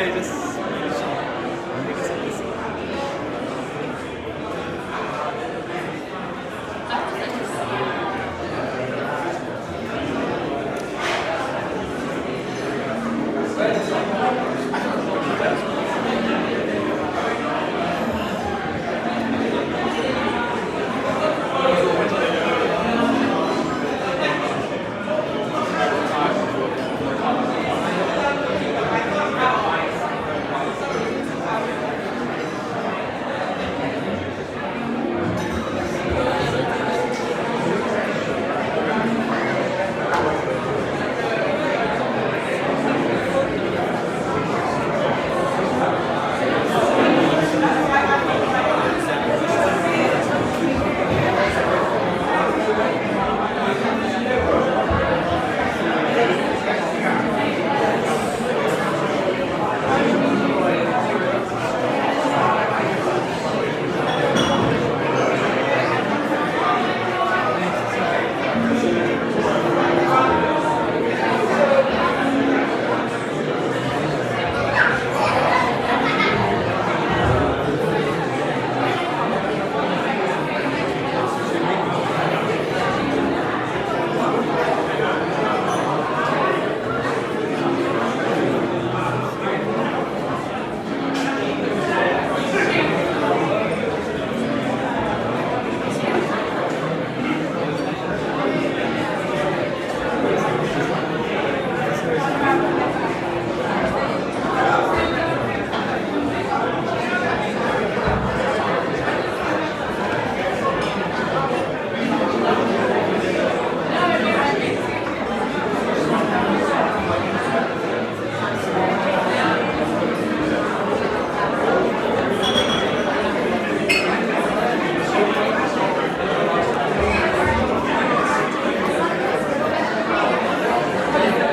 okay, just take us up this.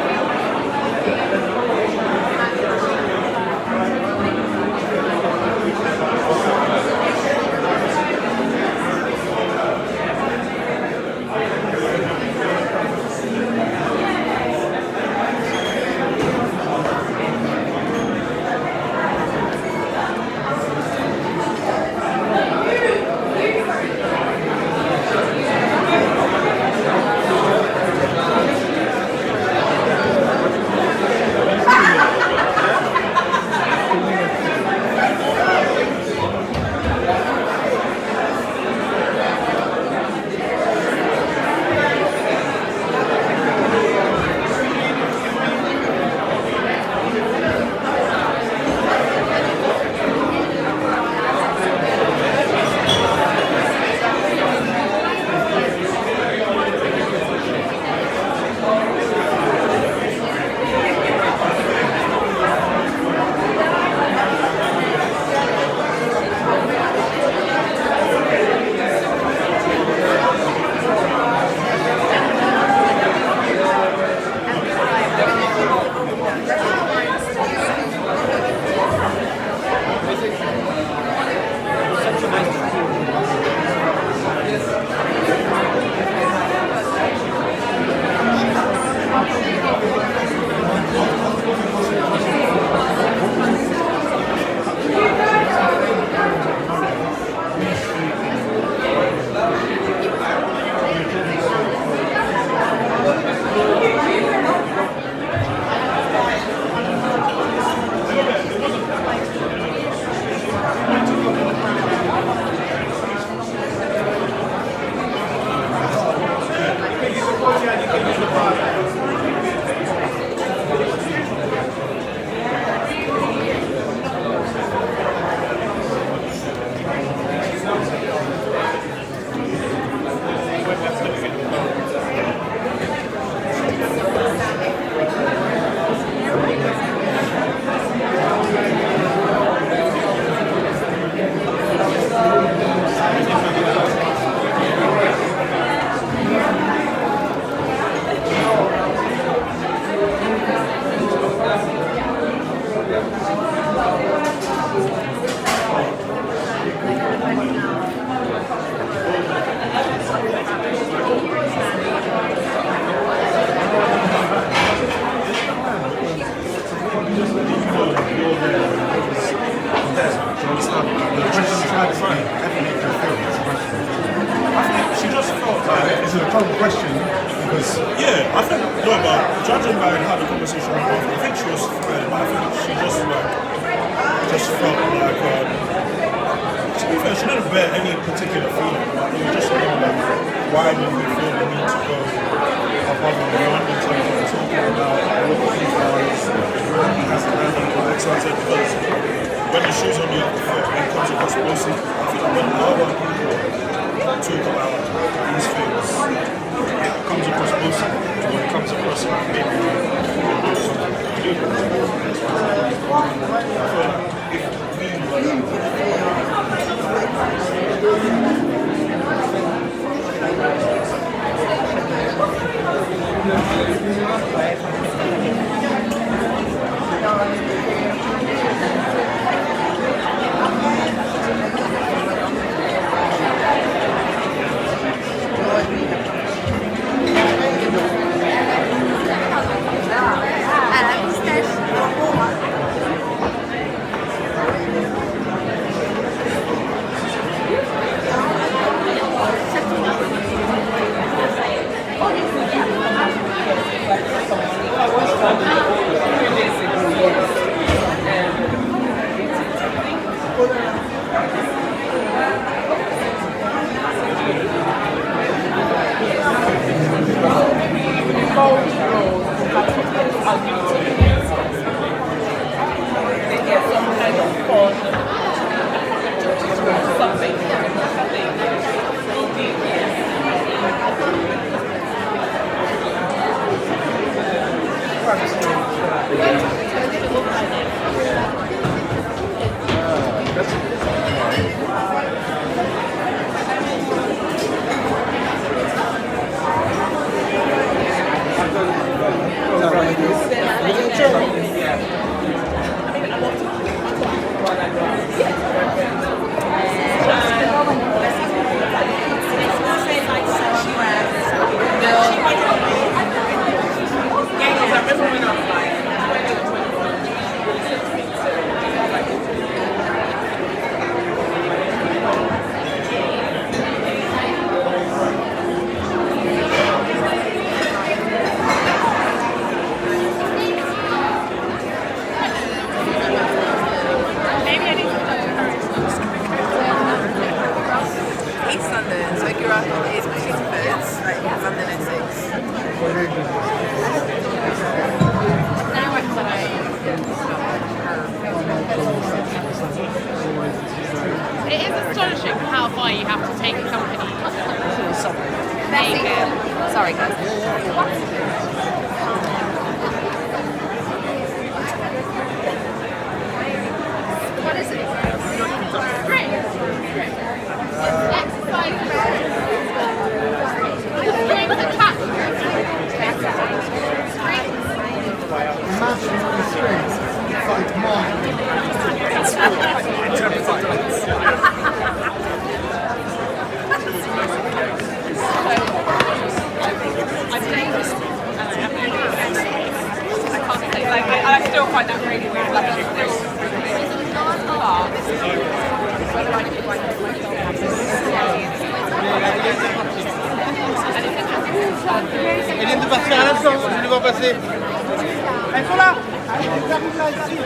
But judging by how the conversation went off, I think she was fine. I think she just felt like, to be fair, she didn't bear any particular feeling. But it was just why did we feel the need to go above and beyond in terms of talking about what he was, he has to learn and excited because when the shoes on the other foot, when it comes across explosive, I feel like when other people talk about these things, it comes across explosive to when it comes across maybe something like you do. I feel like if we It is astonishing how far you have to take a company. Sorry, guys. What is it? Great. Exercise. Doing the cat. Imagine the strings fight mine. I still find that really weird. Like, it's still whether I can like Elle vient de partir à l'instant, je les vois passer. Elles sont là. Elles arrivent là ici.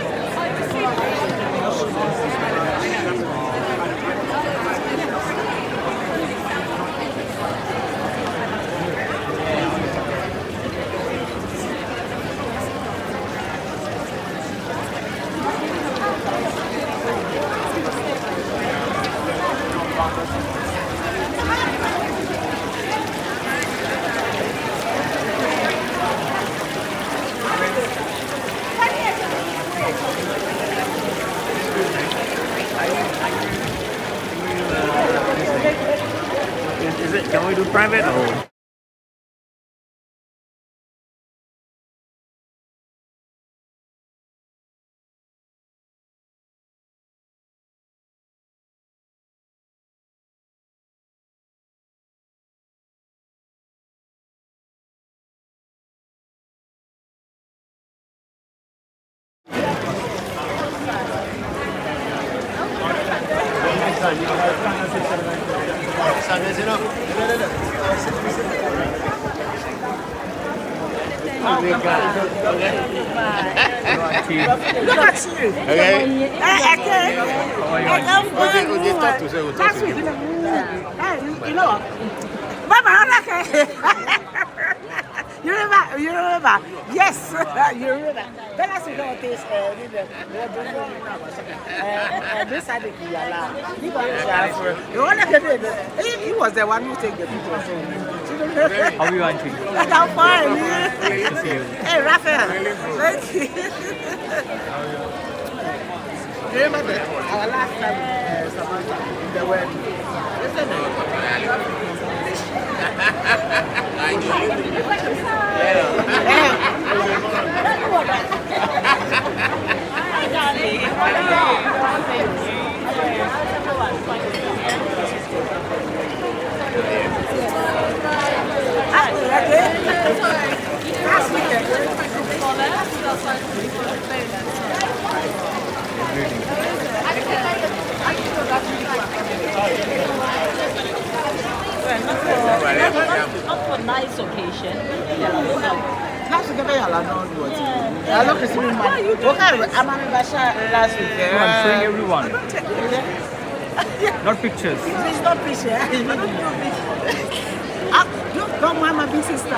Can we do private or? Look at you. Okay. You know, Mama, you remember? Yes, you remember. Then as we know this, this side of he was the one who took the people. How are you answering? I'm fine. Nice to see you. Hey, Raphael. Thank you. Remember that our last time, Samantha, in the wedding. Isn't it? Not for nice occasion. Last week, I look at money. Okay, I'm on last week. I'm showing everyone. Not pictures. It's not picture. Don't mind my big sister.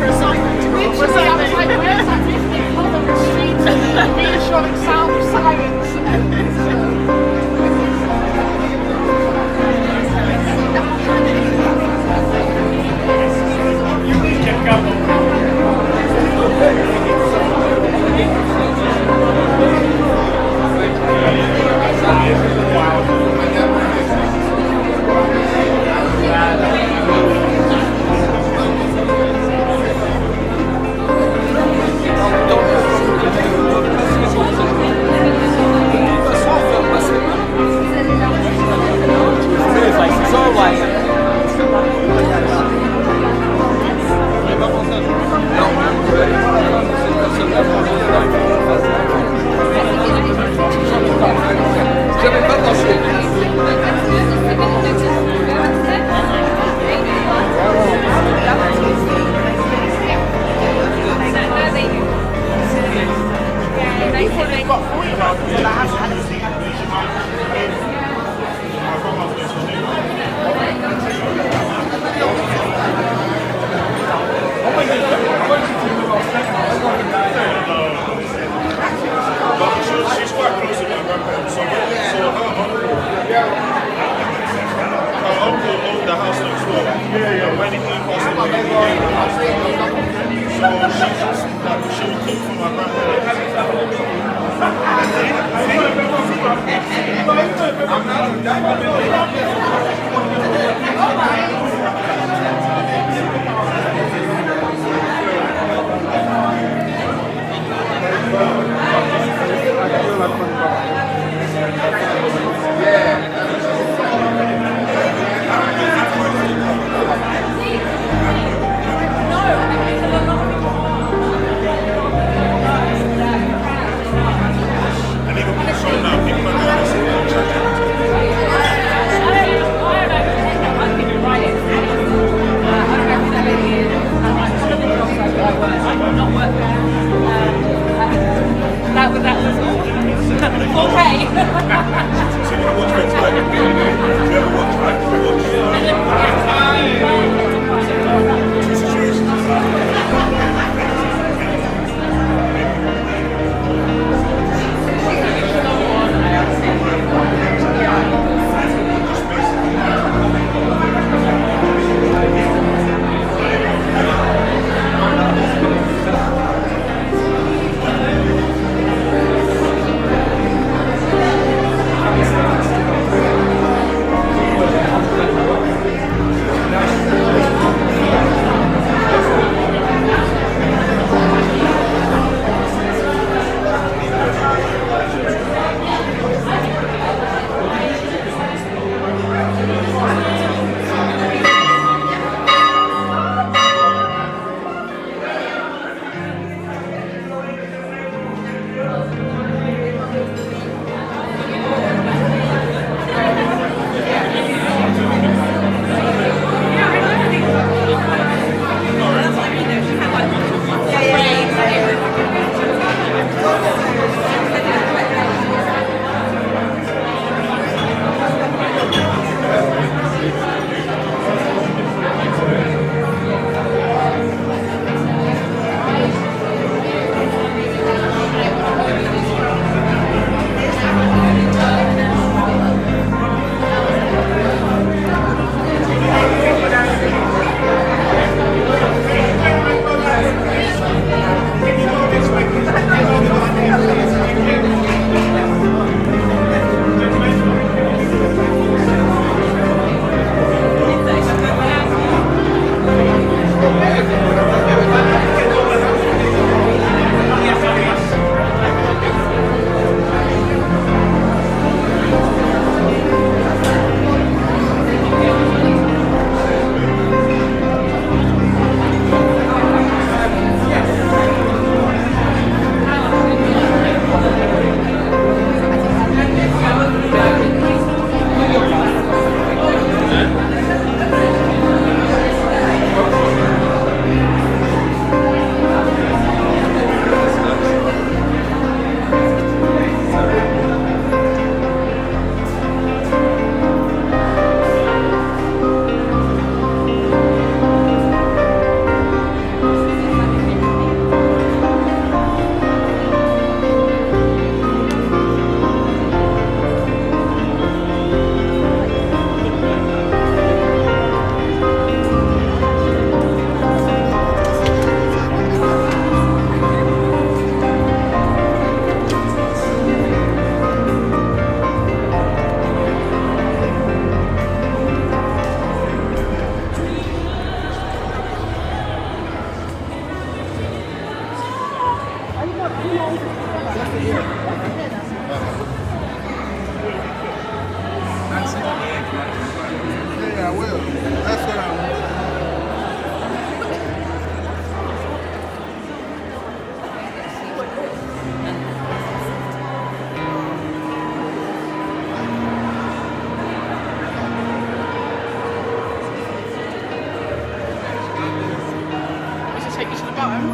for something. Literally, I was like, where's that music? Hold on the streets and the reassuring sound of silence. Yeah, I will. That's what I'm. Does it take you to the bottom?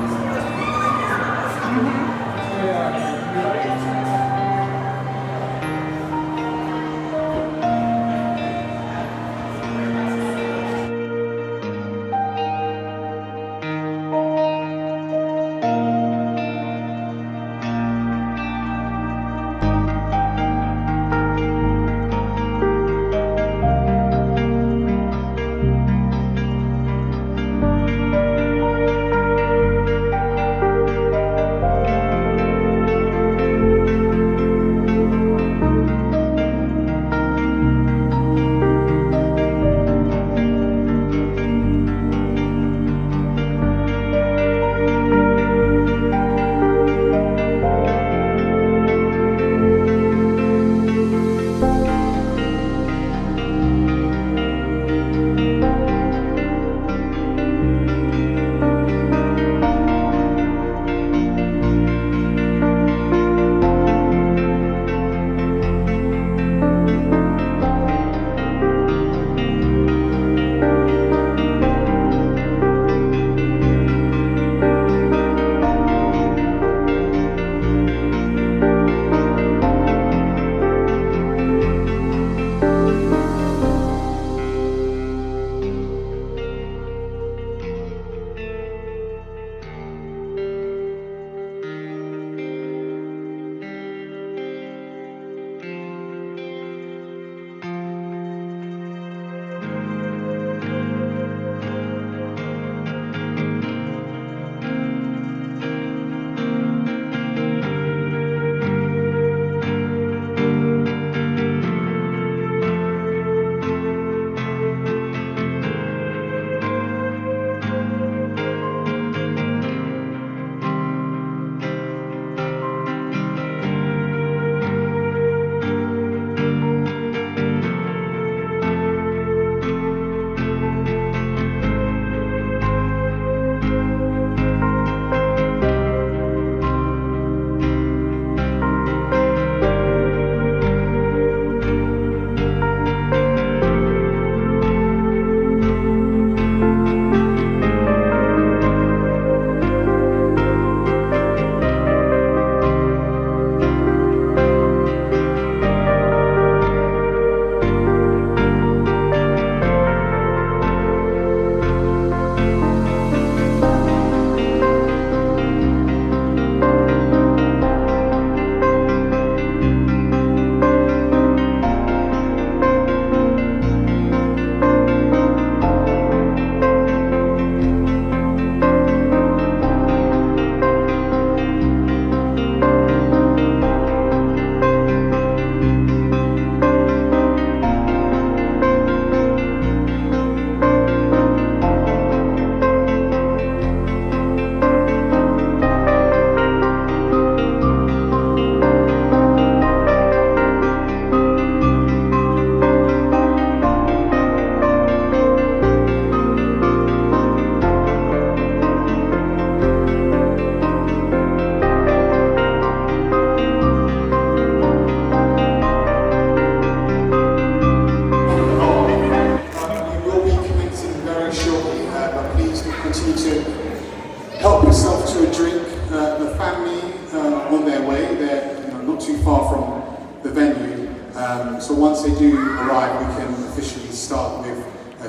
So once they do arrive, we can officially start with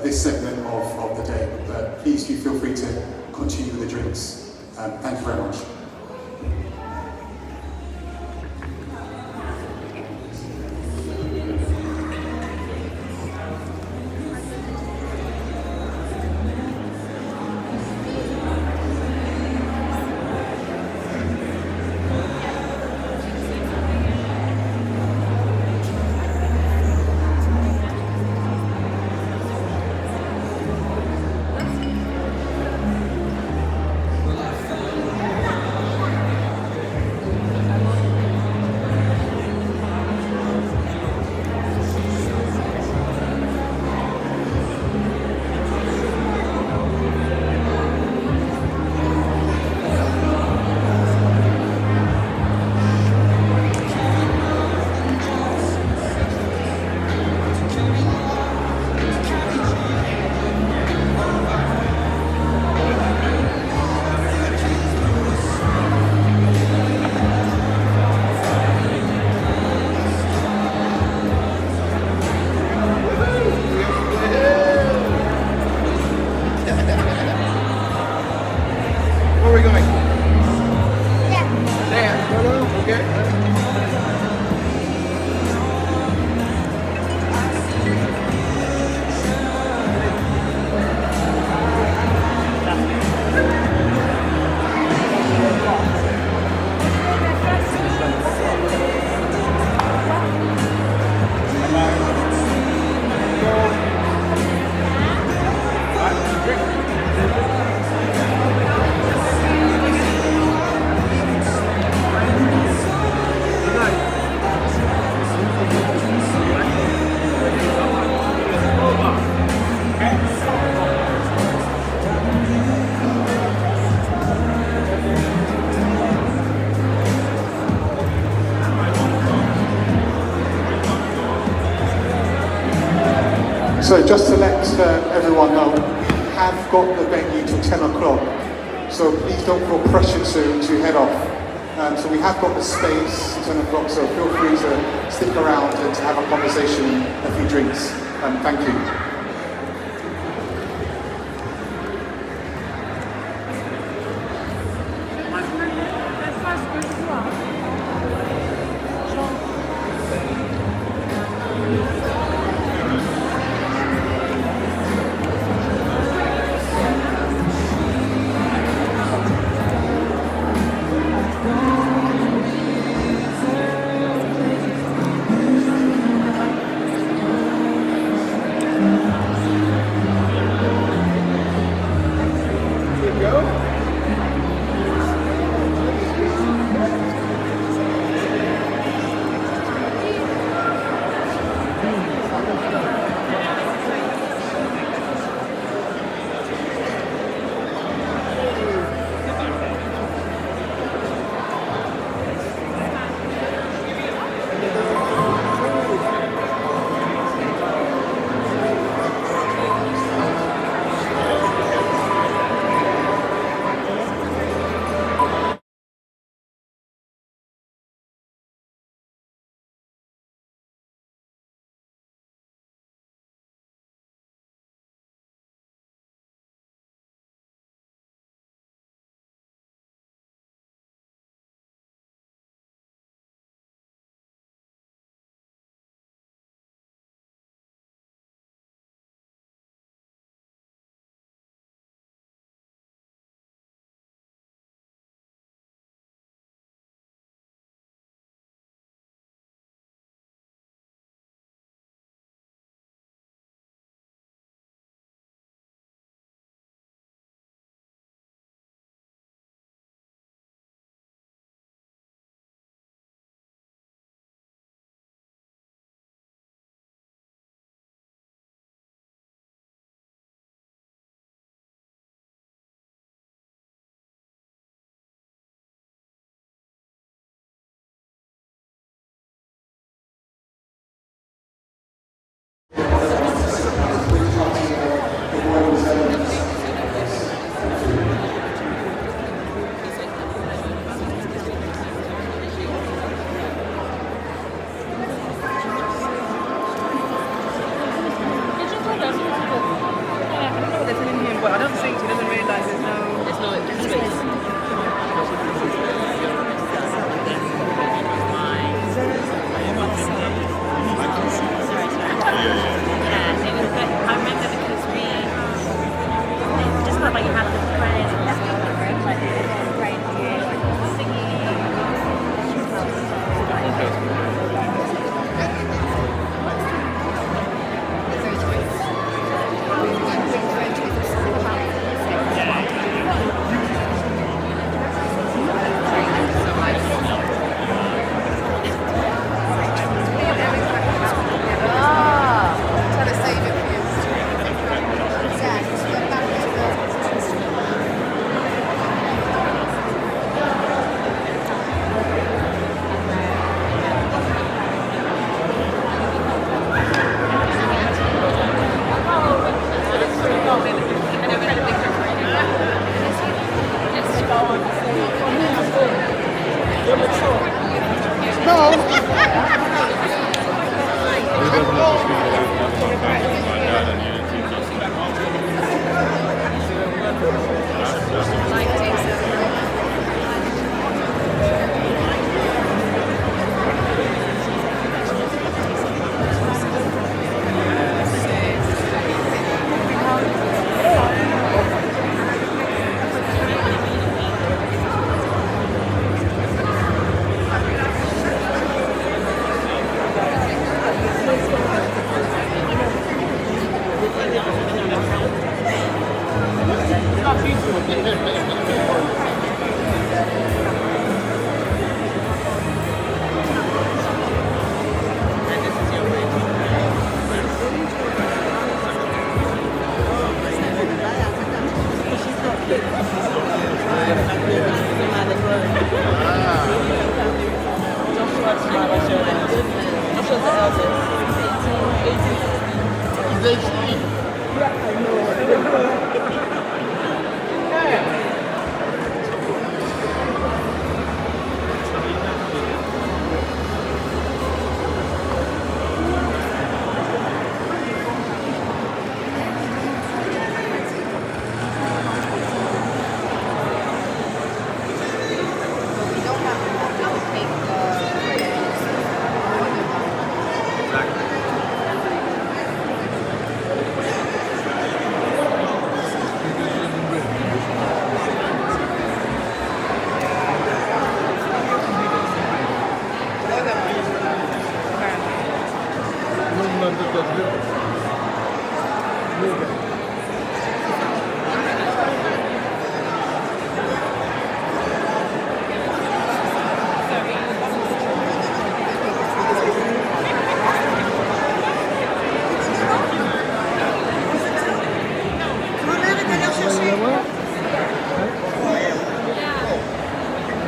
this segment of the day. But please do feel free to continue with the drinks. Thank you very much. we going? There. Okay. So just to let everyone know, we have got the venue till 10 o'clock, so please don't feel pressured to head off. So we have got the space, 10 o'clock, so feel free to stick around and to have a conversation, a few drinks. Thank you.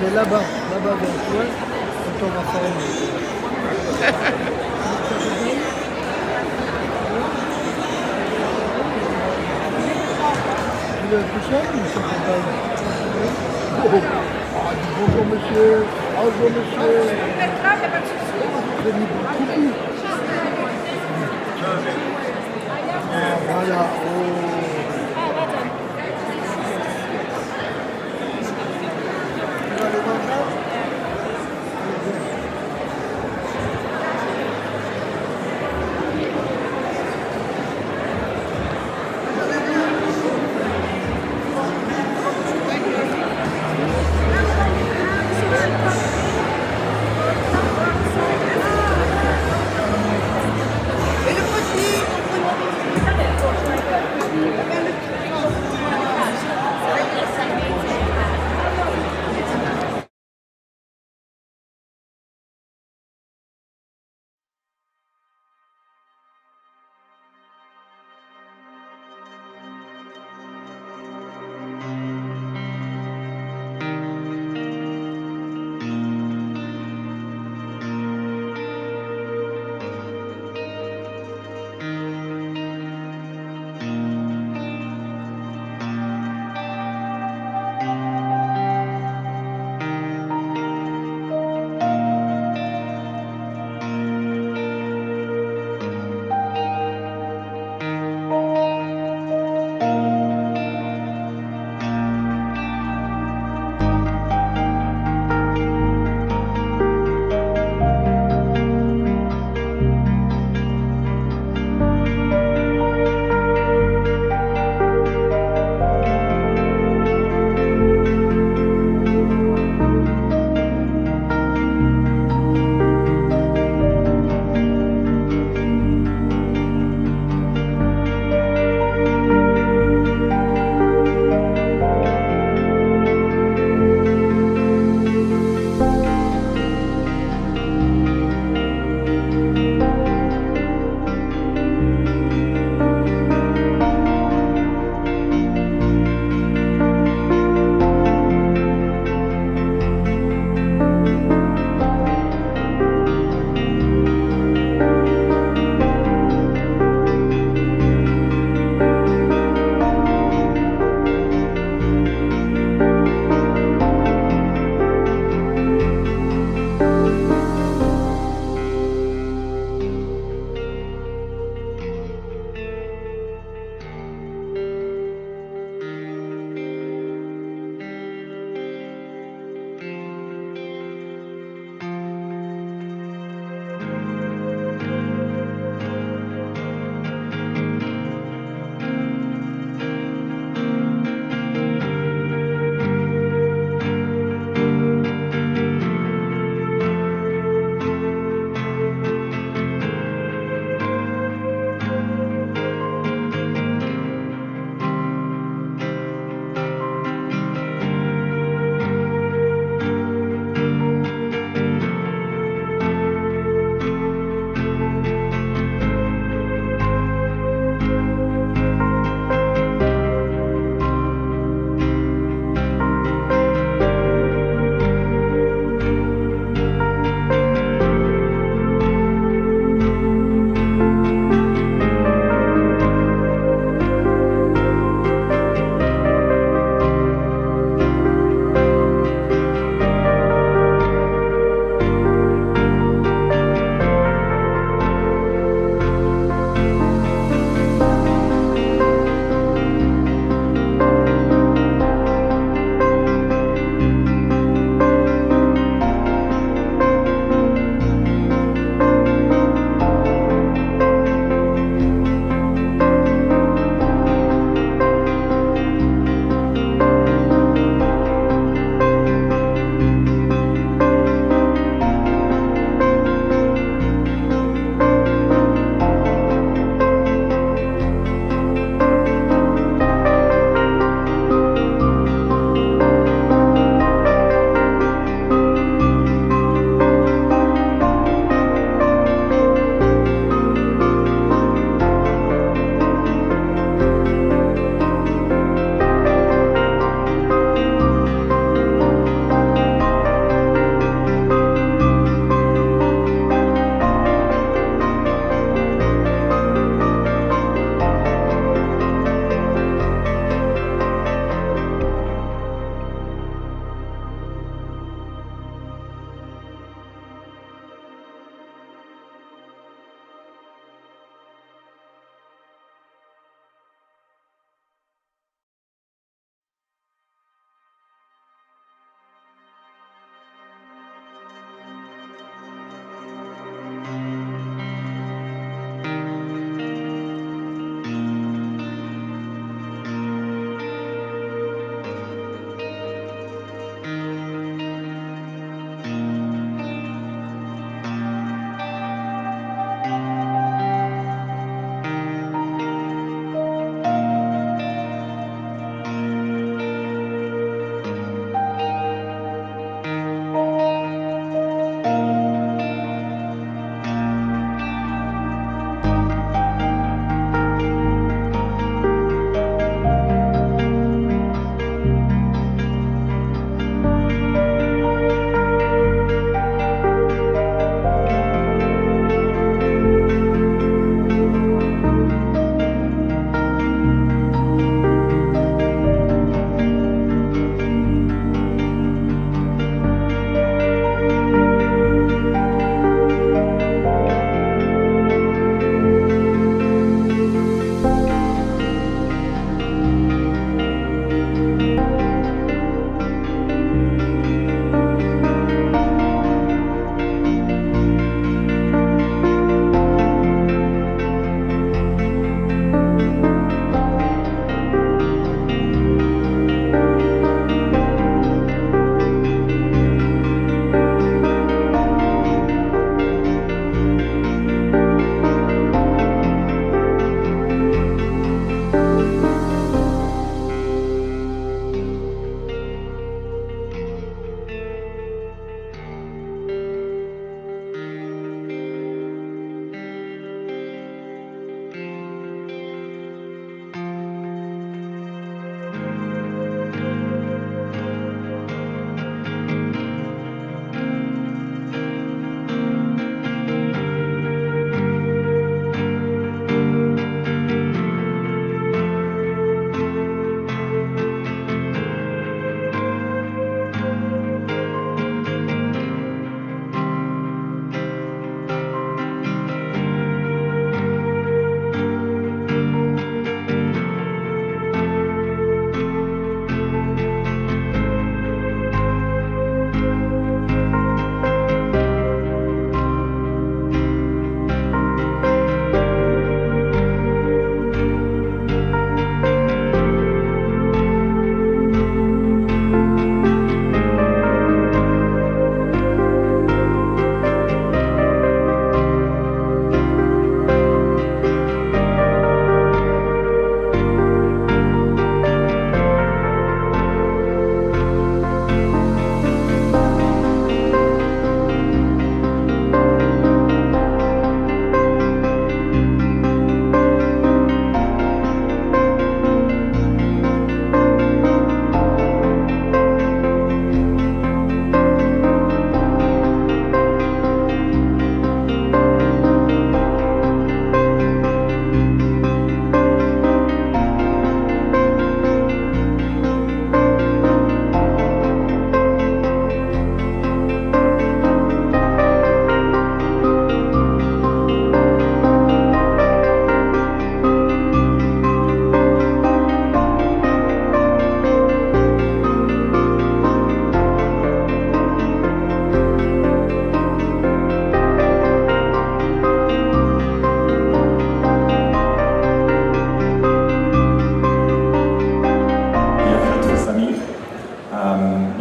Mais là-bas, vers toi, quand on va faire Tu veux tout seul ou ça peut pas? Bonjour monsieur. Bonjour monsieur. Coucou. Voilà. Et le petit,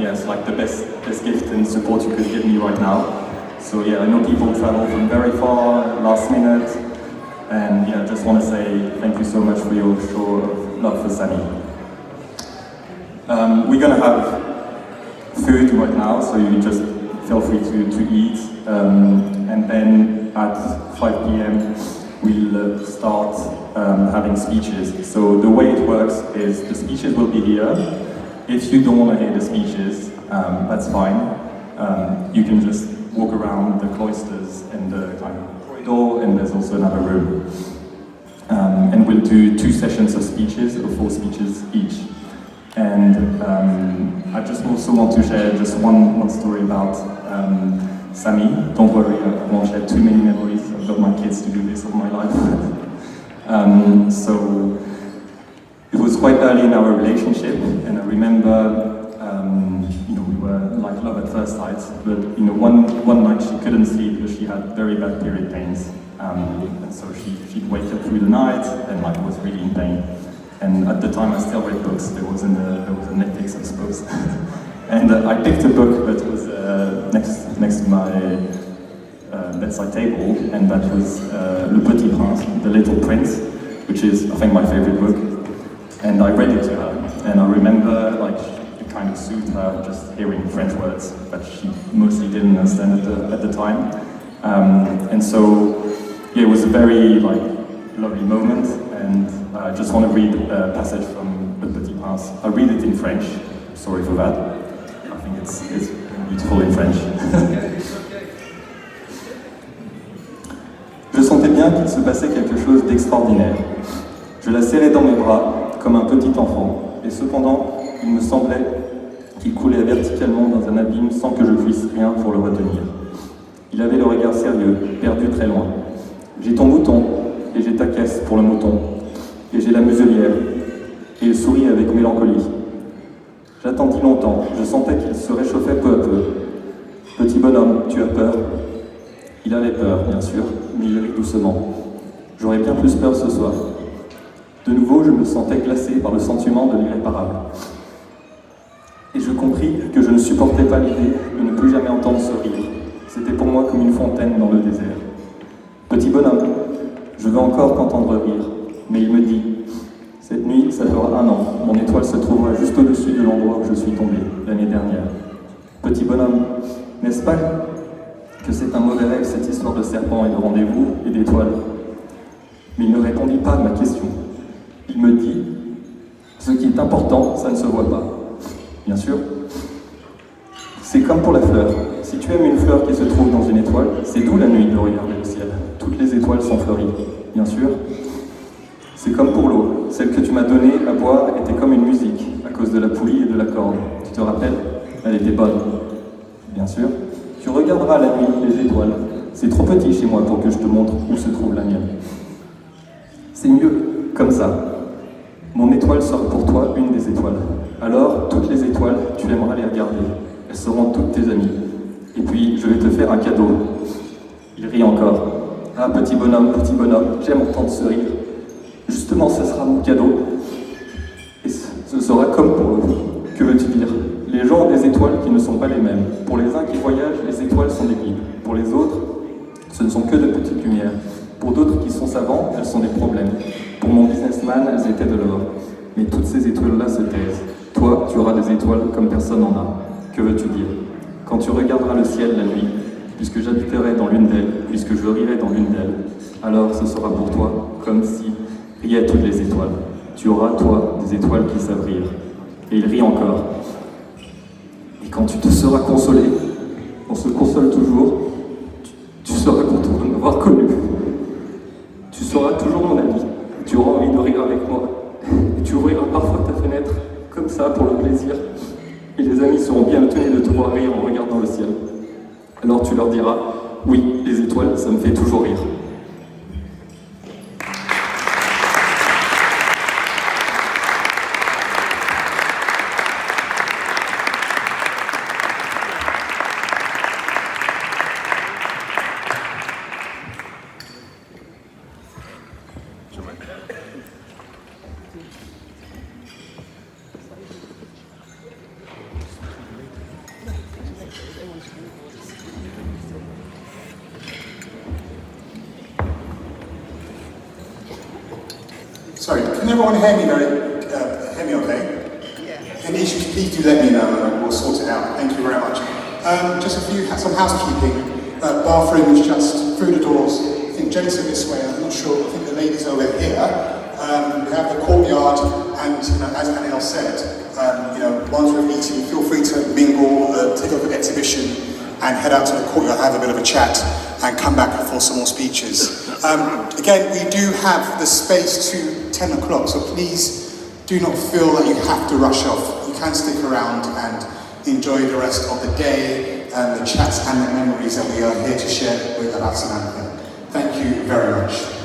yeah, it's like the best gift and support you could give me right now. So yeah, I know people travel from very far, last minute, and yeah, I just want to say thank you so much for your show of love for Sammy. We're gonna have food right now, so you just feel free to eat, and then at 5 p.m. we'll start having speeches. So the way it works is the speeches will be here. If you don't want to hear the speeches, that's fine. You can just walk around the cloisters and the kind of corridor, and there's also another room. And we'll do 2 sessions of speeches, or 4 speeches each. And I just also want to share just one story about Sammy. Don't worry, I won't share too many memories. I've got my kids to do this all my life. So it was quite early in our relationship, and I remember we were like love at first sight, but one night she couldn't sleep because she had very bad period pains, and so she'd wake up through the night and like was really in pain. And at the time I still read books. There was a Netflix, I suppose. And I picked a book that was next to my bedside table, and that was Le Petit Prince, The Little Prince, which is, I think, my favorite book. And I read it to her, and I remember like it kind of soothed her just hearing French words that she mostly didn't understand at the time. And so yeah, it was a very like lovely moment, and I just want to read a passage from Le Petit Prince. I read it in French. Sorry for that. I think it's beautiful in French. Je sentais bien qu'il se passait quelque chose d'extraordinaire. Je la serrais dans mes bras, comme un petit enfant, et cependant, il me semblait qu'il coulait verticalement dans un abîme sans que je puisse rien pour le retenir. Il avait le regard sérieux, perdu très loin. J'ai ton mouton, et j'ai ta caisse pour le mouton, et j'ai la muselière, et il sourit avec mélancolie. J'attendis longtemps, je sentais qu'il se réchauffait peu à peu. Petit bonhomme, tu as peur? Il avait peur, bien sûr, mais il rit doucement. J'aurais bien plus peur ce soir. De nouveau, je me sentais glacé par le sentiment de l'irréparable. Et je compris que je ne supportais pas l'idée de ne plus jamais entendre ce rire. C'était pour moi comme une fontaine dans le désert. Petit bonhomme, je veux encore t'entendre rire, mais il me dit, cette nuit, ça fera 1 an, mon étoile se trouvera juste au-dessus de l'endroit où je suis tombé, l'année dernière. Petit bonhomme, n'est-ce pas que c'est un mauvais rêve, cette histoire de serpent et de rendez-vous et d'étoiles? Mais il ne répondit pas à ma question. Il me dit, ce qui est important, ça ne se voit pas. Bien sûr. C'est comme pour la fleur. Si tu aimes une fleur qui se trouve dans une étoile, c'est doux la nuit de regarder le ciel. Toutes les étoiles sont fleuries. Bien sûr. C'est comme pour l'eau. Celle que tu m'as donnée à boire était comme une musique, à cause de la poulie et de la corde. Tu te rappelles? Elle était bonne. Bien sûr. Tu regarderas la nuit les étoiles. C'est trop petit chez moi pour que je te montre où se trouve la mienne. C'est mieux, comme ça. Mon étoile sera pour toi une des étoiles. Alors, toutes les étoiles, tu aimeras les regarder. Elles seront toutes tes amies. Et puis, je vais te faire un cadeau. Il rit encore. Ah, petit bonhomme, j'aime entendre ce rire. Justement, ce sera mon cadeau. Et ce sera comme pour eux. Que veux-tu dire? Les gens ont des étoiles qui ne sont pas les mêmes. Pour les uns qui voyagent, les étoiles sont des guides. Pour les autres, ce ne sont que de petites lumières. Pour d'autres qui sont savants, elles sont des problèmes. Pour mon businessman, elles étaient de l'or. Mais toutes ces étoiles-là se taisent. Toi, tu auras des étoiles comme personne n'en a. Que veux-tu dire? Quand tu regarderas le ciel la nuit, puisque j'habiterai dans l'une d'elles, puisque je rirai dans l'une d'elles, alors ce sera pour toi comme si riaient toutes les étoiles. Tu auras, toi, des étoiles qui savent rire. Et il rit encore. Et quand tu te seras consolé, on se console toujours, tu seras content de m'avoir connu. Tu seras toujours mon ami. Tu auras envie de rire avec moi. Et tu ouvriras parfois ta fenêtre, comme ça, pour le plaisir. Et les amis seront bien tenus de te voir rire en regardant le ciel. Alors tu leur diras, oui, les étoiles, ça me fait toujours rire. Sorry, can everyone hear me okay? Yeah. Any issues, please do let me know and we'll sort it out. Thank you very much. Just some housekeeping. Bathroom is just through the doors. I think gents are this way, I'm not sure. I think the ladies over here. We have the courtyard, and as Anil said, once we're meeting, feel free to mingle, take a look at the exhibition, and head out to the courtyard, have a bit of a chat, and come back for some more speeches. Again, we do have the space to 10 o'clock, so please do not feel that you have to rush off. You can stick around and enjoy the rest of the day, and the chats and the memories that we are here to share with about Samantha. Thank you very much.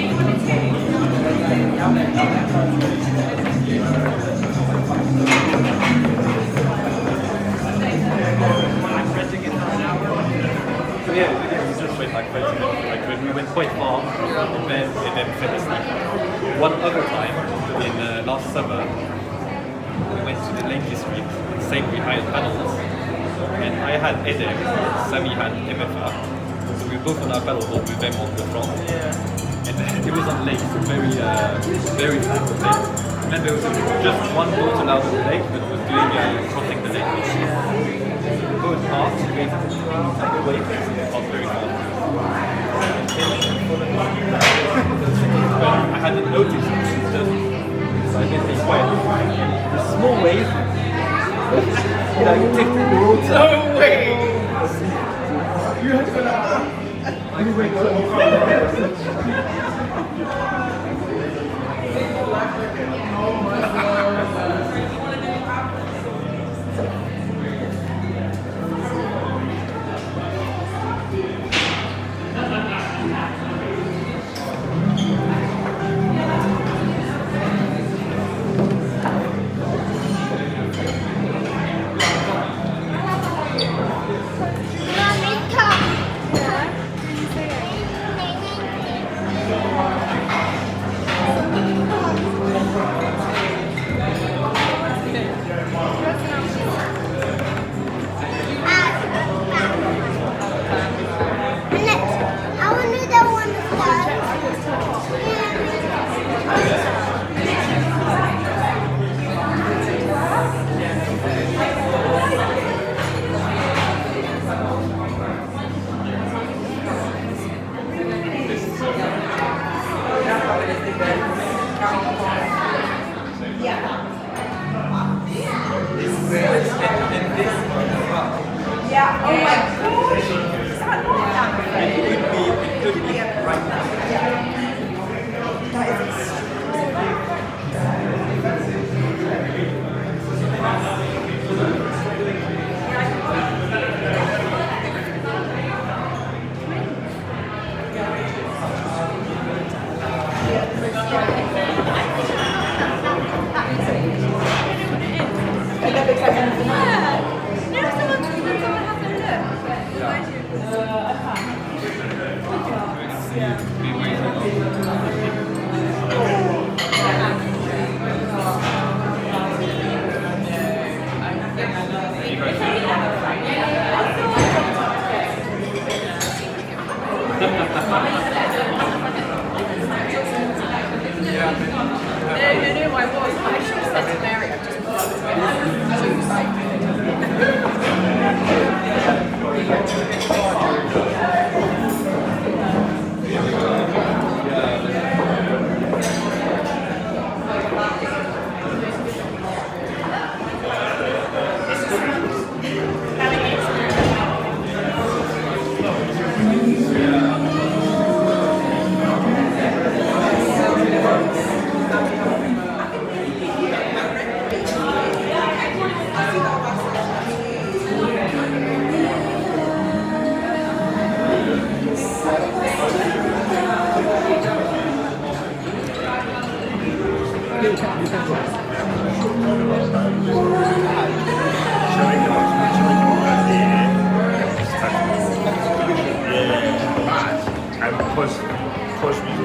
So yeah, we just went like 30 minutes. Like we went quite far, and then finished. Like one other time in last summer, we went to the Lake District. Same, we hired paddles, and I had Edem, Sammy had MFA. So we both on our paddleboard with them on the front. And it was on lake, so very flat lake. And then there was just one boat allowed on the lake that was doing crossing the lake. The boat passed, we waited like the wave, it passed very fast. I hadn't noticed it, so I didn't stay quiet. The small wave, you know, you take the roads. No way! You had to go like that.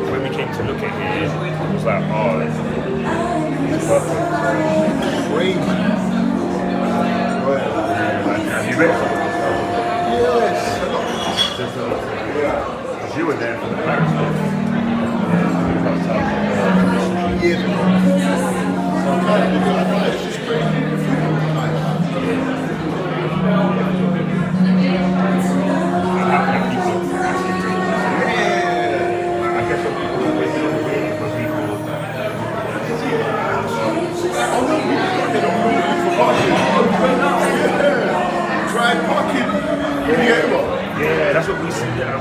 When we came to look at it, it was like, oh, it's perfect. Crazy. Have you read it? Yes. Because you were there for the Paris one. Years ago. It's just crazy. Try parking. Yeah, that's what we see there.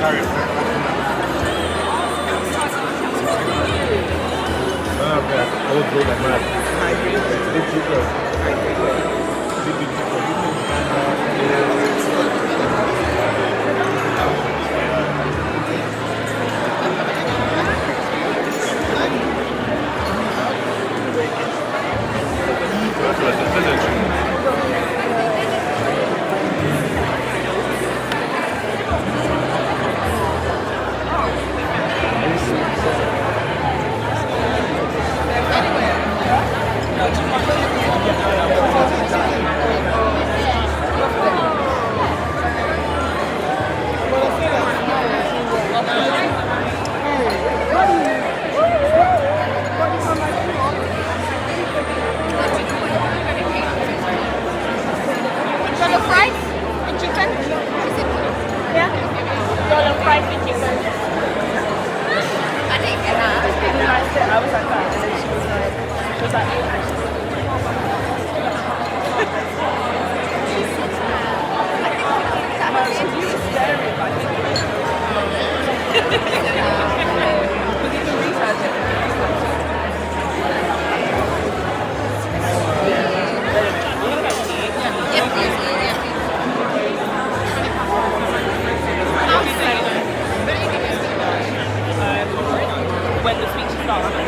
Harry. I was great at math. When the speech starts.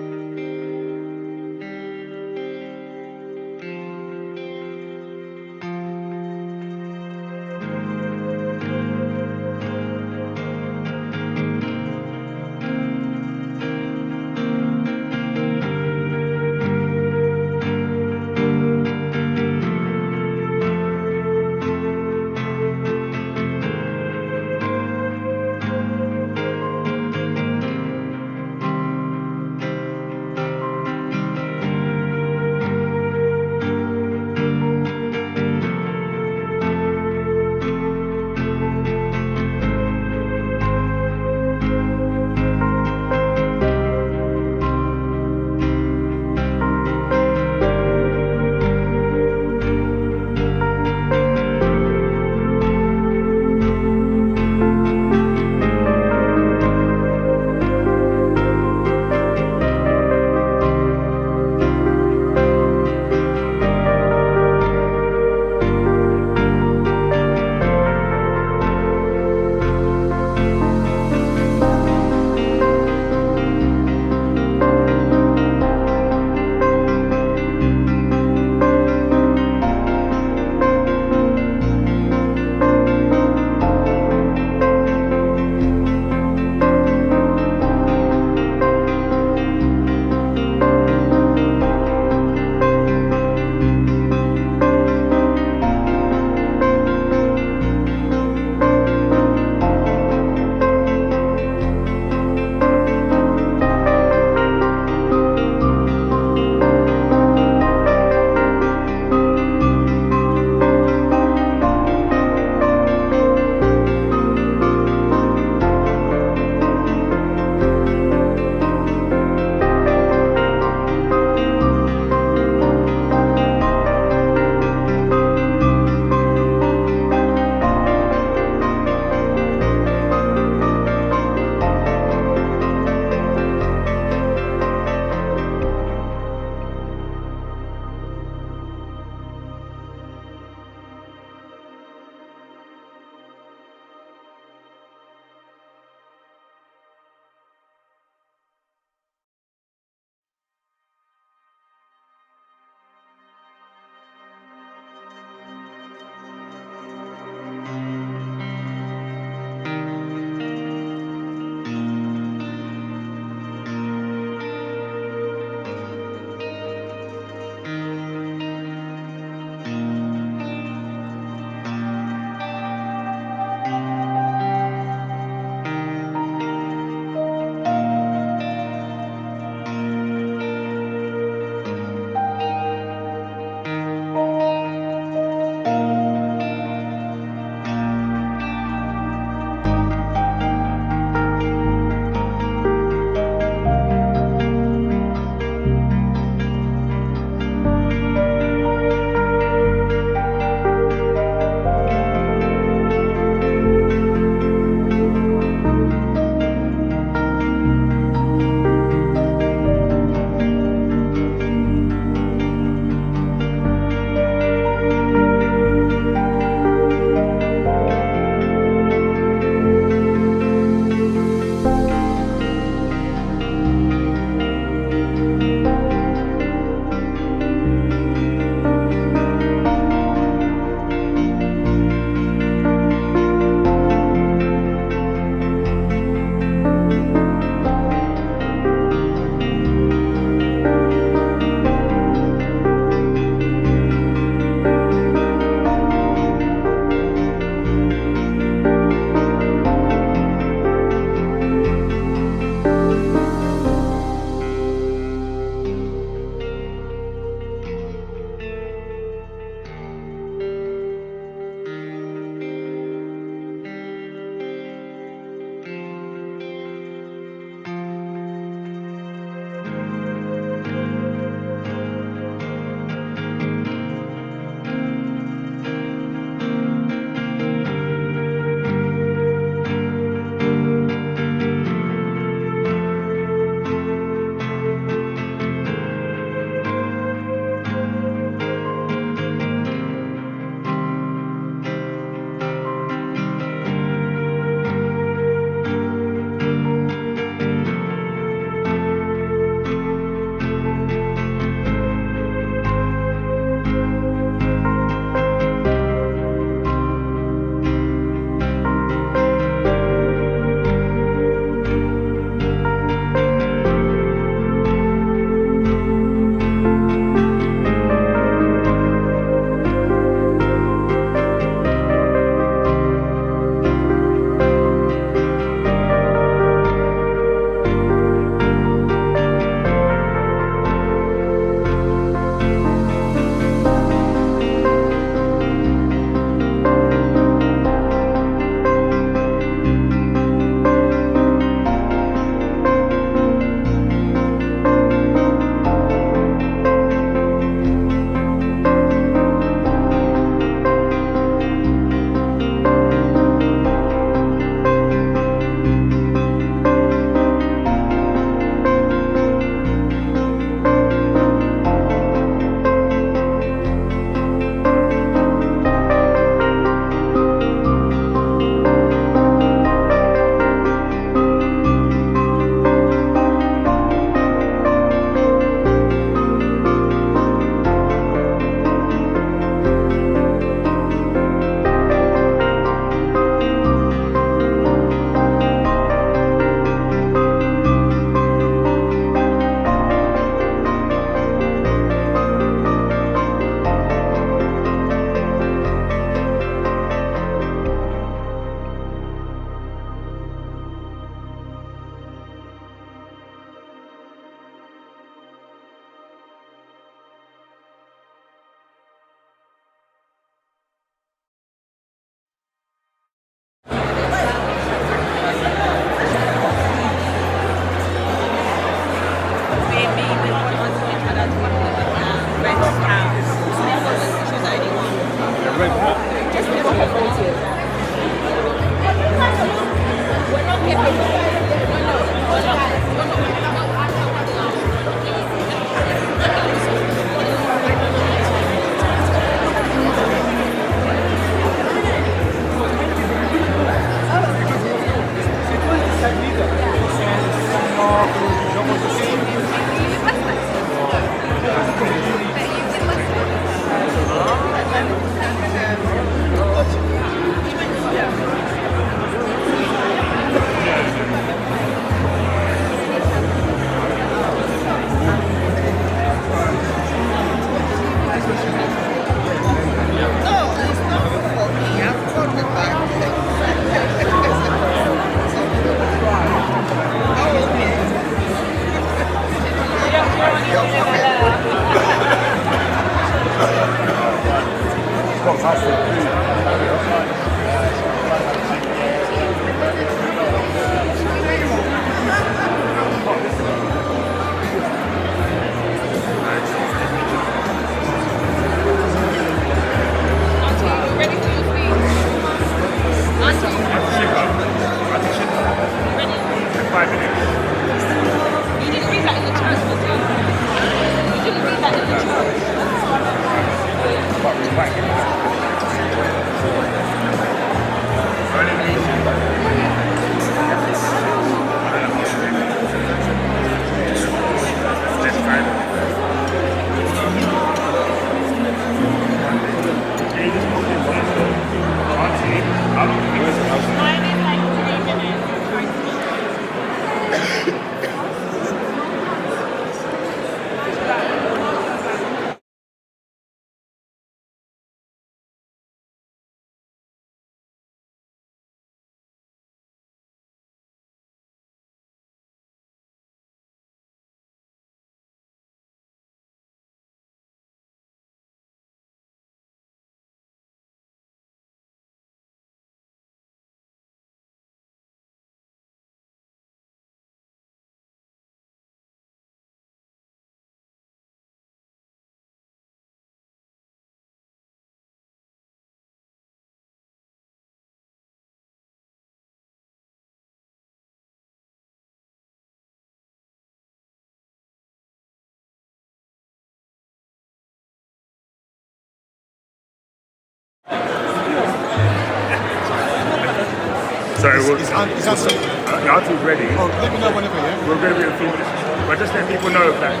So we'll, Is that the art's ready. Oh, let me know whenever, yeah? We're going to be a few minutes. But just let people know that.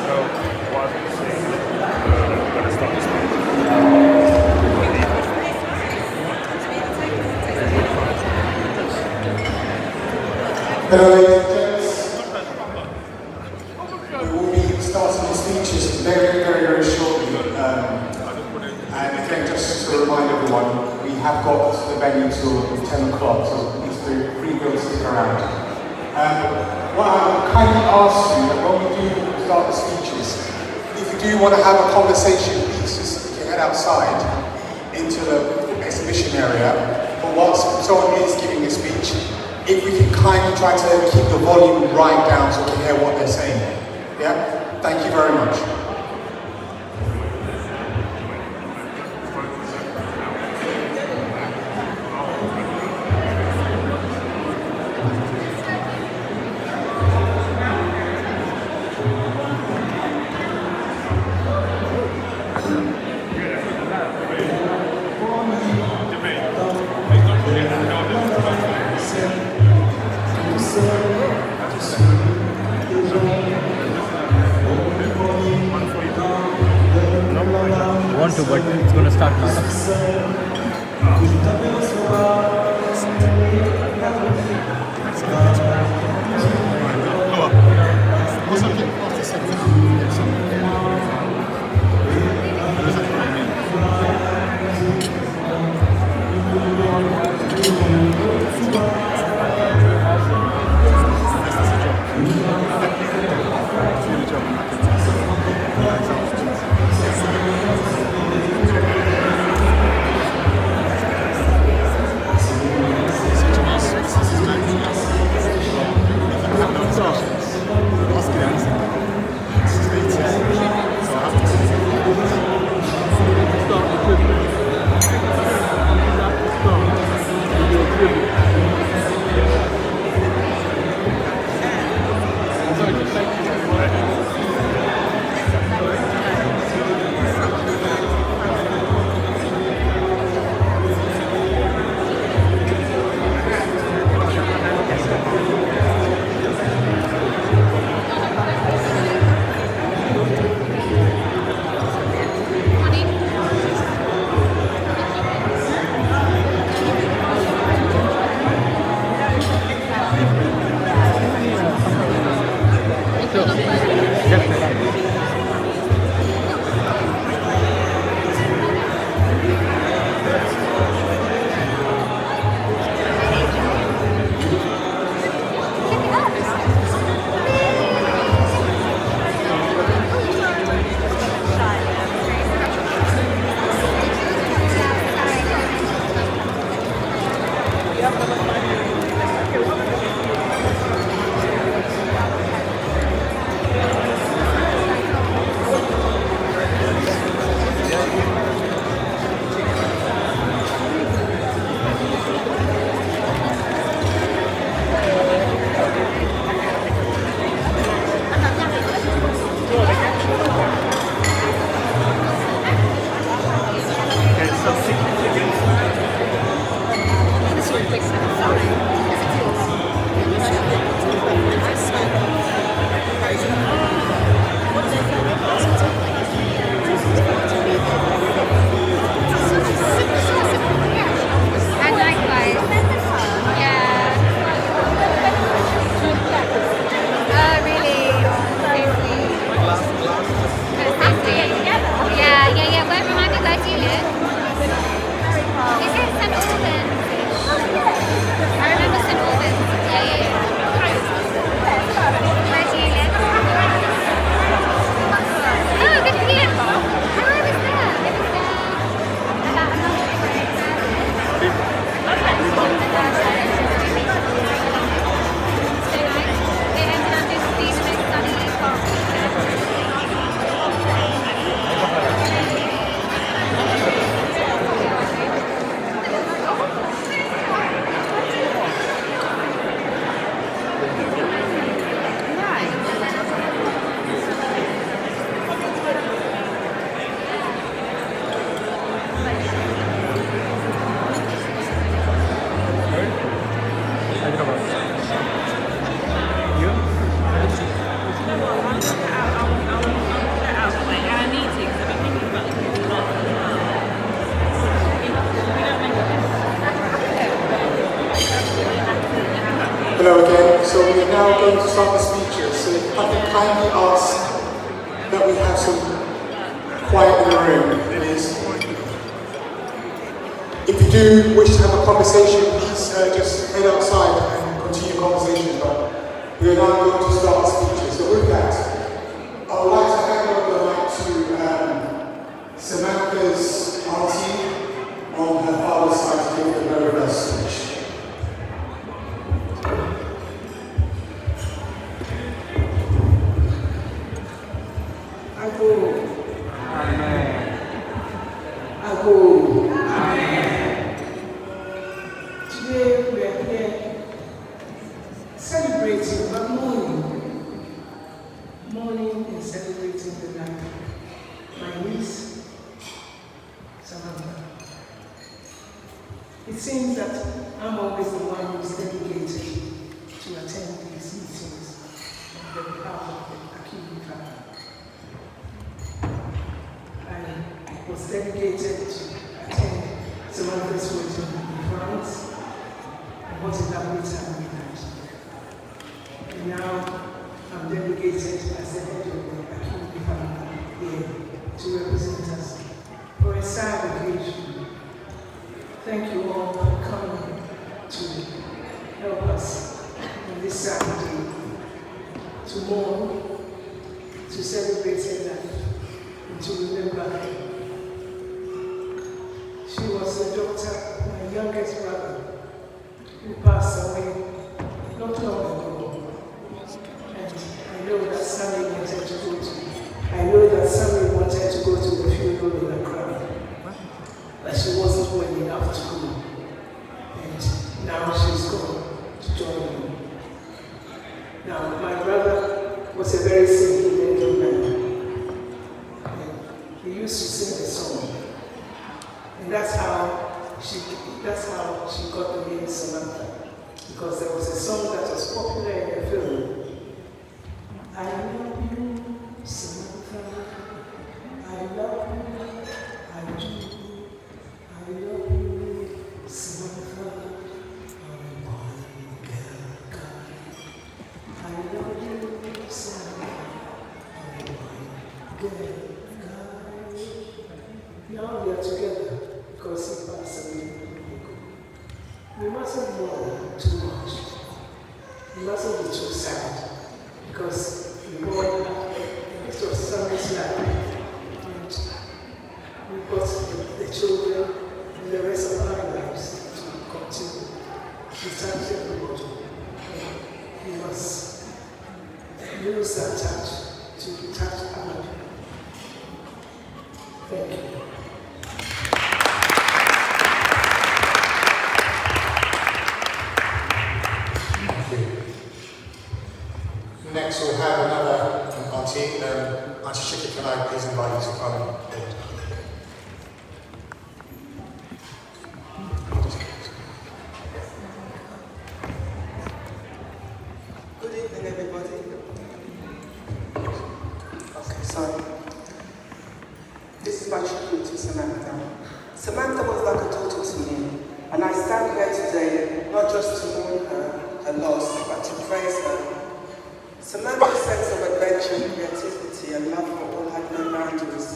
So, what I'm saying, we're going to start this one. Hello, ladies and gents. We will be starting the speeches very shortly. And again, just to remind everyone, we have got the venue till 10 o'clock, so please do free stick around. What I would kindly ask you, that when we do start the speeches, if you do want to have a conversation, please just head outside into the exhibition area. But whilst someone is giving a speech, if we can kindly try to keep the volume right down so we can hear what they're saying. Yeah? Thank you very much. But it's going to start now. so we are now going to start the speeches. So if I can kindly ask that we have some quiet in the room, please. If you do wish to have a conversation, please just head outside and continue conversation. But we are now going to start the speeches. So with that, I would like to hand over the mic to Samantha's auntie on her father's side to give the very first speech. Today we are here celebrating, but mourning and celebrating the life of my niece, Samantha. It seems that I'm always the one who's dedicated to attend these meetings on behalf of the Akiwumi family. I was dedicated to attend Samantha's wedding in France, and what a lovely time we had. And now I'm dedicated as the head of the Akiwumi family here to represent us for a sad occasion. Thank you all for coming to help us on this Saturday to mourn, to celebrate her life, and to remember her. She was the daughter of my youngest brother, who passed away not long ago. And I know that Sammy wanted to go to the funeral in Accra, but she wasn't well enough to go. And now she's gone to join me. Now, my brother was a very sentimental man. And he used to sing a song. And that's how she got the name Samantha. Because there was a song that was popular in the film. I love you, Samantha. I love you. I do. I love you, Samantha. I love you, Samantha. Now we are together because he passed away. We mustn't mourn too much. We mustn't be too sad because we mourn it was Sammy's life. And we've got the children and the rest of our lives to continue. We thank everybody. We must use that touch to touch our people. Thank you. Next we'll have another auntie. Auntie Shiki, can I please invite you to come in? Good evening, everybody. Okay, so this is my tribute to Samantha. Samantha was like a daughter to me, and I stand here today not just to mourn her loss, but to praise her. Samantha's sense of adventure, creativity, and love for all had no boundaries.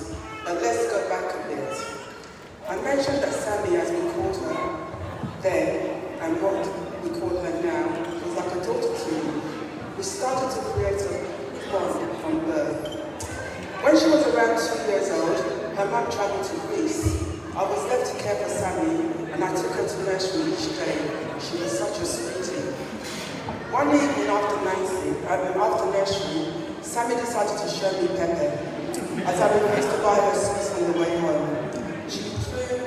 But let's go back a bit. I mentioned that Sammy, as we called her then, and what we call her now, was like a daughter to me. We started to create a bond from birth. When she was around 2 years old, her mum travelled to Greece. I was left to care for Sammy, and I took her to nursery each day. She was such a sweetie. One evening after nursery, Sammy decided to show me Pepe. As I refused to buy her sweets on the way home, she threw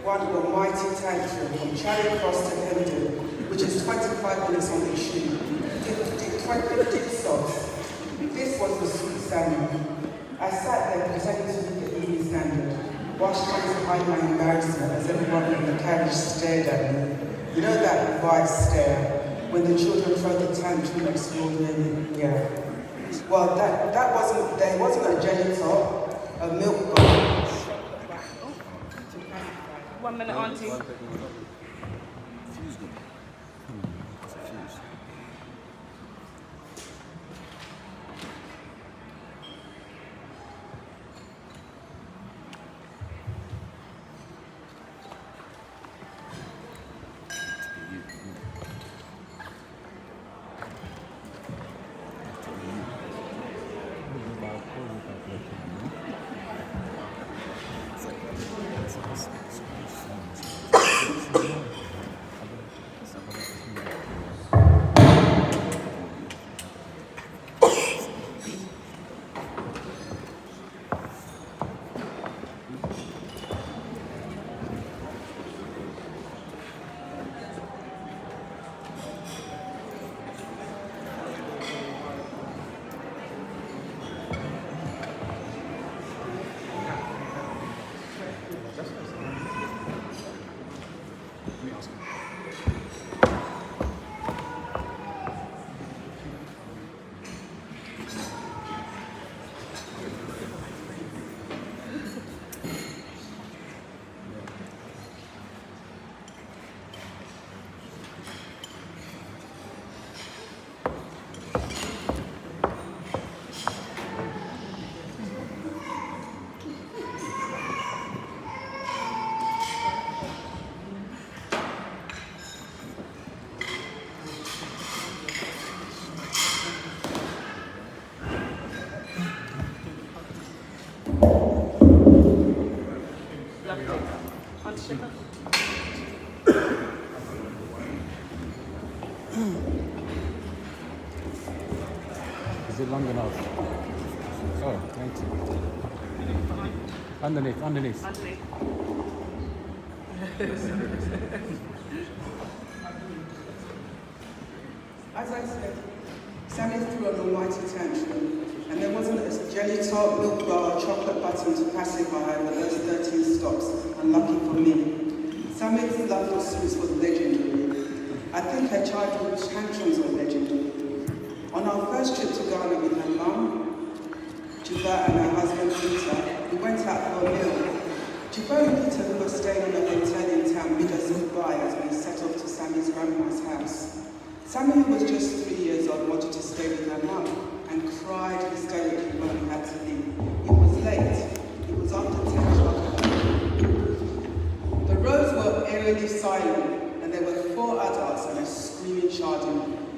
one of a mighty tantrum from Charing Cross to Hendon, which is 25 minutes on the tube. Did 15 stops. This was the sweet Sammy. I sat there pretending to be the evening standard, whilst trying to hide my embarrassment as everyone in the carriage stared at me. You know that wide stare, when the children throw the tantrum extraordinarily, yeah. Well, there wasn't a jelly top, a milk bottle. 1 minute, auntie. Is it long enough? Oh, thank you. Underneath. As I said, Sammy threw an almighty tantrum, and there wasn't a jelly tart, milk bar, or chocolate button to pacify her for those 13 stops, unlucky for me. Sammy's love for Suze was legendary. I think her childhood tantrums were legendary. On our first trip to Ghana with her mum, Juba and her husband Peter, we went out for a meal. Juba and Peter, who were staying in a hotel in town, bid us goodbye as we set off to Sammy's grandma's house. Sammy, who was just 3 years old, wanted to stay with her mum and cried hysterically when we had to leave. It was late. It was after 10 o'clock. The roads were eerily silent, and there were 4 adults and a screaming child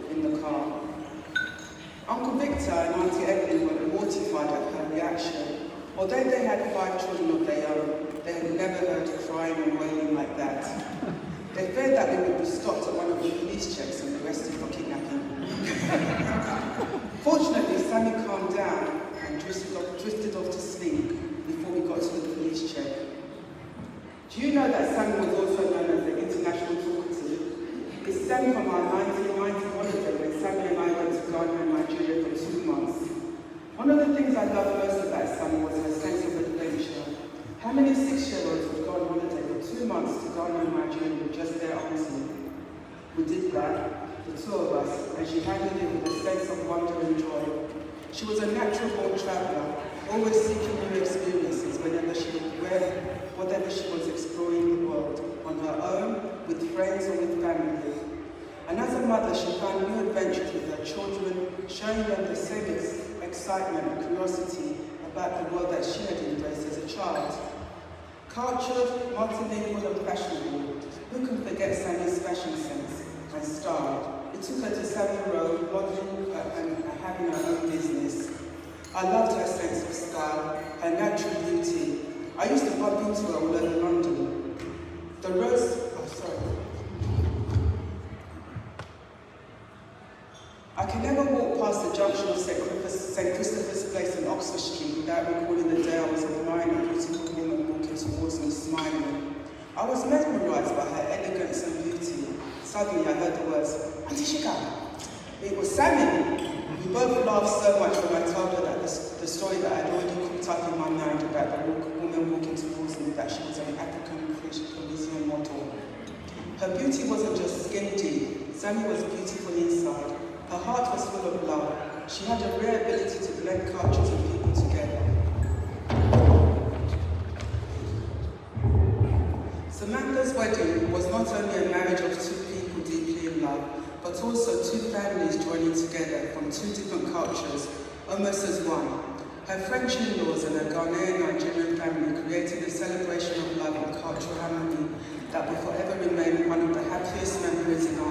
in the car. Uncle Victor and Auntie Evelyn were mortified at her reaction. Although they had 5 children of their own, they had never heard crying and wailing like that. They feared that they would be stopped at one of the police checks and arrested for kidnapping. Fortunately, Sammy calmed down and drifted off to sleep before we got to the police check. Do you know that Sammy was also known as the international talkative? It stemmed from our 1990 holiday when Sammy and I went to Ghana and Nigeria for 2 months. One of the things I loved most about Sammy was her sense of adventure. How many 6-year-olds would go on holiday for 2 months to Ghana and Nigeria with just their auntie? We did that, the 2 of us, and she handled it with a sense of wonder and joy. She was a natural-born traveller, always seeking new experiences whatever she was exploring the world, on her own, with friends or with family. And as a mother, she found new adventures with her children, showing them the same excitement and curiosity about the world that she had embraced as a child. Cultured, multilingual and fashionable, who can forget Sammy's fashion sense and style? It took her to Savile Row, modelling and having her own business. I loved her sense of style, her natural beauty. I used to bump into her all over London. I can never walk past the junction of St. Christopher's Place and Oxford Street without recalling the day I was admiring a beautiful woman walking towards me, smiling. I was mesmerised by her elegance and beauty. Suddenly I heard the words, "Auntie Shika." It was Sammy. We both laughed so much when I told her that the story that I had already cooked up in my mind about the woman walking towards me, that she was an African Parisian model. Her beauty wasn't just skin deep. Sammy was beautiful inside. Her heart was full of love. She had a rare ability to blend cultures and people together. Samantha's wedding was not only a marriage of 2 people deeply in love, but also 2 families joining together from 2 different cultures, almost as one. Her French in-laws and her Ghanaian Nigerian family created a celebration of love and cultural harmony that will forever remain one of the happiest memories in our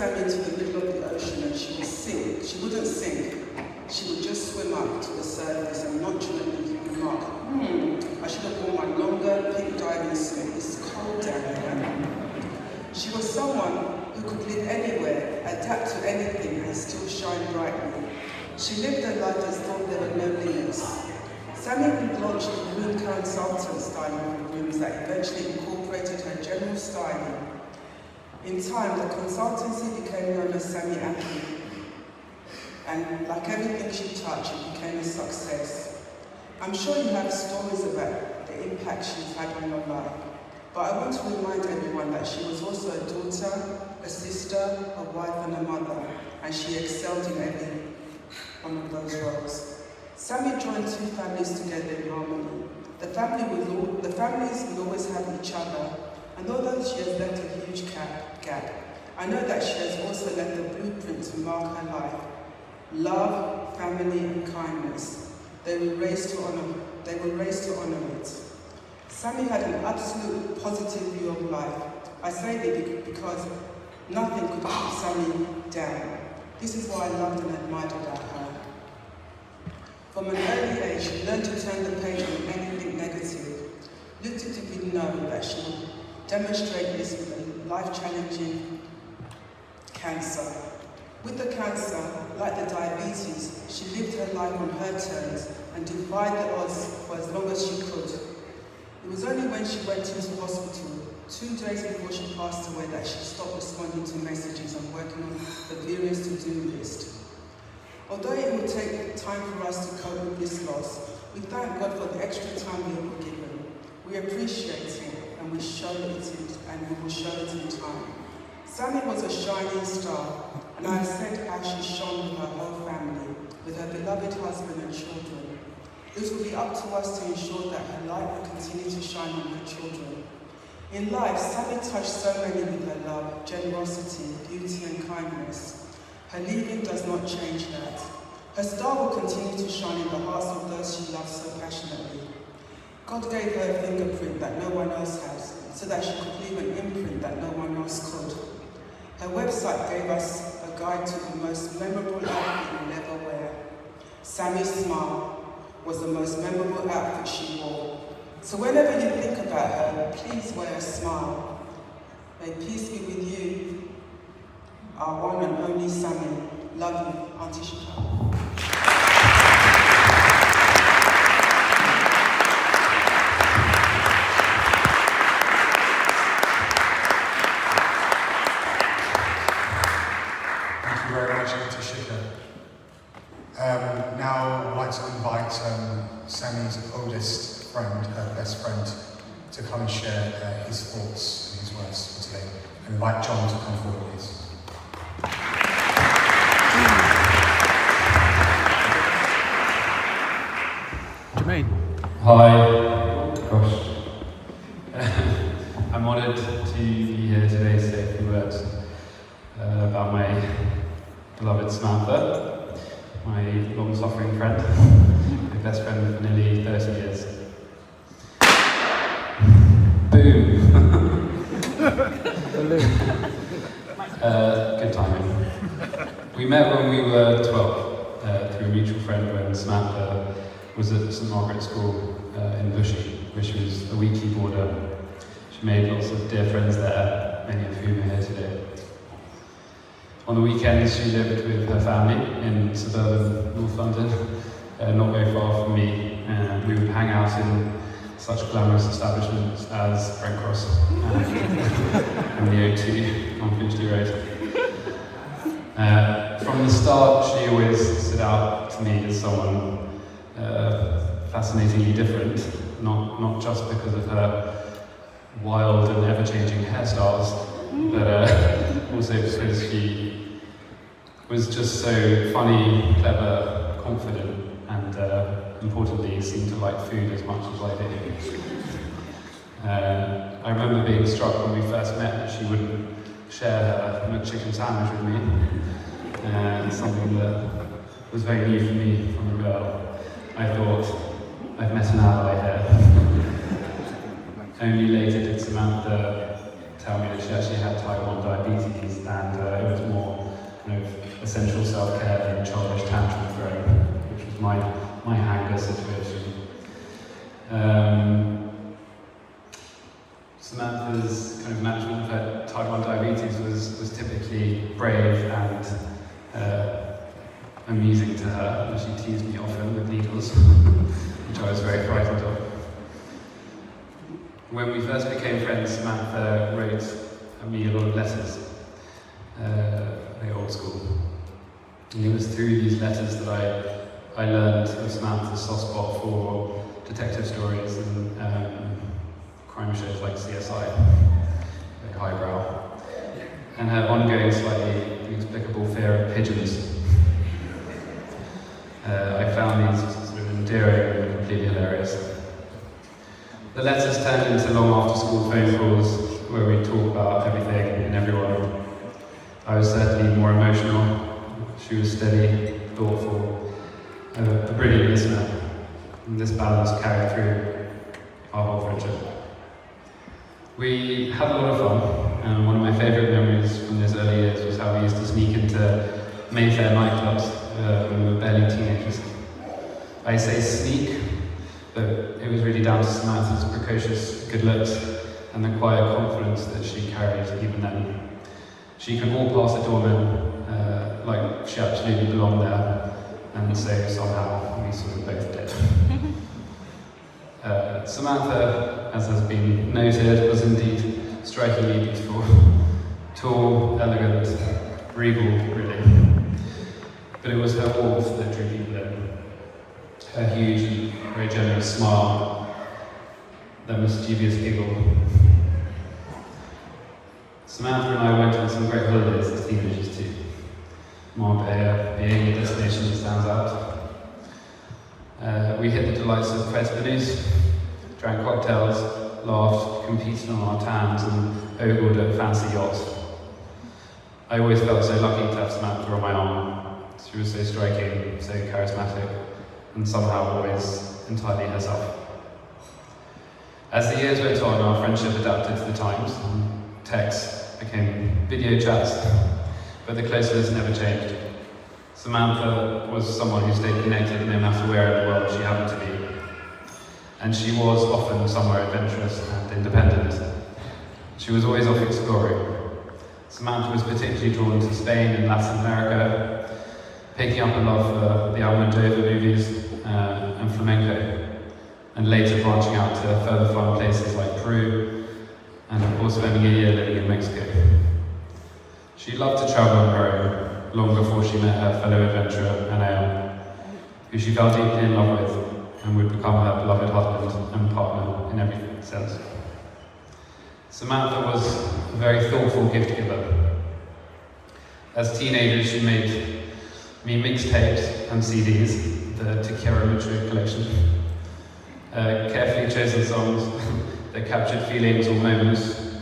Sammy to the middle of the ocean and she would sink. She wouldn't sink. She would just swim up to the surface and nonchalantly remark, I should have worn my longer pink diving suit. It's cold down here. She was someone who could live anywhere, adapt to anything and still shine brightly. She lived her life as though there were no limits. Sammy would launch a room consultant styling rooms that eventually incorporated her general styling. In time, the consultancy became known as Sammy Aki, and like everything she touched, it became a success. I'm sure you have stories about the impact she's had on your life, but I want to remind everyone that she was also a daughter, a sister, a wife and a mother, and she excelled in every one of those roles. Sammy joined two families together in harmony. The families will always have each other, and although she has left a huge gap, I know that she has also left a blueprint to mark her life. Love, family and kindness. They were raised to honor it. Sammy had an absolute positive view of life. I say this because nothing could keep Sammy down. This is what I loved and admired about her. From an early age, she learned to turn the page on anything negative. Little did we know that she would demonstrate this with a life-challenging cancer. With the cancer, like the diabetes, she lived her life on her terms and defied the odds for as long as she could. It was only when she went into hospital 2 days before she passed away that she stopped responding to messages and working on the various to-do list. Although it will take time for us to cope with this loss, we thank God for the extra time we were given. We appreciate it and we will show it in time. Sammy was a shining star, and I have said how she shone with her whole family, with her beloved husband and children. It will be up to us to ensure that her light will continue to shine on her children. In life, Sammy touched so many with her love, generosity, beauty and kindness. Her leaving does not change that. Her star will continue to shine in the hearts of those she loves so passionately. God gave her a fingerprint that no one else has, so that she could leave an imprint that no one else could. Her website gave us a guide to the most memorable outfit you'll ever wear. Sammy's smile was the most memorable outfit she wore. So whenever you think about her, please wear a smile. May peace be with you, our one and only Sammy. Love you, Auntie Shika. Now I'd like to invite Sammy's oldest friend, her best friend, to come and share his thoughts and his words for today. And invite John to come forward, please. Jermaine. Hi. Gosh. I'm honoured to be here today to say a few words about my beloved Samantha, my long-suffering friend, my best friend for nearly 30 years. Boom! Good timing. We met when we were 12 through a mutual friend when Samantha was at St Margaret's School in Bushy, which was a weekly boarder. She made lots of dear friends there, many of whom are here today. On the weekends, she lived with her family in suburban North London, not very far from me. We would hang out in such glamorous establishments as Brent Cross and the O2 on Finchley Road. From the start, she always stood out to me as someone fascinatingly different, not just because of her wild and ever-changing hairstyles, but also because she was just so funny, clever, confident, and importantly, seemed to like food as much as I did. I remember being struck when we first met that she wouldn't share her McChicken sandwich with me, something that was very new for me from a girl. I thought, I've met an ally here. Only later did Samantha tell me that she actually had type 1 diabetes, and it was more self-care than childish tantrum throwing, which was my hanger situation. Samantha's kind of management of her type 1 diabetes was typically brave and amusing to her, and she teased me often with needles, which I was very frightened of. When we first became friends, Samantha wrote me a lot of letters, very old school. And it was through these letters that I learned of Samantha's soft spot for detective stories and crime shows like CSI, very highbrow, and her ongoing, slightly inexplicable fear of pigeons. I found these sort of endearing and completely hilarious. The letters turned into long after-school phone calls where we talk about everything and everyone. I was certainly more emotional. She was steady, thoughtful, a brilliant listener. And this balance carried through our whole friendship. We had a lot of fun, and one of my favourite memories from those early years was how we used to sneak into Mayfair nightclubs when we were barely teenagers. I say sneak, but it was really down to Samantha's precocious good looks and the quiet confidence that she carried even then. She could walk past the doorman like she absolutely belonged there, and so somehow we sort of both did. Samantha, as has been noted, was indeed strikingly beautiful. Tall, elegant, regal, really. But it was her warmth that drew people in. Her huge and very generous smile, that mischievous giggle. Samantha and I went on some great holidays as teenagers too. Marbella being a destination that stands out. We hit the delights of Puerto Banús, drank cocktails, laughed, competed on our tans, and ogled at fancy yachts. I always felt so lucky to have Samantha on my arm. She was so striking, so charismatic, and somehow always entirely herself. As the years went on, our friendship adapted to the times, and texts became video chats, but the closeness never changed. Samantha was someone who stayed connected no matter where in the world she happened to be. And she was often somewhere adventurous and independent. She was always off exploring. Samantha was particularly drawn to Spain and Latin America, picking up a love for the Almodovar movies and flamenco, and later branching out to further fun places like Peru, and of course spending a year living in Mexico. She loved to travel on her own, long before she met her fellow adventurer, Anaya, who she fell deeply in love with, and would become her beloved husband and partner in every sense. Samantha was a very thoughtful gift giver. As teenagers, she made me mixtapes and CDs, the Tequila Literary Collection. Carefully chosen songs that captured feelings or moments,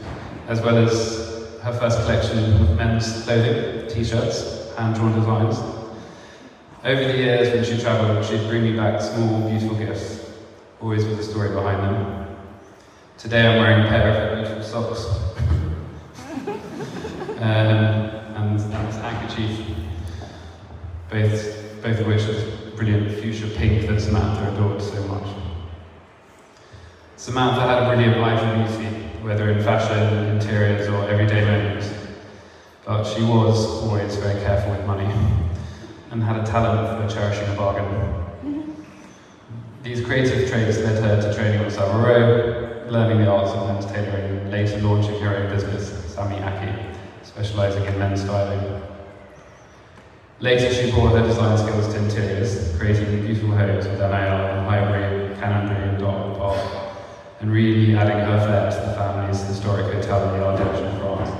as well as her first collection of men's clothing, t-shirts, hand-drawn designs. Over the years, when she travelled, she'd bring me back small, beautiful gifts, always with a story behind them. Today I'm wearing a pair of her beautiful socks. and this handkerchief, both of which are brilliant fuchsia pink that Samantha adored so much. Samantha had a brilliant eye for beauty, whether in fashion, interiors, or everyday moments. But she was always very careful with money, and had a talent for cherishing a bargain. These creative traits led her to training with Savile Row, learning the arts of men's tailoring, and later launching her own business, Sami Aki, specialising in men's styling. Later she brought her design skills to interiors, creating beautiful homes with Anaya, Highbury, Canonbury, and Dartmouth Park, and really adding her flair to the family's historic hotel in the Ardèche in France.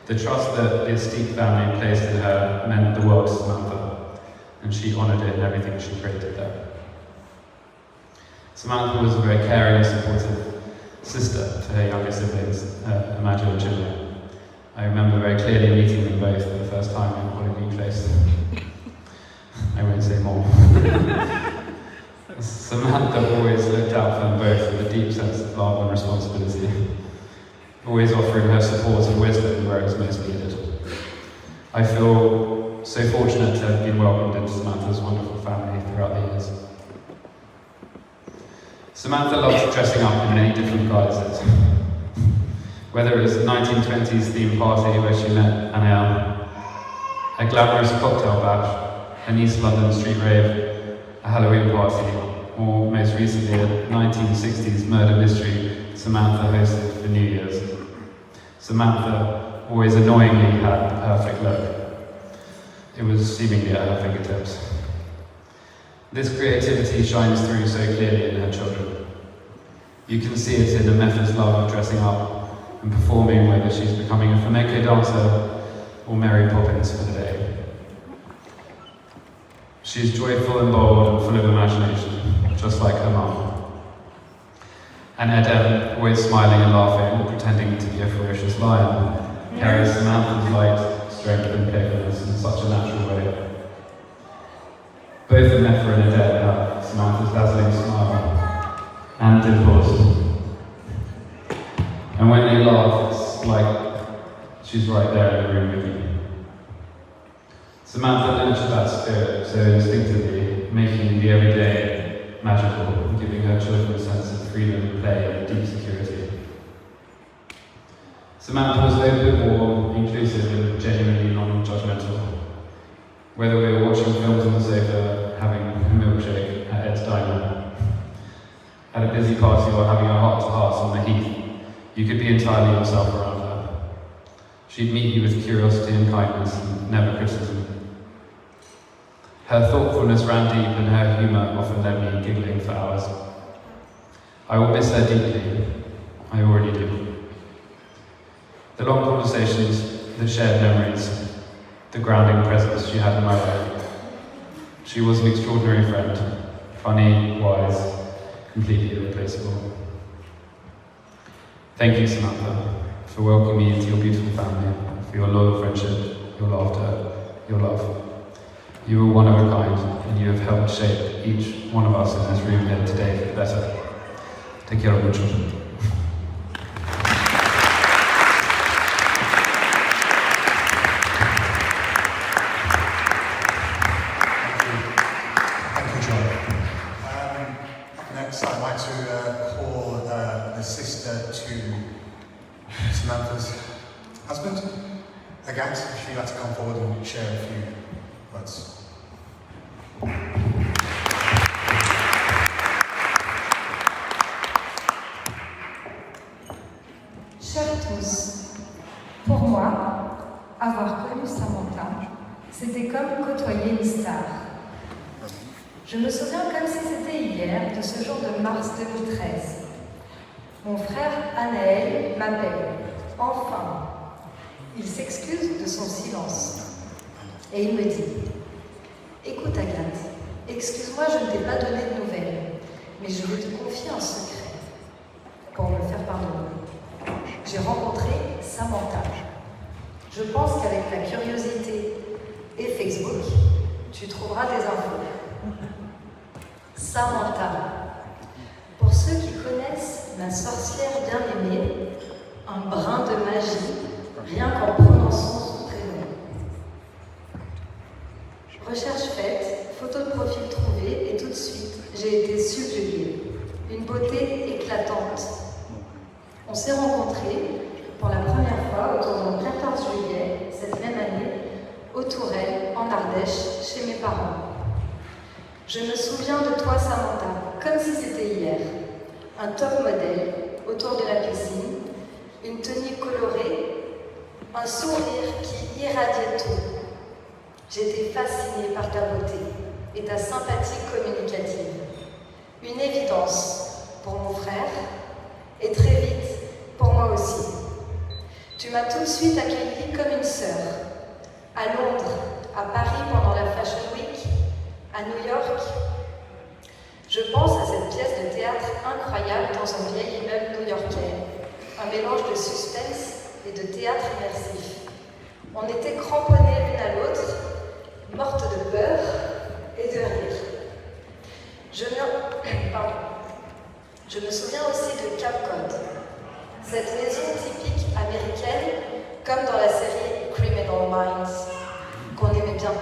The trust that the Astic family placed in her meant the world to Samantha, and she honoured it in everything she created there. Samantha was a very caring and supportive sister to her younger siblings, Amadio and Julia. I remember very clearly meeting them both for the first time in Hollywood Place. I won't say more. Samantha always looked out for them both with a deep sense of love and responsibility, always offering her support and wisdom where it was most needed. I feel so so fortunate to have been welcomed into Samantha's wonderful family throughout the years. Samantha loved dressing up in many different guises. Whether it was a 1920s themed party where she met Anne, a glamorous cocktail bash, an East London street rave, a Halloween party, or most recently a 1960s murder mystery Samantha hosted for New Year's. Samantha always annoyingly had the perfect look. It was seemingly at her fingertips. This creativity shines through so clearly in her children. You can see it in the Method's love of dressing up and performing, whether she's becoming a flamenco dancer or Mary Poppins for the day. She's joyful and bold and full of imagination, just like her mum. And Edem, always smiling and laughing, pretending to be a ferocious lion, carries Samantha's light, strength and playfulness in such a natural way. Both Nefer and Edem have Samantha's dazzling smile and dimples. And when they laugh, it's like she's right there in the room with you. Samantha nurtured that spirit so instinctively, making the everyday magical and giving her children a sense of freedom, play, and deep security. Samantha was open, warm, inclusive, and genuinely non-judgmental. Whether we were watching films on the sofa, having a milkshake at Ed's diner, at a busy party, or having a heart-to-heart on the heath, you could be entirely yourself around her. She'd meet you with curiosity and kindness, and never criticism. Her thoughtfulness ran deep, and her humour often left me giggling for hours. I will miss her deeply. I already do. The long conversations, the shared memories, the grounding presence she had in my life. She was an extraordinary friend, funny, wise, completely irreplaceable. Thank you, Samantha, for welcoming me into your beautiful family, for your loyal friendship, your laughter, your love. You were one of a kind, and you have helped shape each one of us in this room here today for the better. Te quiero mucho. Thank you, John. Next, I'd like to call the sister to Samantha's husband, Agathe, if she'd like to come forward and share a few words. Chers tous, pour moi, avoir connu Samantha, c'était comme côtoyer une star. Je me souviens comme si c'était hier de ce jour de mars 2013. Mon frère Anaël m'appelle. Enfin, il s'excuse de son silence. Et il me dit « Écoute Agathe, excuse-moi, je ne t'ai pas donné de nouvelles, mais je vais te confier un secret pour me faire pardonner. J'ai rencontré Samantha. Je pense qu'avec la curiosité et Facebook, tu trouveras des infos. Samantha. Pour ceux qui connaissent ma sorcière bien-aimée, un brin de magie, rien qu'en prononçant son prénom. Recherche faite, photo de profil trouvée, et tout de suite, j'ai été subjuguée. Une beauté éclatante. On s'est rencontrés pour la première fois autour du 14 juillet, cette même année, au Tourelle, en Ardèche, chez mes parents. Je me souviens de toi, Samantha, comme si c'était hier. Un top modèle, autour de la piscine, une tenue colorée, un sourire qui irradiait tout. J'étais fascinée par ta beauté et ta sympathie communicative. Une évidence pour mon frère et très vite pour moi aussi. Tu m'as tout de suite accueillie comme une sœur. À Londres, à Paris pendant la Fashion Week, à New York. Je pense à cette pièce de théâtre incroyable dans un vieil immeuble new-yorkais. Un mélange de suspense et de théâtre immersif. On était cramponnés l'une à l'autre, mortes de peur et de rire. Je me souviens aussi de Cape Cod, cette maison typique américaine, comme dans la série Criminal Minds, qu'on aimait bien.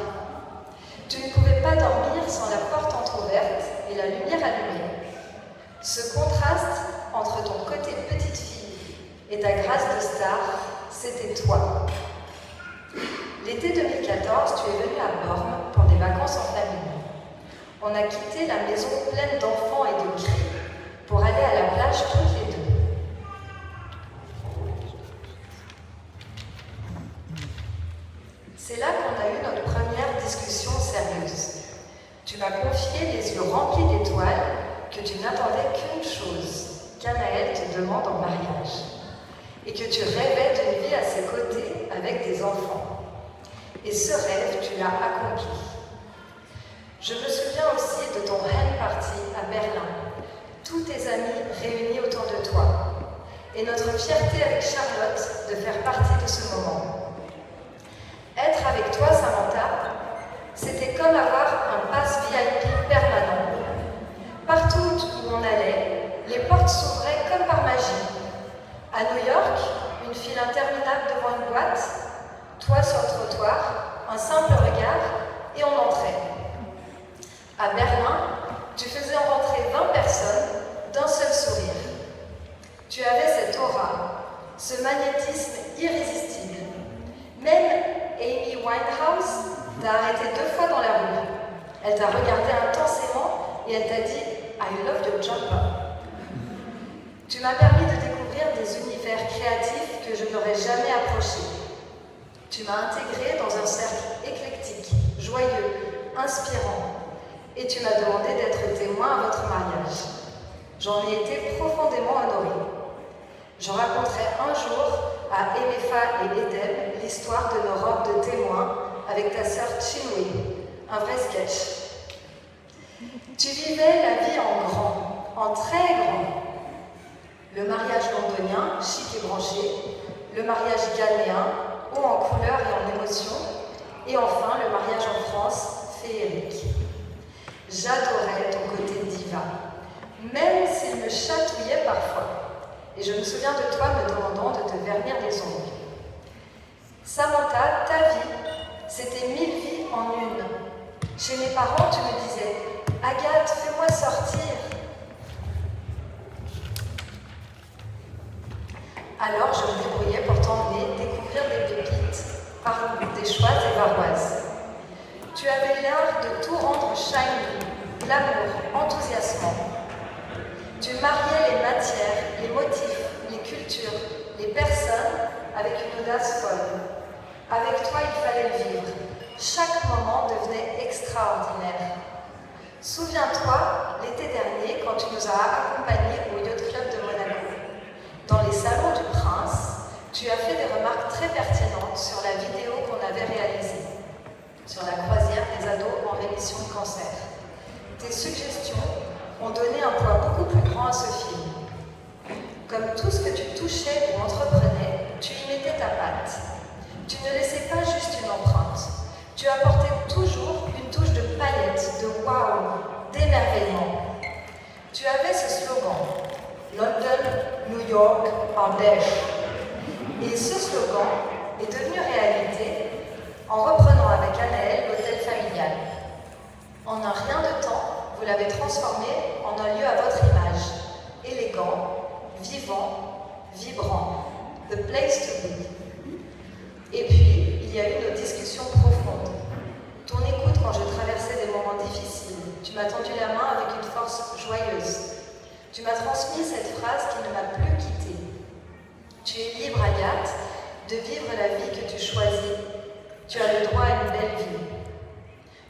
Tu ne pouvais pas dormir sans la porte entrouverte et la lumière allumée. Ce contraste entre ton côté petite fille et ta grâce de star, c'était toi. L'été 2014, tu es venue à Bormes pour des vacances en famille. On a quitté la maison pleine d'enfants et de cris pour aller à la plage toutes les deux. C'est là qu'on a eu notre première discussion sérieuse. Tu m'as confié les yeux remplis d'étoiles que tu n'attendais qu'une chose, qu'Anaël te demande en mariage, et que tu rêvais d'une vie à ses côtés avec des enfants. Et ce rêve, tu l'as accompli. Je me souviens aussi de ton hen party à Berlin, tous tes amis réunis autour de toi, et notre fierté avec Charlotte de faire partie de ce moment. Être avec toi, Samantha, c'était comme avoir un pass VIP permanent. Partout où on allait, les portes s'ouvraient comme par magie. À New York, une file interminable devant une boîte, toi sur le trottoir, un simple regard, et on entrait. À Berlin, tu faisais rentrer 20 personnes d'un seul sourire. Tu avais cette aura, ce magnétisme irrésistible. Même Amy Winehouse t'a arrêté 2 fois dans la rue. Elle t'a regardé intensément et elle t'a dit « I love your jumper ». Tu m'as permis de découvrir des univers créatifs que je n'aurais jamais approchés. Tu m'as intégré dans un cercle éclectique, joyeux, inspirant. Et tu m'as demandé d'être témoin à votre mariage. J'en ai été profondément honorée. Je raconterai un jour à Emefa et Edem l'histoire de nos robes de témoins avec ta sœur Chinwe, un vrai sketch. Tu vivais la vie en grand, en très grand. Le mariage londonien, chic et branché, le mariage ghanéen, haut en couleur et en émotion, et enfin le mariage en France, féerique. J'adorais ton côté diva, même s'il me chatouillait parfois. Et je me souviens de toi me demandant de te vernir les ongles. Samantha, ta vie, c'était 1000 vies en une. Chez mes parents, tu me disais « Agathe, fais-moi sortir !» Alors je me débrouillais pour t'emmener découvrir des pépites, ardéchoises et varoises. Tu avais l'art de tout rendre shiny, glamour, enthousiasmant. Tu mariais les matières, les motifs, les cultures, les personnes avec une audace folle. Avec toi, il fallait le vivre. Chaque moment devenait extraordinaire. Souviens-toi, l'été dernier, quand tu nous as accompagnés au Yacht Club de Monaco. Dans les salons du Prince, tu as fait des remarques très pertinentes sur la vidéo qu'on avait réalisée, sur la croisière des ados en rémission de cancer. Tes suggestions ont donné un poids beaucoup plus grand à ce film. Comme tout ce que tu touchais ou entreprenais, tu y mettais ta patte. Tu ne laissais pas juste une empreinte. Tu apportais toujours une touche de paillettes, de waouh, d'émerveillement. Tu avais ce slogan, London, New York, Ardèche. Et ce slogan est devenu réalité en reprenant avec Anaël l'hôtel familial. En un rien de temps, vous l'avez transformé en un lieu à votre image, élégant, vivant, vibrant, the place to be. Et puis, il y a eu nos discussions profondes. Ton écoute quand je traversais des moments difficiles. Tu m'as tendu la main avec une force joyeuse. Tu m'as transmis cette phrase qui ne m'a plus quittée. Tu es libre, Agathe, de vivre la vie que tu choisis. Tu as le droit à une belle vie.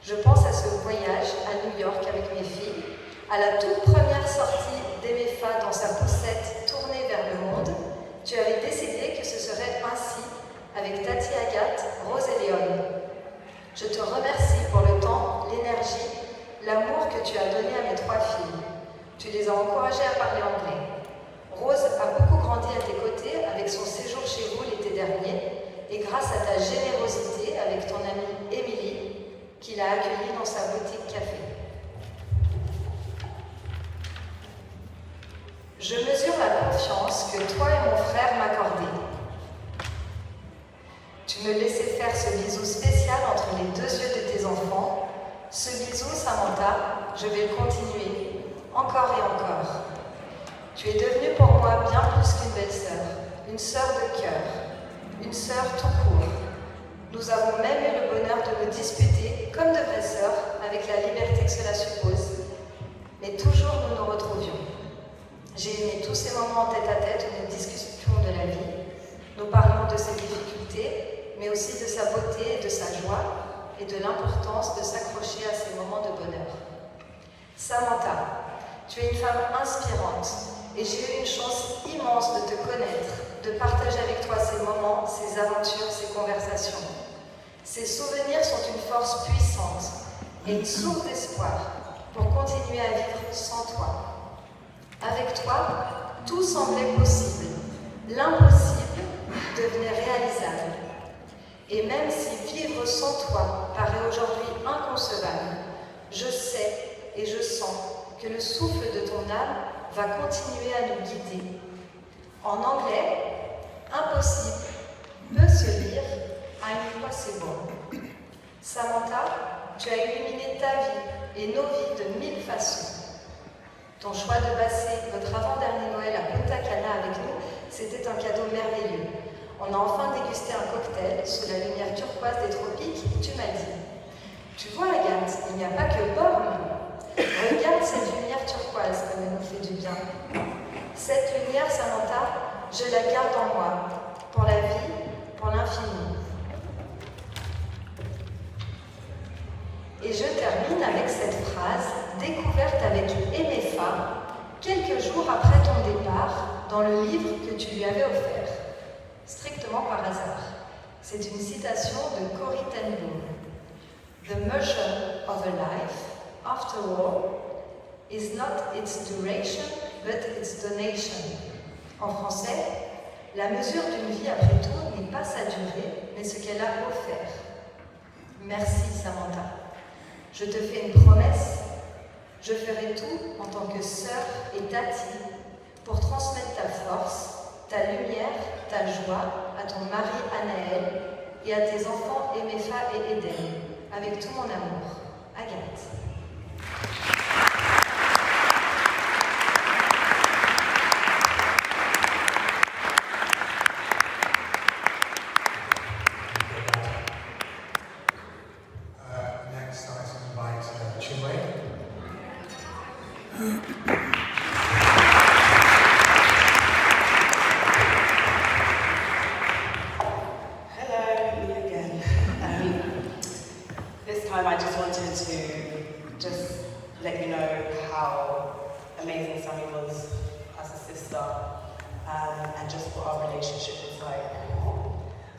Je pense à ce voyage à New York avec mes filles, à la toute première sortie d'Emefa dans sa poussette tournée vers le monde. Tu avais décidé que ce serait ainsi avec Tati Agathe, Rose et Léon. Je te remercie pour le temps, l'énergie, l'amour que tu as donné à mes 3 filles. Tu les as encouragées à parler anglais. Rose a beaucoup grandi à tes côtés avec son séjour chez vous l'été dernier et grâce à ta générosité avec ton amie Émilie qui l'a accueillie dans sa boutique café. Je mesure la confiance que toi et mon frère m'accordaient. Tu Tu me laissais faire ce bisou spécial entre les deux yeux de tes enfants. Ce bisou, Samantha, je vais le continuer, encore et encore. Tu es devenue pour moi bien plus qu'une belle-sœur, une sœur de cœur, une sœur tout court. Nous avons même eu le bonheur de nous disputer, comme de vraies sœurs, avec la liberté que cela suppose. Mais toujours nous nous retrouvions. J'ai aimé tous ces moments en tête-à-tête où nous discutions de la vie. Nous parlions de ses difficultés, mais aussi de sa beauté et de sa joie, et de l'importance de s'accrocher à ces moments de bonheur. Samantha, tu es une femme inspirante, et j'ai eu une chance immense de te connaître, de partager avec toi ces moments, ces aventures, ces conversations. Ces souvenirs sont une force puissante et une source d'espoir pour continuer à vivre sans toi. Avec toi, tout semblait possible. L'impossible devenait réalisable. Et même si vivre sans toi paraît aujourd'hui inconcevable, je sais et je sens que le souffle de ton âme va continuer à nous guider. En anglais, impossible peut se lire I'm impossible. Samantha, tu as illuminé ta vie et nos vies de 1000 façons. Ton choix de passer notre avant-dernier Noël à Punta Cana avec nous, c'était un cadeau merveilleux. On a enfin dégusté un cocktail sous la lumière turquoise des tropiques et tu m'as dit « Tu vois Agathe, il n'y a pas que Borne. Regarde cette lumière turquoise comme elle nous fait du bien. Cette lumière, Samantha, je la garde en moi, pour la vie, pour l'infini. » Et je termine avec cette phrase, découverte avec MFA, quelques jours après ton départ, dans le livre que tu lui avais offert, strictement par hasard. C'est une citation de Corrie ten Boom. The measure of a life, after all, is not its duration, but its donation. En français, la mesure d'une vie après tout n'est pas sa durée, mais ce qu'elle a offert. Merci Samantha. Je te fais une promesse, je ferai tout en tant que sœur et tati pour transmettre ta force, ta lumière, ta joie à ton mari Anaël et à tes enfants Emefa et Eden, avec tout mon amour. Agathe.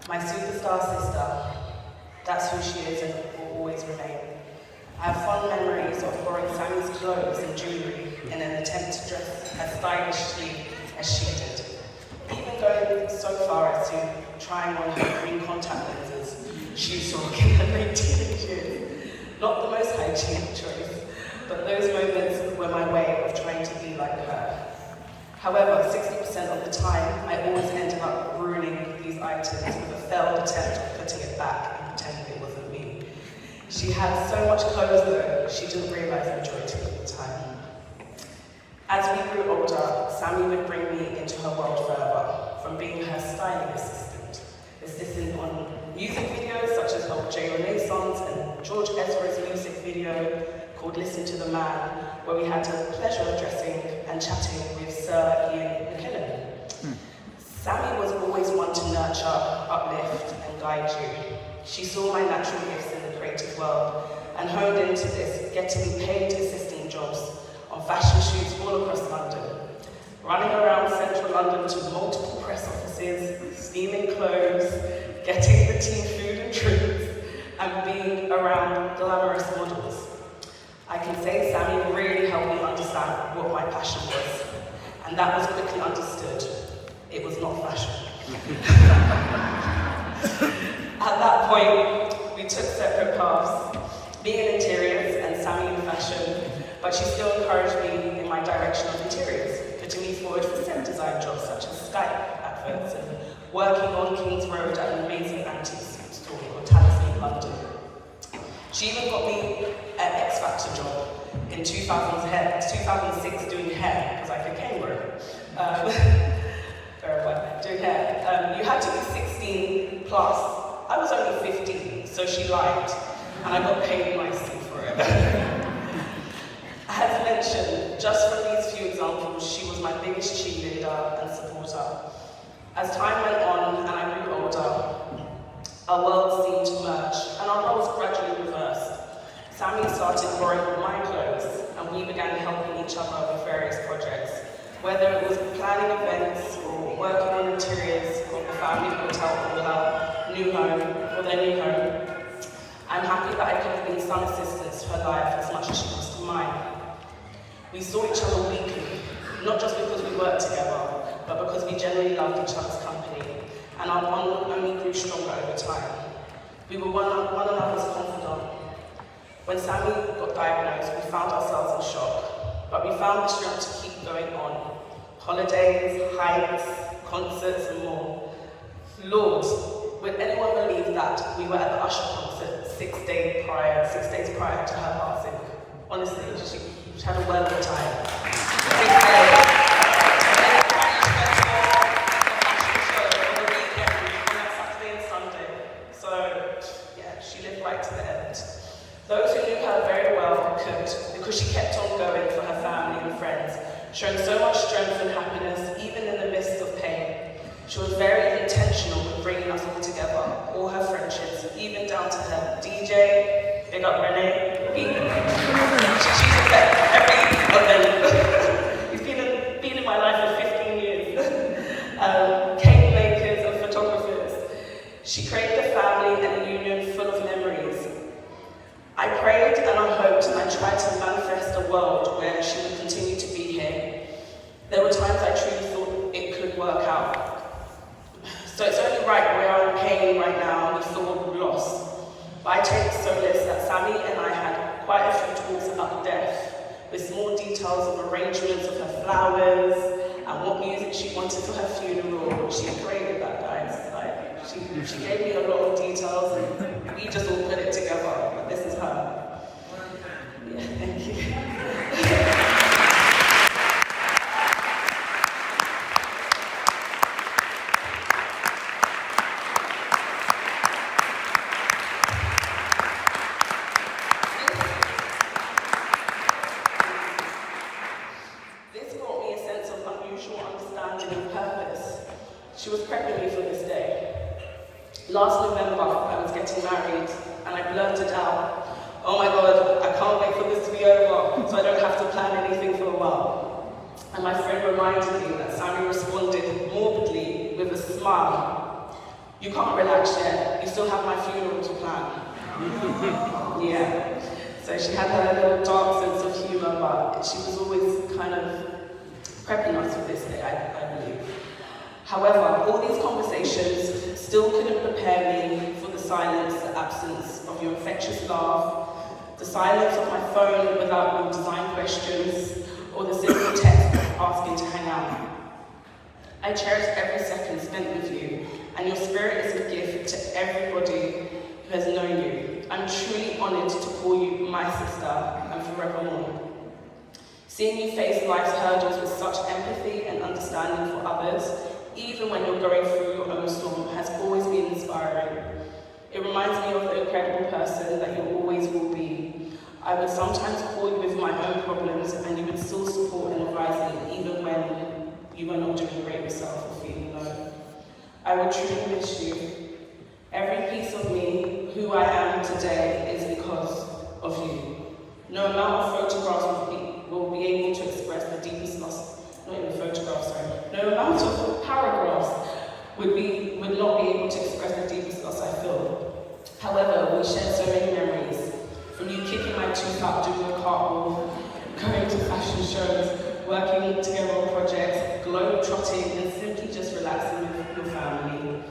My superstar sister, that's who she is and will always remain. I have fond memories of borrowing Sammy's clothes and jewellery in an attempt to dress as stylishly as she did. Even going so far as to trying on her green contact lenses she saw in her late teenage years. Not the most hygienic choice, but those moments were my way of trying to be like her. However, 60% of the time, I always ended up ruining these items with a failed attempt at putting it back and pretending it wasn't me. She had so much clothes though, she didn't realise the majority of the time. As we grew older, Sammy would bring me into her world further, from being her styling assistant, assisting on music videos such as Reminiscence and George Ezra's music video called Listen to the Man, where we had the pleasure of dressing and chatting with Sir Ian McKellen. Sammy was always one to nurture, uplift and guide you. She saw my natural gifts in the creative world and honed into this, getting paid assistant jobs on fashion shoots all across London. Running around central London to multiple press offices, steaming clothes, getting the team food and drinks, and being around glamorous models. I can say Sammy really helped me understand what my passion was, and that was quickly understood. It was not fashion. At that point, we took separate paths, me in interiors and Sammy in fashion, but she still encouraged me in my direction of interiors, putting me forward for set design jobs such as Skype adverts and working on King's Road at an amazing antique store called Talisman, London. She even got me an X Factor job in 2006 doing hair, because I could kangaroo. Very well, doing hair. You had to be 16 plus. I was only 15, so she lied, and I got paid nicely for it. As mentioned, just from these few examples, she was my biggest cheerleader and supporter. As time went on and I grew older, our world seemed to merge, and our roles gradually reversed. Sammy started borrowing my clothes, and we began helping each other with various projects, whether it was planning events or working on interiors of the family hotel or her new home, or their new home. I'm happy that I could have been some assistance to her life as much as she was to mine. We saw each other weekly, not just because we worked together, but because we generally loved each other's company, and our bond only grew stronger over time. We were one another's confidant. When Sammy got diagnosed, we found ourselves in shock, but we found the strength to keep going on. Holidays, hikes, concerts, and more. Lord, would anyone believe that we were at the Usher concert 6 days prior to her passing? Honestly, she had a well of a time. 6 days. Those who knew her very well could, because she kept on going for her family and friends, showing so much strength and happiness even in the midst of pain. She was very intentional with bringing us all together, all her friendships, even down to her DJ, big up Renee, she's at every event. He's been in my life for 15 years. Cake makers and photographers. She created a family and a union full of memories. I prayed and I hoped and I tried to manifest a world where she would continue to be here. There were times I truly thought it could work out. So it's only right we are in pain right now and we feel loss. But I take solace that Sammy and I had quite a few talks about death, with small details of arrangements of her flowers and what music she wanted for her funeral. She created that, guys. She gave me a lot of details and we just all put it together. But this is her. Yeah, thank you. This brought me a sense of unusual understanding and purpose. She was prepping me for this day. Last November, I was getting married, and I blurted out, "Oh my God, I can't wait for this to be over, so I don't have to plan anything for a while." And my friend reminded me that Sammy responded morbidly with a smile. "You can't relax yet, you still have my funeral to plan." Yeah, so she had her little dark sense of humor, but she was always kind of prepping us for this day, I believe. However, all these conversations still couldn't prepare me for the silence, the absence of your infectious laugh, the silence of my phone without your design questions, or the simple text asking to hang out. I cherish every second spent with you, and your spirit is a gift to everybody who has known you. I'm truly honoured to call you my sister and forevermore. Seeing you face life's hurdles with such empathy and understanding for others, even when you're going through your own storm, has always been inspiring. It reminds me of the incredible person that you always will be. I would sometimes call you with my own problems, and you would still support and advise me, even when you were not doing great yourself or feeling low. I would truly miss you. Every piece of me, who I am today, is because of you. No amount of photographs will be able to express the deepest loss. Not even photographs, sorry. No amount of paragraphs would not be able to express the deepest loss I feel. However, we shared so many memories. From you kicking my tooth out, doing a cartwheel, going to fashion shows, working together on projects, globe-trotting, and simply just relaxing with your family.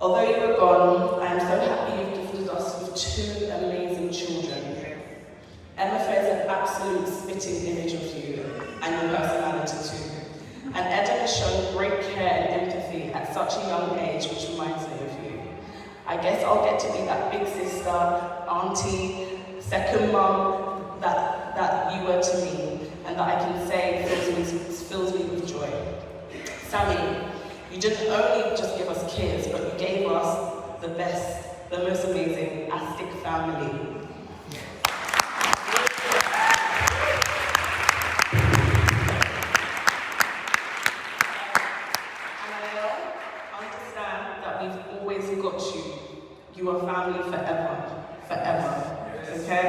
Although you were gone, I am so happy you've gifted us with two amazing children. Emma is an absolute spitting image of you and your personality too. And Eden has shown great care and empathy at such a young guess I'll get to be that big sister, auntie, second mum that you were to me, and that I can say fills me with joy. Sammy, you didn't only just give us kids, but you gave us the best, the most amazing Astic family. You are family forever, forever, okay?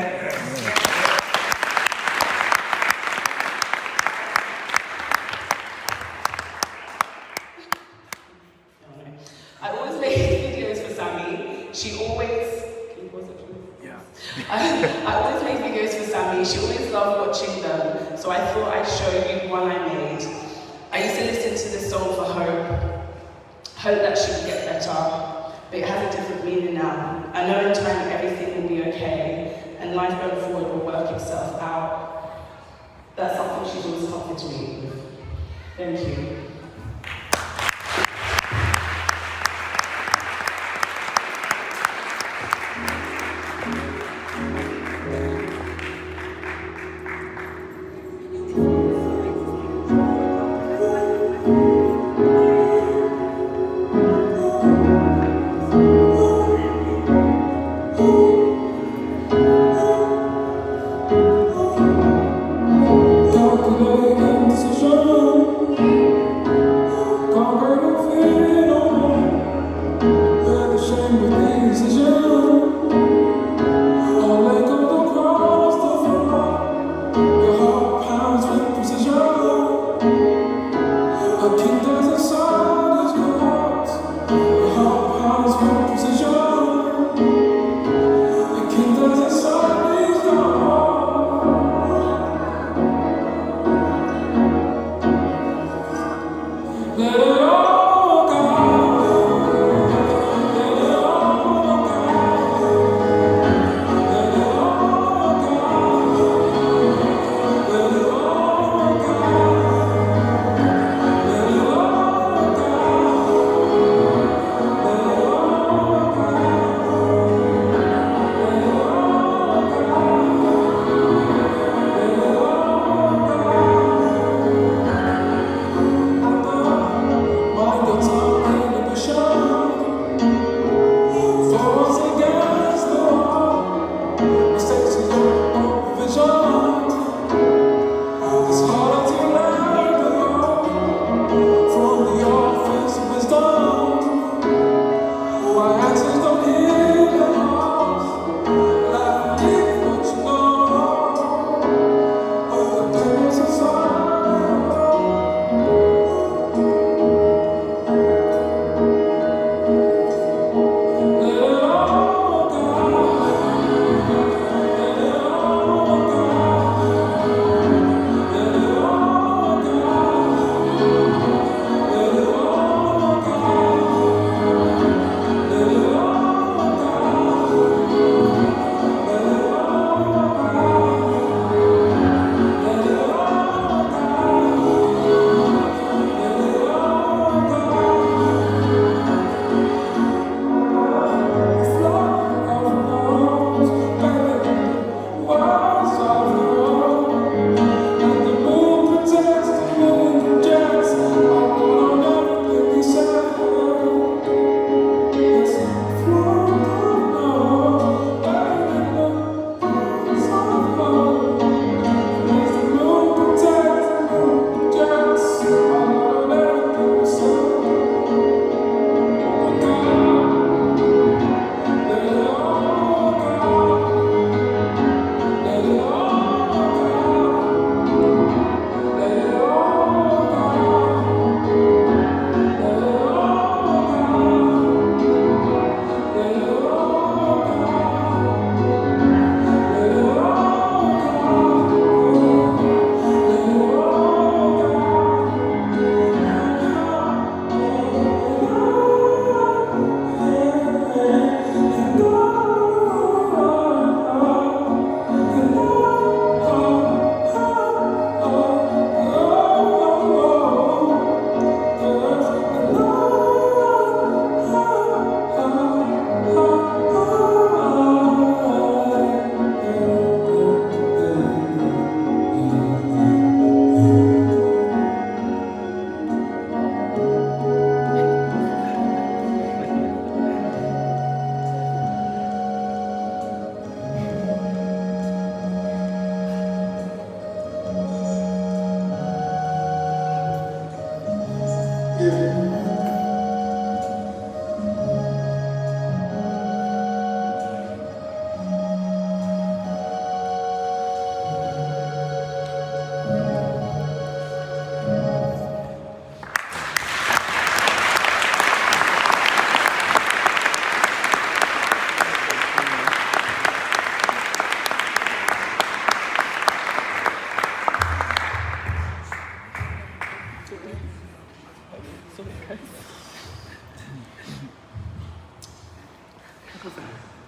I always make videos for Sammy. She always, I always make videos for Sammy. She always loved watching them, so I thought I'd show you one I made. I used to listen to this song for hope that she would get better. But it has a different meaning now. I know in time everything will be okay, and life going forward will work itself out. That's something she's always comforted me with. Thank you.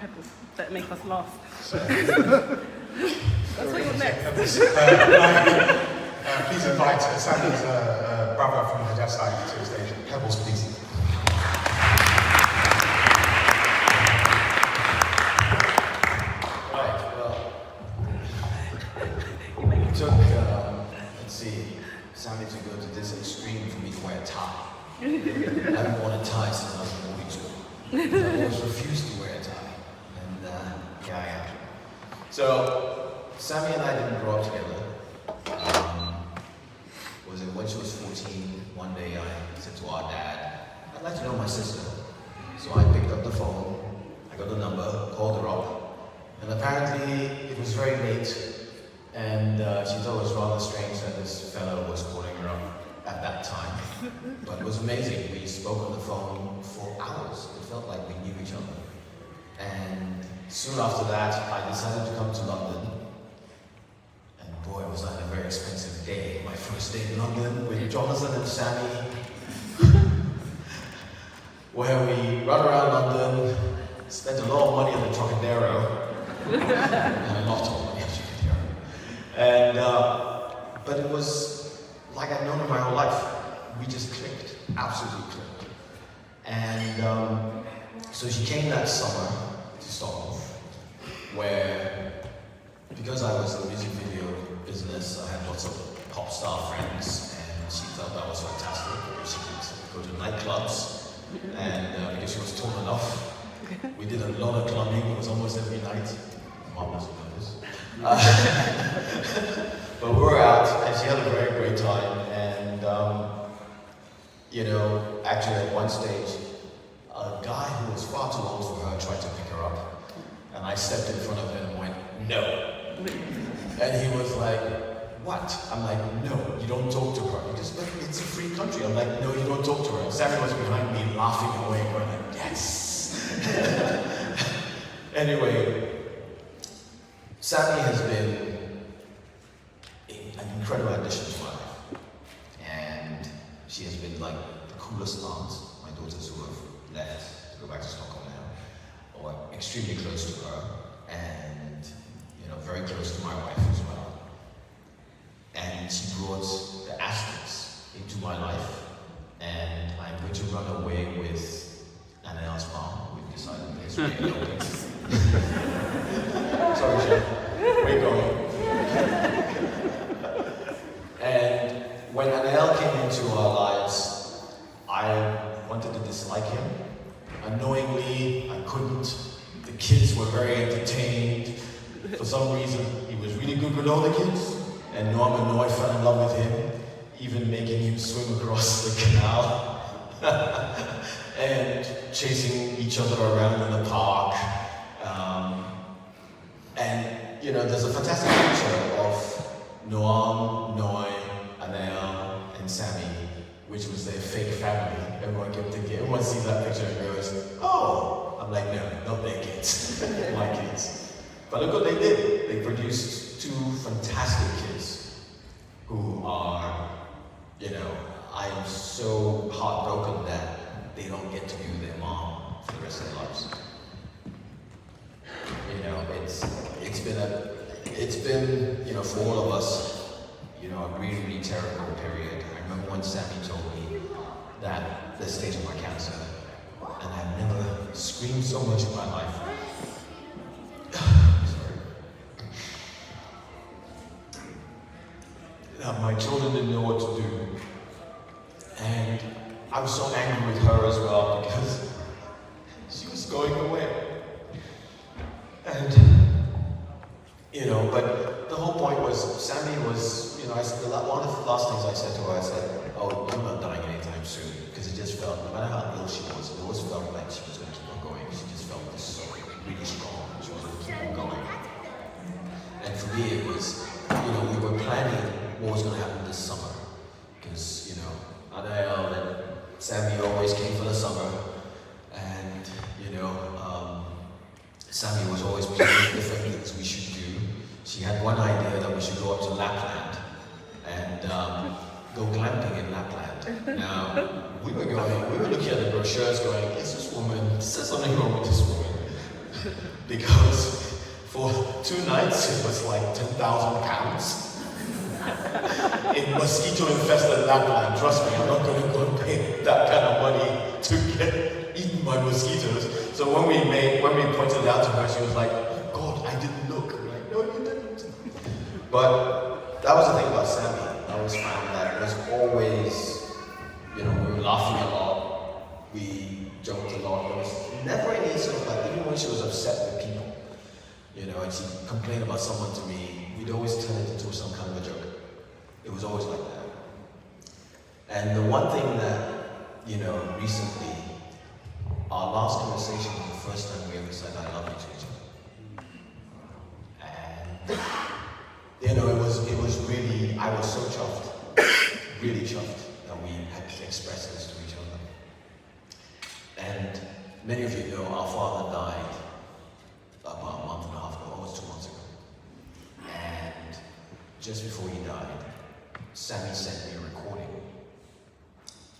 Pebbles that make us laugh. That's what you're next. Please invite Sammy's brother from the deaf side to the stage. Pebbles, please. Right, well, it took, let's see, Sammy to go to this extreme for me to wear a tie. I haven't worn a tie since I was in boarding school. I always refused to wear a tie. And here I am. So, Sammy and I didn't grow up together. Was it when she was 14, one day I said to our dad, I'd like to know my sister. So I picked up the phone, I got the number, called her up, and apparently it was very late, and she thought it was rather strange that this fellow was calling her up at that time. But it was amazing. We spoke on the phone for hours. It felt like we knew each other. And soon after that, I decided to come to London. And boy, was that a very expensive day. My first day in London with Jonathan and Sammy, where we run around London, spent a lot of money on the Trocadero, and a lot of money on the Trocadero. And, but it was like I'd known her my whole life. We just clicked, absolutely clicked. And so she came that summer to Stockholm, where, because I was in the music video business, I had lots of pop star friends, and she felt that was fantastic. She could go to nightclubs, and because she was tall enough, we did a lot of clubbing. It was almost every night. Mom doesn't know this. But we were out, and she had a very great time. And you know, actually at one stage, a guy who was far too old for her tried to pick her up, and I stepped in front of him and went, "No." And he was like, "What?" I'm like, "No, you don't talk to her." He just, "But it's a free country." I'm like, "No, you don't talk to her." And Sammy was behind me laughing away, going like, "Yes." Anyway, Sammy has been an incredible addition to my life. And she has been like the coolest aunt. My daughters who have left to go back to Stockholm now, or extremely close to her, and you know, very close to my wife as well. And she brought the Astics into my life, and I'm going to run away with Annelle's mom. We've decided this. Sorry, Chef. We're going. And when Annelle came into our lives, I wanted to dislike him. Unknowingly, I couldn't. The kids were very entertained. For some reason, he was really good with all the kids. And Norm and Noy fell in love with him, even making him swim across the canal. And chasing each other around in the park. And, you know, there's a fantastic picture of Noam, Noy, Annelle, and Sammy, which was their fake family. Everyone sees that picture and goes, "Oh!" I'm like, "No, not their kids, my kids." But look what they did. They produced two fantastic kids who are, you know, I'm so heartbroken that they don't get to be with their mom for the rest of their lives. You know, it's been, you know, for all of us, you know, a really, really terrible period. I remember when Sammy told me that the stage of my cancer, and I've never screamed so much in my life. Sorry. My children didn't know what to do. And I was so angry with her as well because she was going away. And, you know, but the whole point was, Sammy was, you know, one of the last things I said to her, I said, oh, you're not dying anytime soon. Because it just felt, no matter how ill she was, it always felt like she was going to keep on going. She just felt this so really strong. She was going to keep on going. And for me, it was, you know, we were planning what was going to happen this summer. Because, you know, Adele and Sammy always came for the summer. And, you know, Sammy was always planning different things we should do. She had one idea that we should go up to Lapland and go glamping in Lapland. Now, we were looking at the brochures going, is there something wrong with this woman? Because for 2 nights, it was like £10,000 in mosquito-infested Lapland. Trust me, I'm not going to go and pay that kind of money to get eaten by mosquitoes. So when we pointed it out to her, she was like, oh God, I didn't look. We're like, no, you didn't. But that was the thing about Sammy. I always found that it was always, you know, we were laughing a lot, we joked a lot. There was never any sort of like, even when she was upset with people, you know, and she complained about someone to me, we'd always turn it into some kind of a joke. It was always like that. And the one thing that, you know, recently, our last conversation was the first time we ever said I love you to each other. And, you know, it was really, I was so chuffed, really chuffed that we had expressed this to each other. And many of you know our father died about a month and a half ago, almost 2 months ago. And just before he died, Sammy sent me a recording.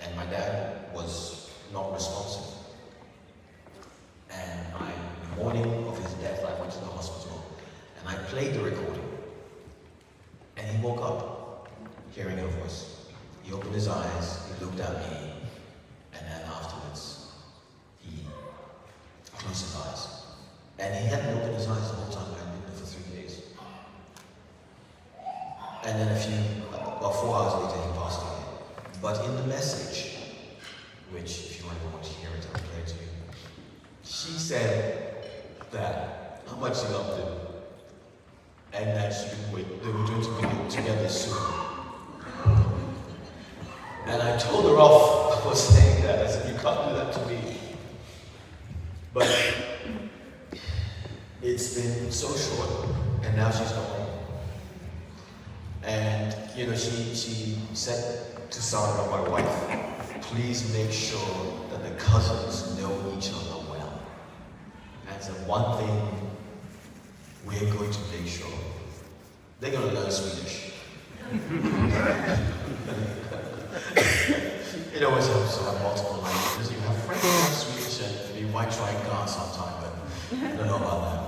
And my dad was not responsive. And in the morning of his death, I went to the hospital and I played the recording. And he woke up, hearing her voice. He opened his eyes, he looked at me, and then afterwards, he closed his eyes. And he hadn't opened his eyes the whole time. I'd been there for 3 days. And then about 4 hours later, he passed away. But in the message, which if you want to hear it, I'll play it to you. She said that how much she loved him and that she could wait, they were going to be together soon. And I told her off for saying that. I said, you can't do that to me. But it's been so short, and now she's gone. And, you know, she said to Sandra, my wife, please make sure that the cousins know each other well. And so one thing we're going to make sure, they're going to learn Swedish. It always helps to have multiple languages. You have French and Swedish, and you might try Ghana sometime, but I don't know about that.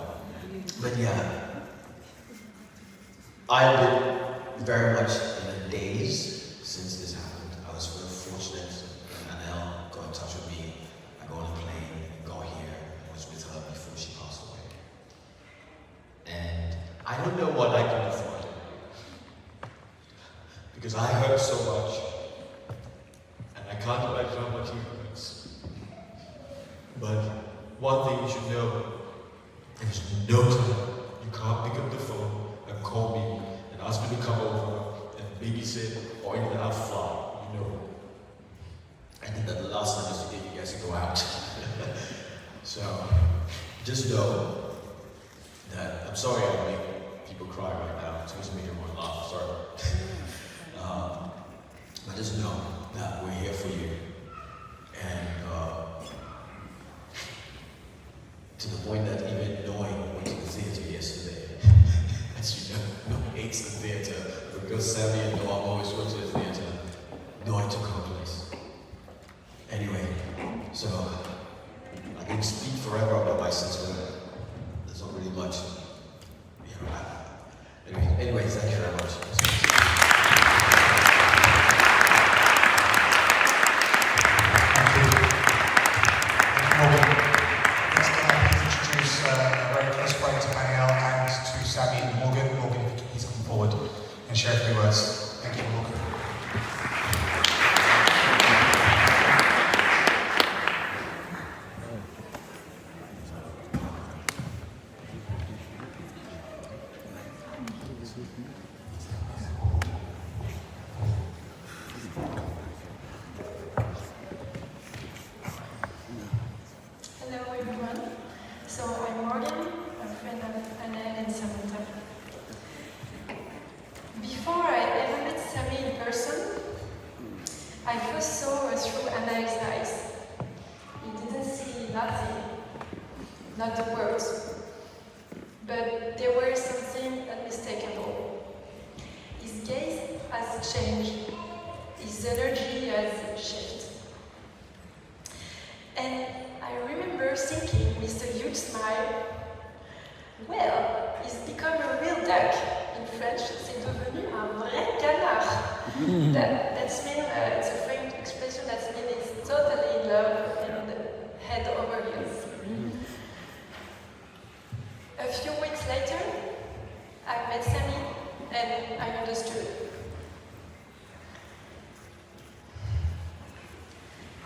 But yeah, I've been very much in a daze since this happened. I was very fortunate that Anel got in touch with me. I got on a plane, got here, and was with her before she passed away. And I don't know what I can do for her. Because I hurt so much. And I can't imagine how much he hurts. But one thing you should know, there's no time you can't pick up the phone and call me and ask me to come over and babysit or even have fly, you know. I did that the last time just to get you guys to go out. So, just know that, I'm sorry I make people cry right now. It's supposed to make everyone laugh, sorry. But just know that we're here for you. And to the point that even knowing we went to the theatre yesterday, as you know, no one hates the theatre, because Sammy and Noam always went to the theatre, knowing took her place. Anyway, so I can speak forever about my sister. There's not really much, you know. Anyway, thank you very much. I first saw her through Anael's eyes. He didn't see nothing, not the words, but there was something unmistakable. His gaze has changed, his energy has shifted. And I remember thinking with a huge smile, well, he's become a real duck. In French, c'est devenu un vrai canard. That's mean, it's a French expression that means he's totally in love and head over heels. A few weeks later, I met Sammy and I understood.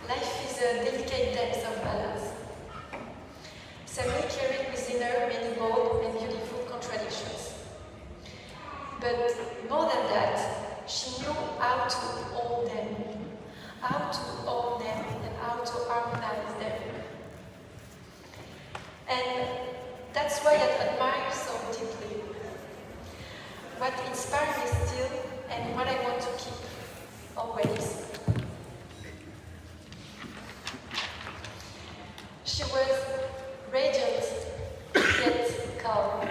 Life is a delicate dance of balance. Sammy carried within her many bold and beautiful contradictions. But more than that, she knew how to hold them, and how to harmonize them. And that's why I admire so deeply. What inspires me still, and what I want to keep, always. She was radiant, yet calm.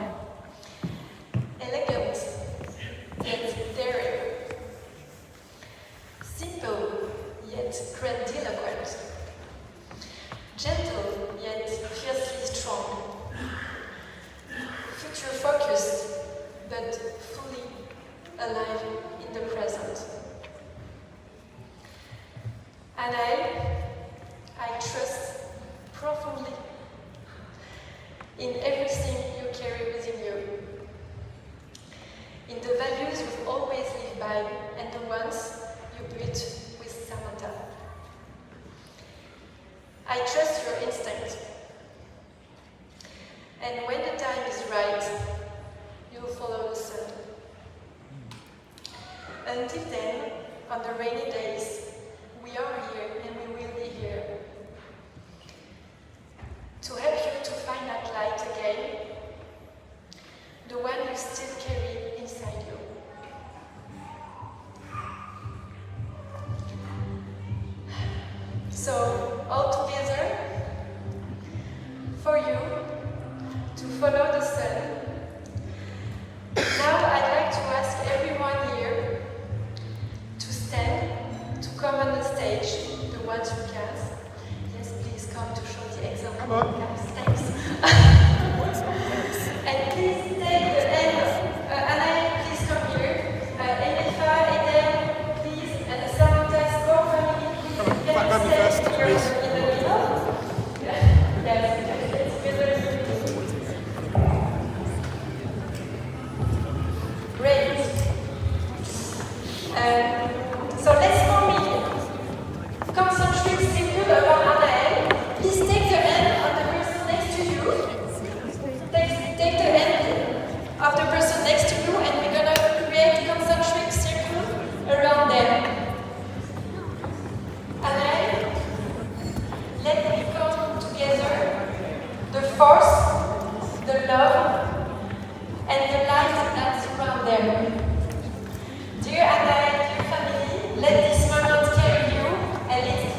Elegant, yet daring. Simple, yet grandiloquent. Gentle, yet fiercely strong. Future-focused, but fully alive in the present. And I trust profoundly in everything you carry within you. In the values you've always lived by and the ones you built with Samantha. I trust your instinct. And when the time is right, you'll follow the sun. Until then, on the rainy days, we are here and we will be here. To help you to find that light again, the one you still carry inside you. So, all together, for you to follow the sun. Now I'd like to ask everyone here to stand, to come on the stage, the ones who can. Yes, please come to show the example. Yes, thanks. And please take the hand. Anna, please come here. Elifa, Eden, please. And Samantha's core family, please. Can you stand here in the middle? Yes, great. So let's form concentric circle around Anael. Please take the hand of the person next to you. Take the hand of the person next to you, and we're gonna create a concentric circle around them. Anael, let me come together. The force, the love, and the light that surround them. Dear Anael, dear family, let this moment carry you and let it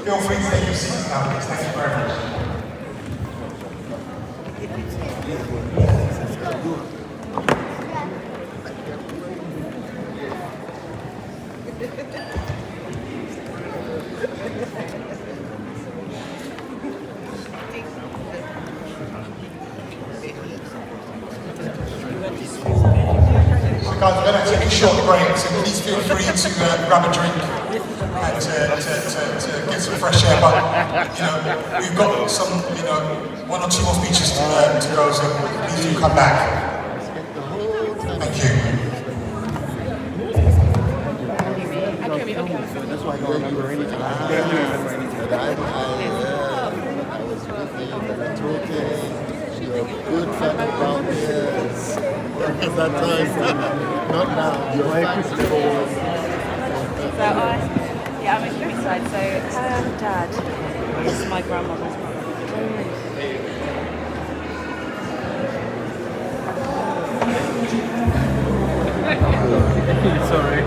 Feel free to take your seats now, please. Thank you very much. So guys, we're going to take a short break, so please feel free to grab a drink and to get some fresh air. But you know, we've got some, you know, 1 or 2 more speeches to go, so please do come back. Thank you. That's why I don't remember anything. I was with you, but it's okay. You're a good fan of brown bears. At that time. Not now. You're Yeah, I'm in Creekside, so Dad. This is my grandmother's brother. Sorry.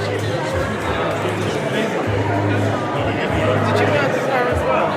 Did you notice her as well?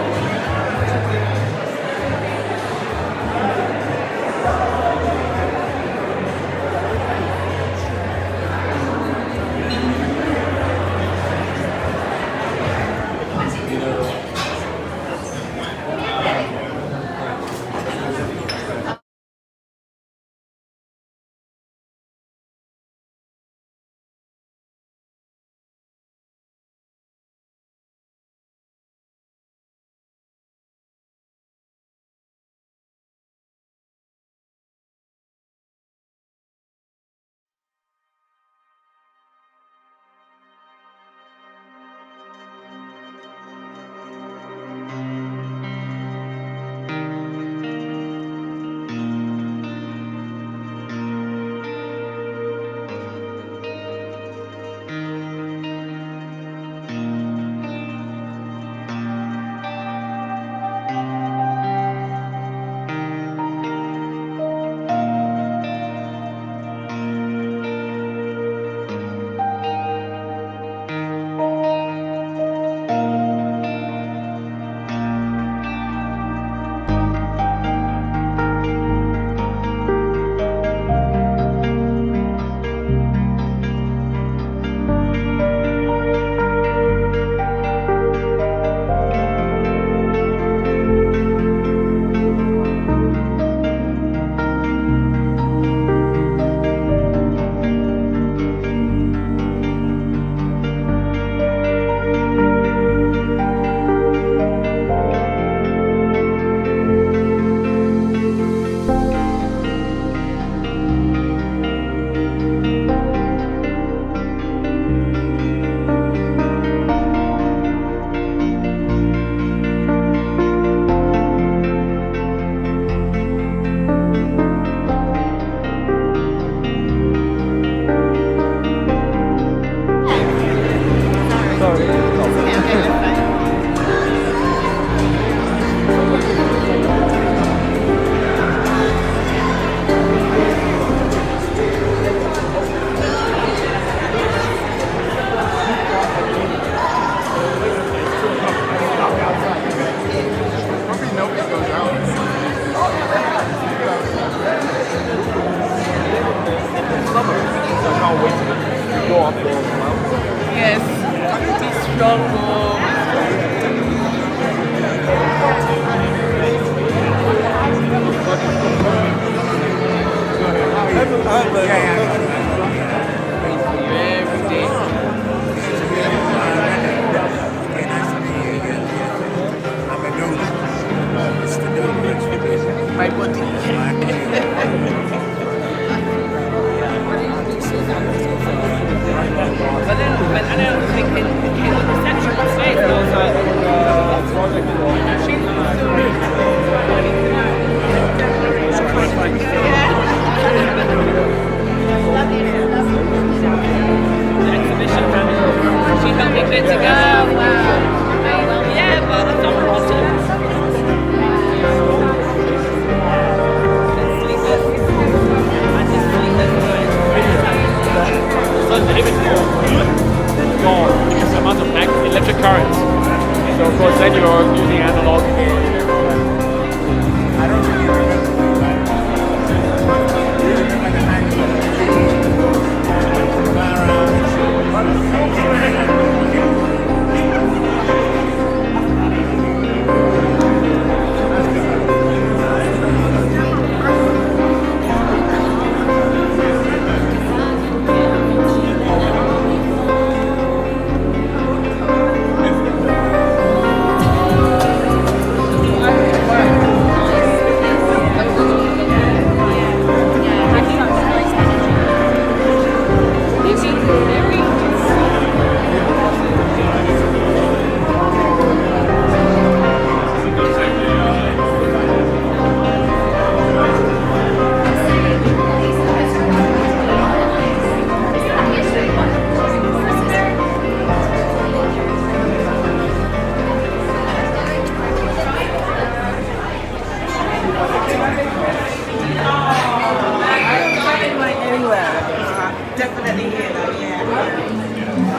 Definitely here though, yeah.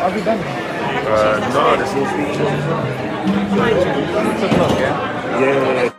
Are we done? No, there's more features as well. 6 o'clock, yeah? Yeah.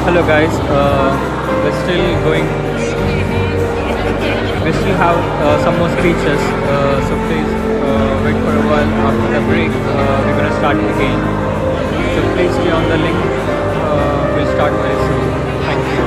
Hello guys, we're still going, we still have some more speeches, so please wait for a while. After the break we're going to start again, so please stay on the link, we'll start very soon. Thank you.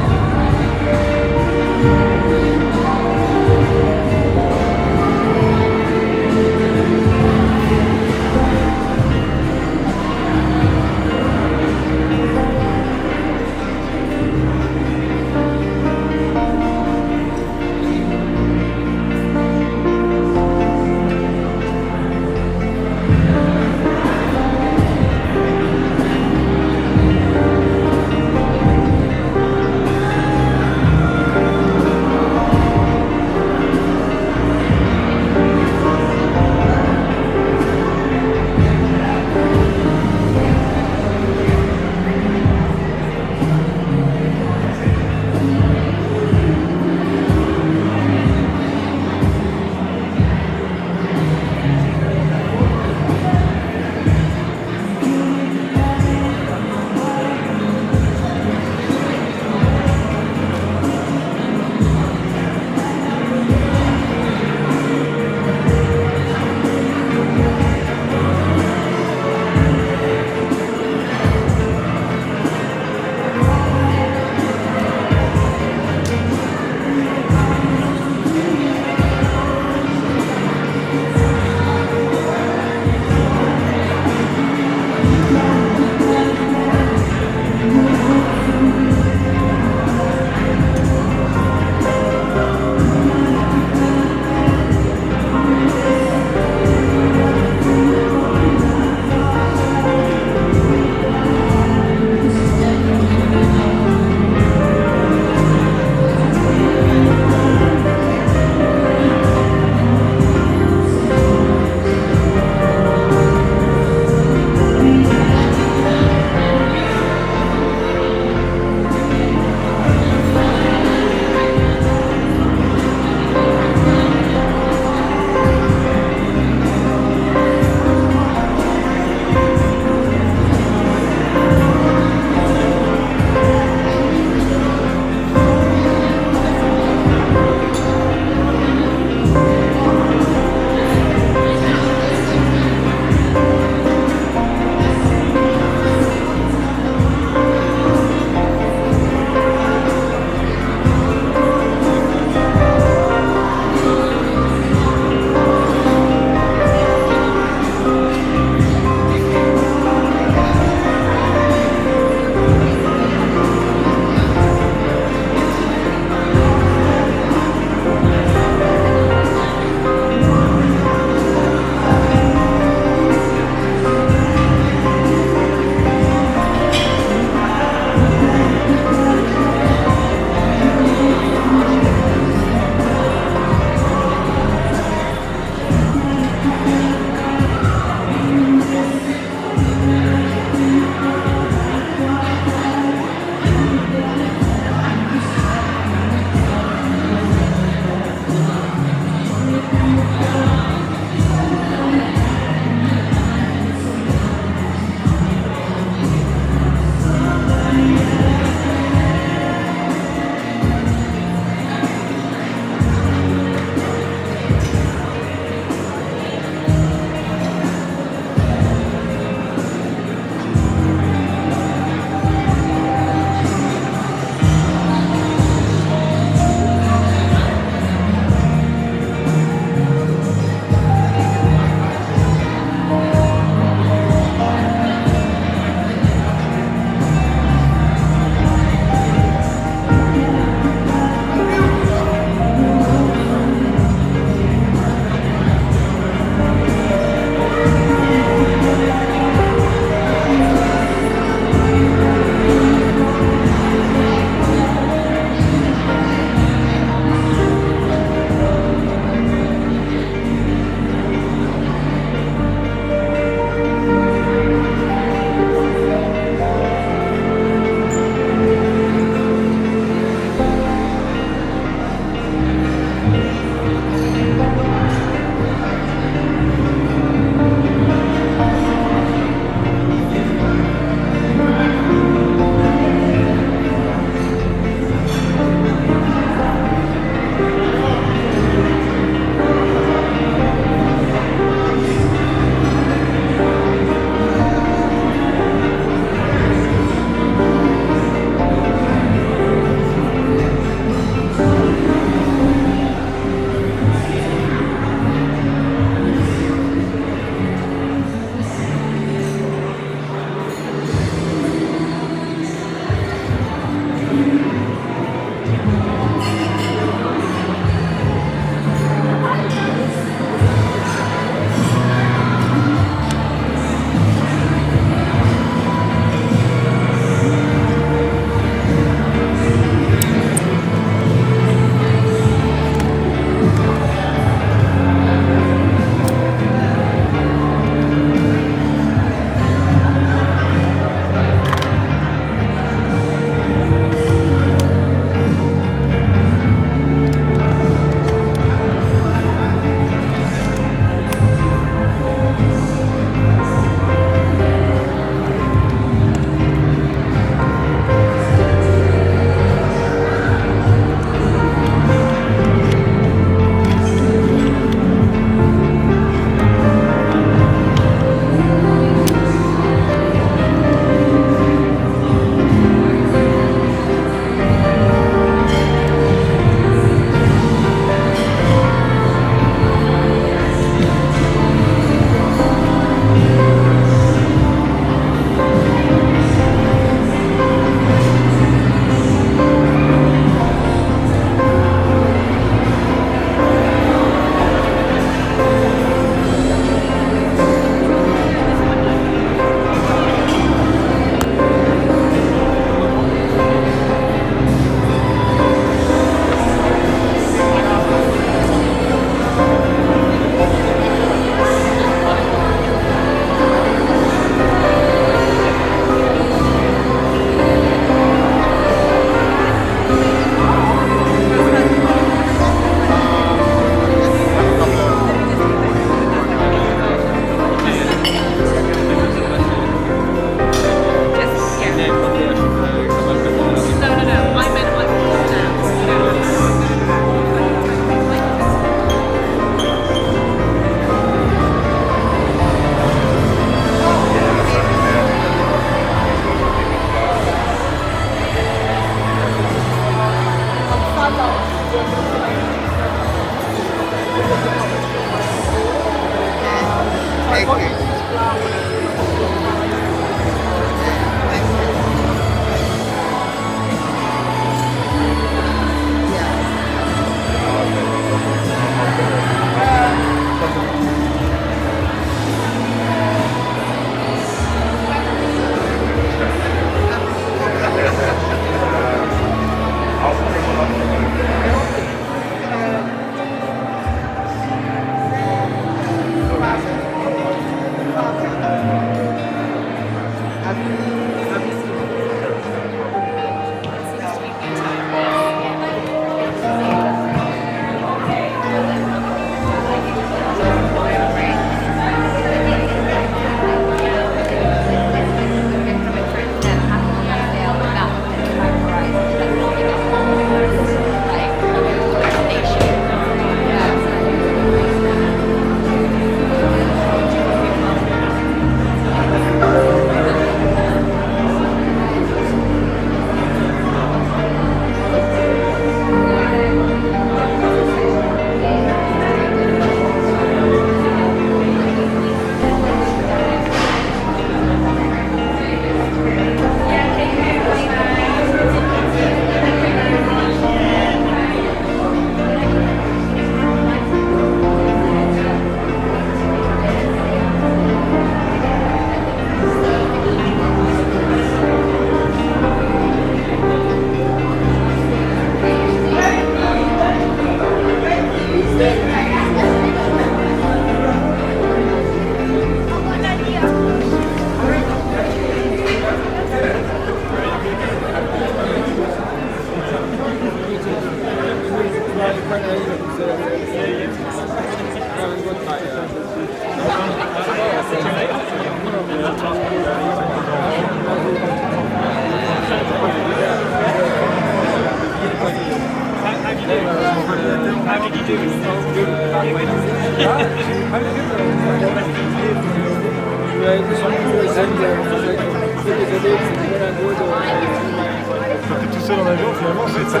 Quand t'es tout seul en avion, finalement, c'est ça.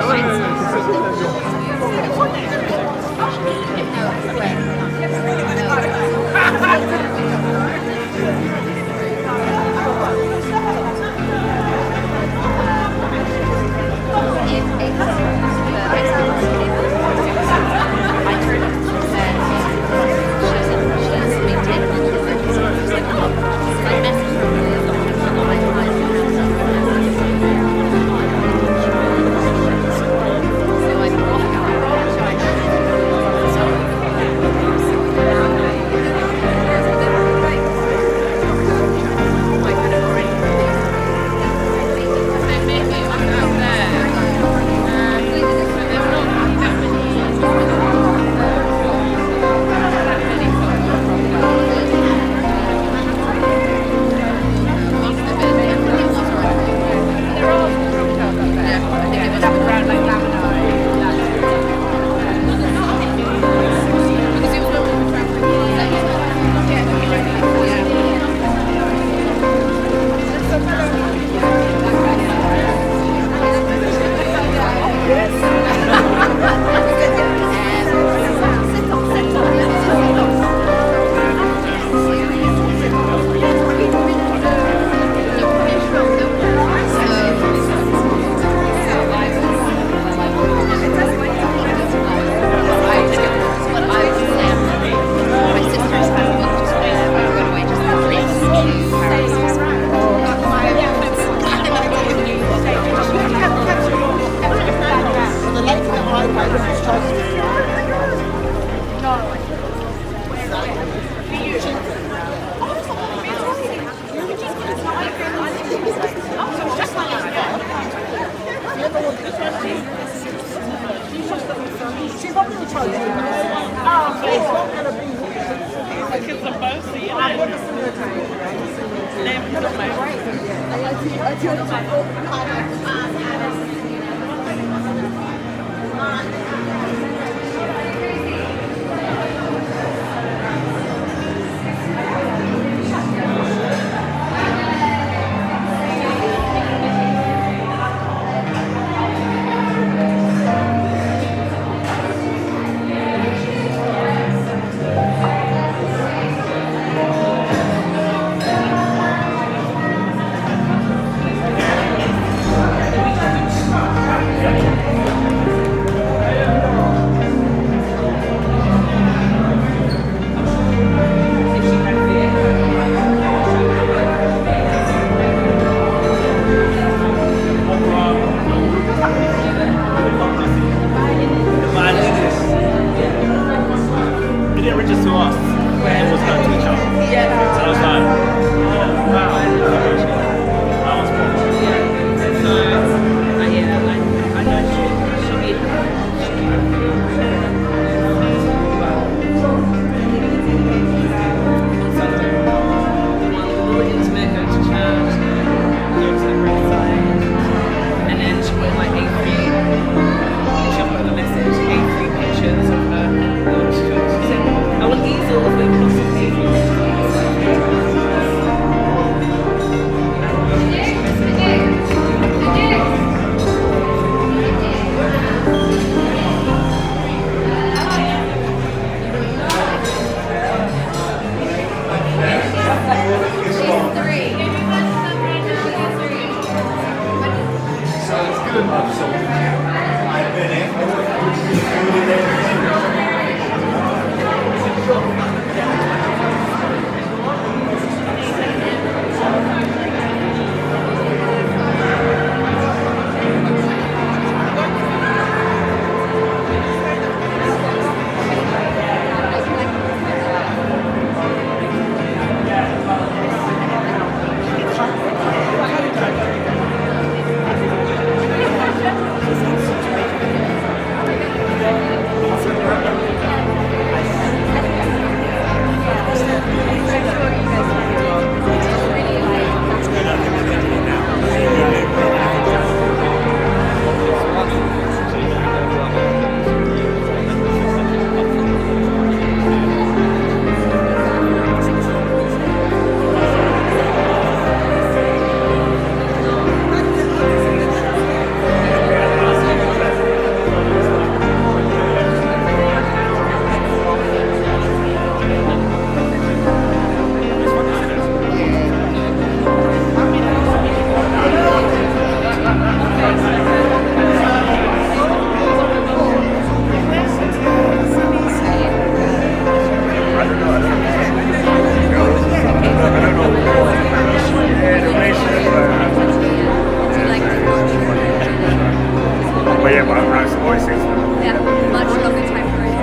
yeah, but I've always said Yeah, much longer time for it.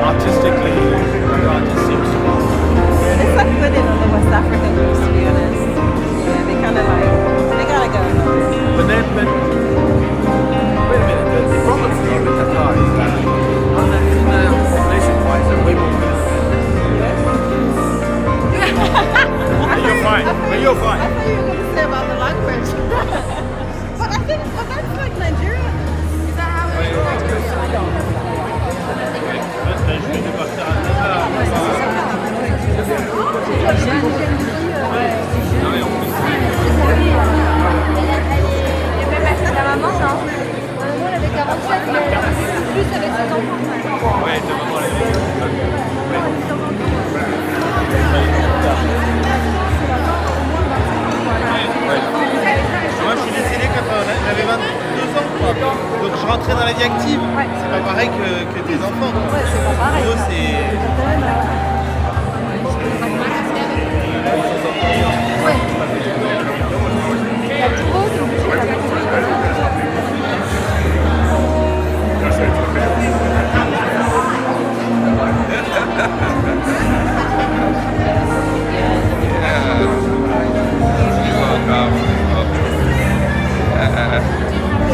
Artistically, it just seems to be. It's like living on the West African coast, to be honest. Yeah, they kind of like, they gotta go. But wait a minute, the problem for you with Qatar is that population-wise, they're way more But you're fine. But you're fine. I thought you were going to say about the language. But I think, but that's like Nigeria. Is that how it La maman, non. Moi, elle avait 47, mais elle a plus avec ses enfants. Ouais, t'as vraiment Moi, je suis décédé quand j'avais 22 ans, quoi. Donc, je rentrais dans la vie active. C'est pas pareil que tes enfants. Ouais, c'est pas pareil. Pour eux, c'est...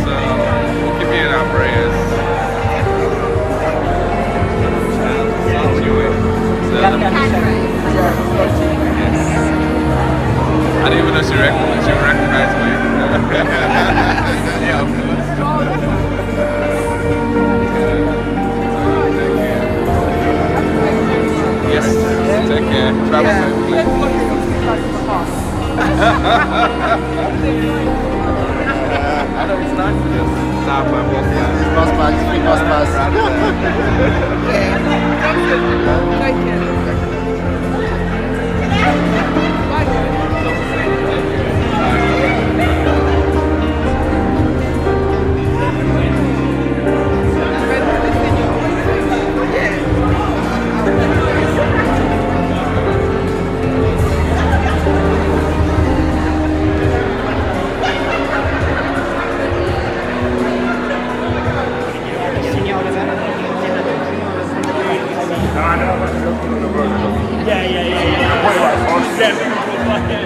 So we'll keep you in our prayers. I didn't even know she recognized me. Yeah, of course. Yes, take care. Travel I know it's not just stop and walk by. It's bus pass. Thank you. Yeah.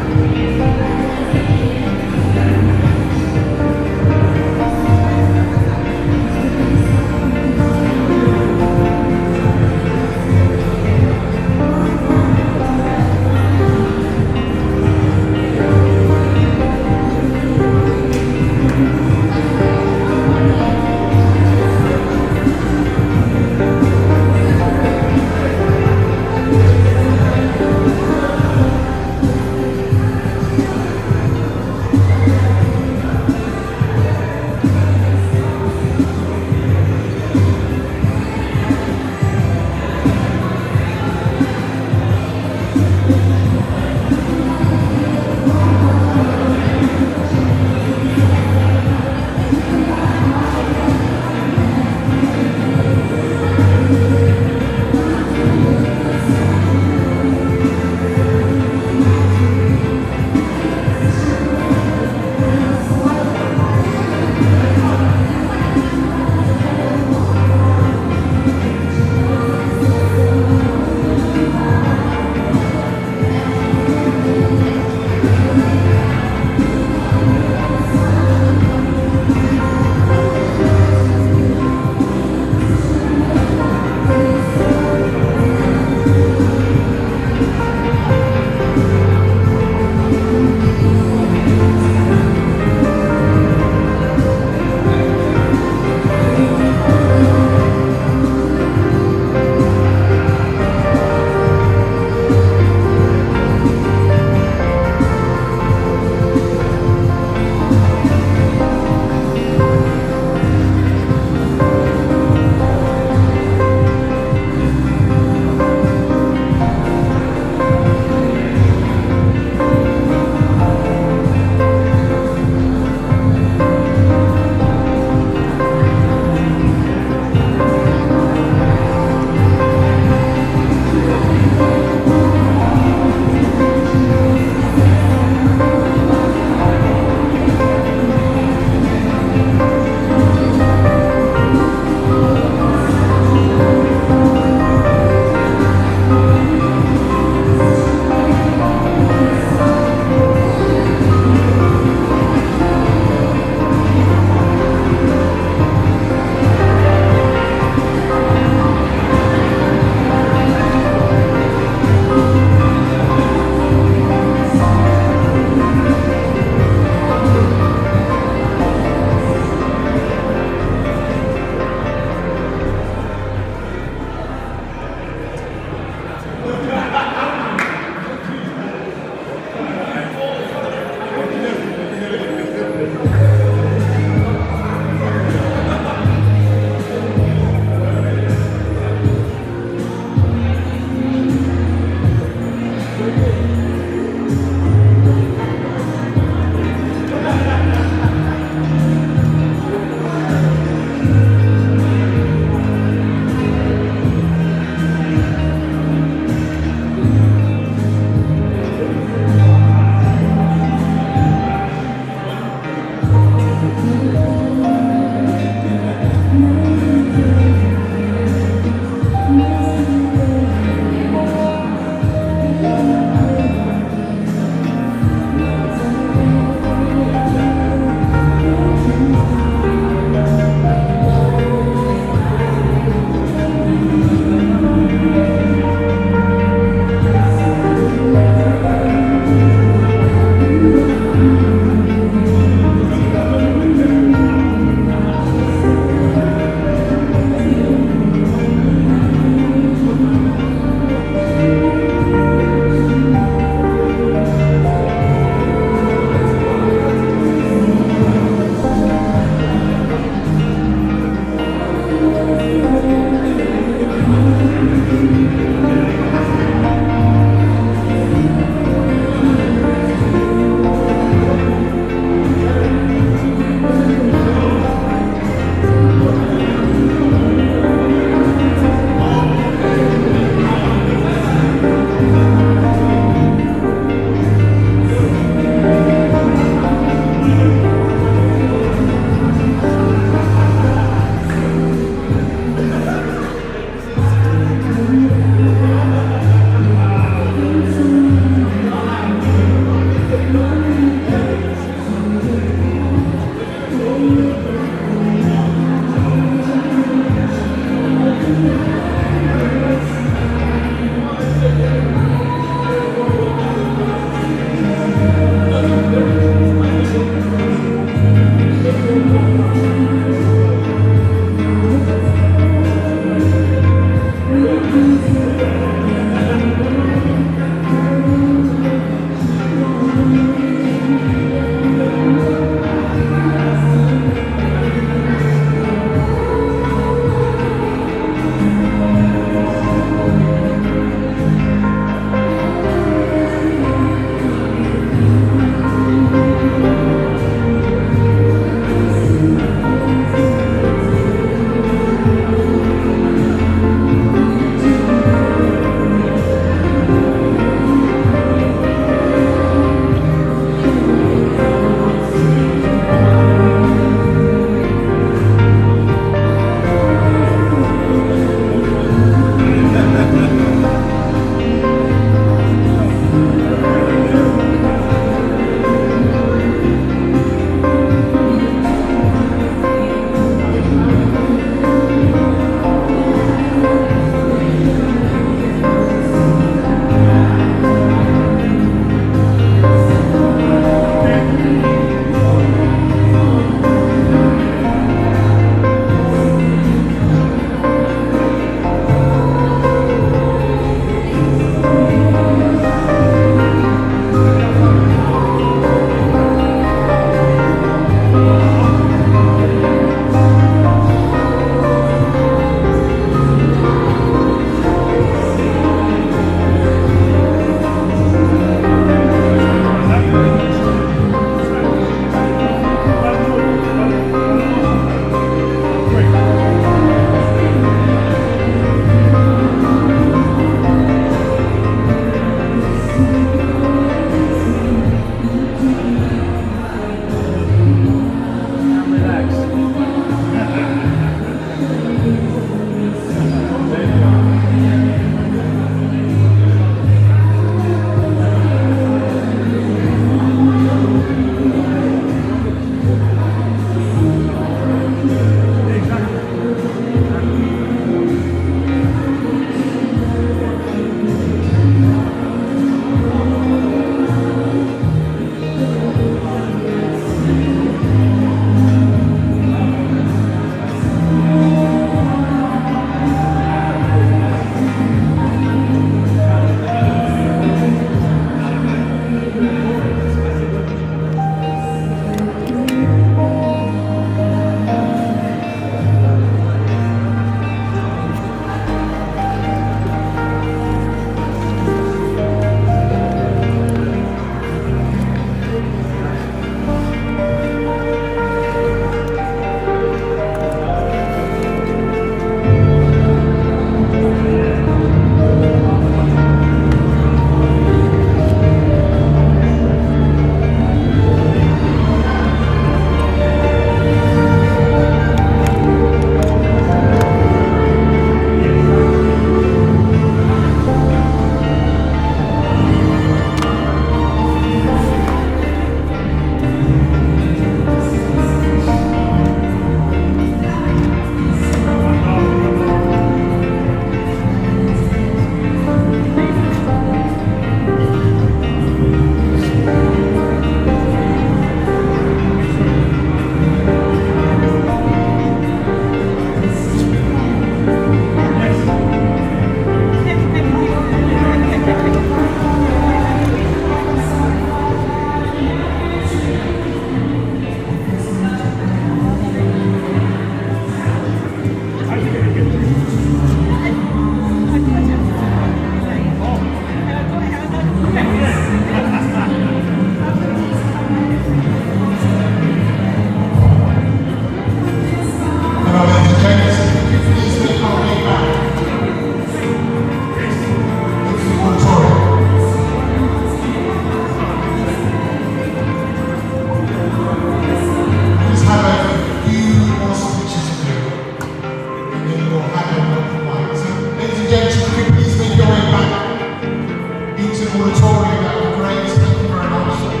auditorium, that would be great. Thank you very much.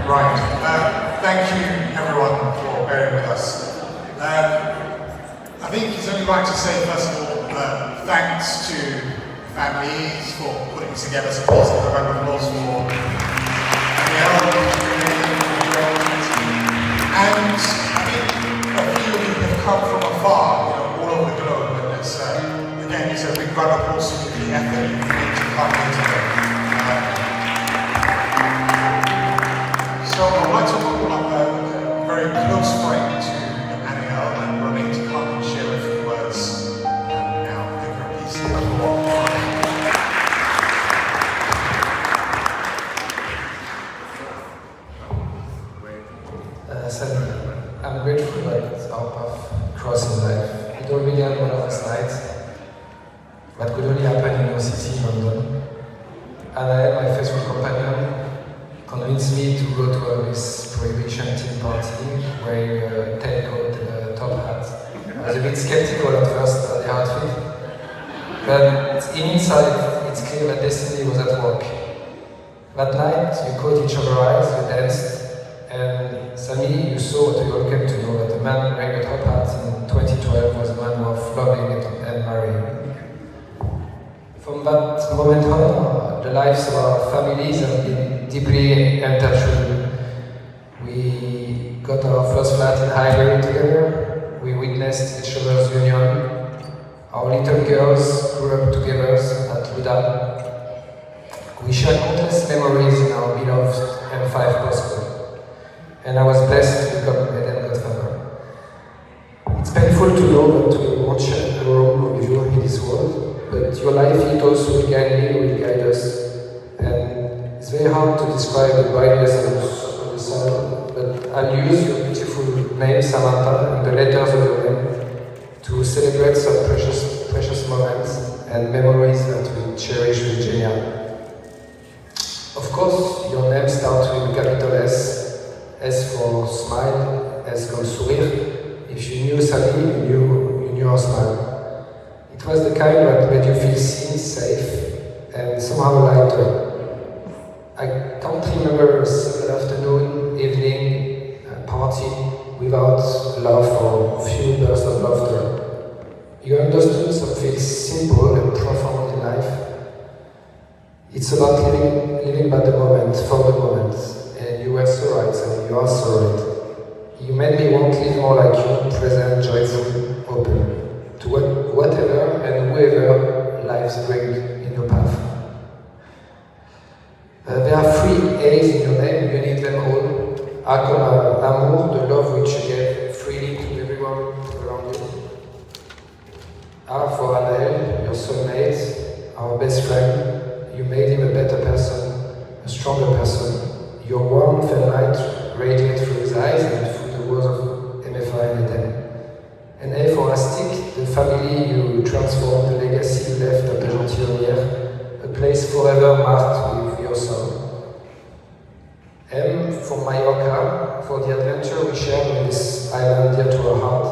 Right. Thank you, everyone, for bearing with us. I think it's only right to say, first of all, thanks to families for putting this together. So please give a round of applause for and I think a few of you have come from afar, all over the globe, and it's, again, it's a big round of applause for the effort you've made to come here today. So I'd like to welcome up a very close friend to Annabelle and Renee to come and share a few words now. Give her a piece of the floor. I'm grateful that our path crossed in life. It all began one of us nights, but could only happen in your city, London. And I had my Facebook companion convinced me to go to a Miss Prohibition team party wearing a tailcoat and a top hat. I was a bit skeptical at first at the outfit, but inside it's clear that destiny was at work. That night you caught each other's eyes, you danced, and suddenly you saw what we all came to know, that a man wearing a top hat in 2012 was a man worth loving and marrying. From that moment on, the lives of our families have been deeply intertwined. We got our first flat in Highbury together, we witnessed each other's union, our little girls grew up together at Luda. We shared countless memories in our beloved M5 postcode, and I was blessed to become Eden Godfather. It's painful to know that we won't share a room with you in this world, but your life ethos will guide me, will guide us, and it's very hard to describe the brightness of the sun, but I'll use your beautiful name, Samantha, and the letters of your name to celebrate some precious moments and memories that we cherish with Genia. Of course, your name starts with capital S. S for smile, S comme sourire. If you knew Sally, you knew her smile. It was the kind that made you feel seen, safe, and somehow lighter. I can't remember a single afternoon, evening, party without love or a few bursts of laughter. You understood something simple and profound in life. It's about living by the moment, for the moment. And you were so right, and you are so right. You made me want to live more like you, present, joyful, open, to whatever and whoever lives bring in your path. There are 3 A's in your name, you need them all. A comme amour, the love which you gave freely to everyone around you. A for Anaël, your soulmate, our best friend. You made him a better person, a stronger person. Your warmth and light radiate through his eyes and through the walls of MFI and Eden. And A for Astic, the family you transformed, the legacy you left at the Gentilhommière, a place forever marked with your soul. M for Mallorca, for the adventure we shared on this island dear to our heart.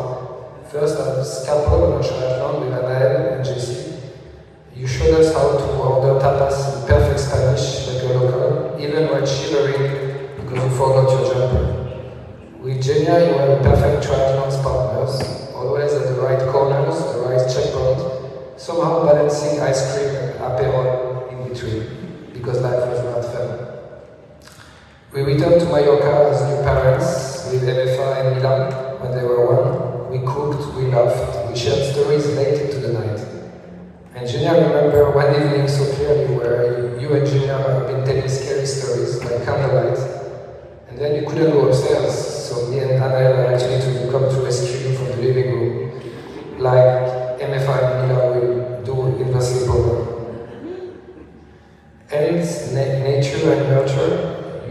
First as couple on a triathlon with Anaël and Jessie. You showed us how to order tapas in perfect Spanish like a local, even while shivering because you forgot your jumper. With Genia, you were perfect triathlon partners, always at the right corners, the right checkpoint, somehow balancing ice cream and Aperol in between, because life was not fun. We returned to Mallorca as new parents with MFA and Milan when they were 1. We cooked, we laughed, we shared stories late into the night. And Genia, I remember one evening so clearly where you and Genia have been telling scary stories by candlelight, and then you couldn't go upstairs, so me and Anaël were actually to come to rescue you from the living room, like MFI and Mila will do in the sleepover. And nature and nurture,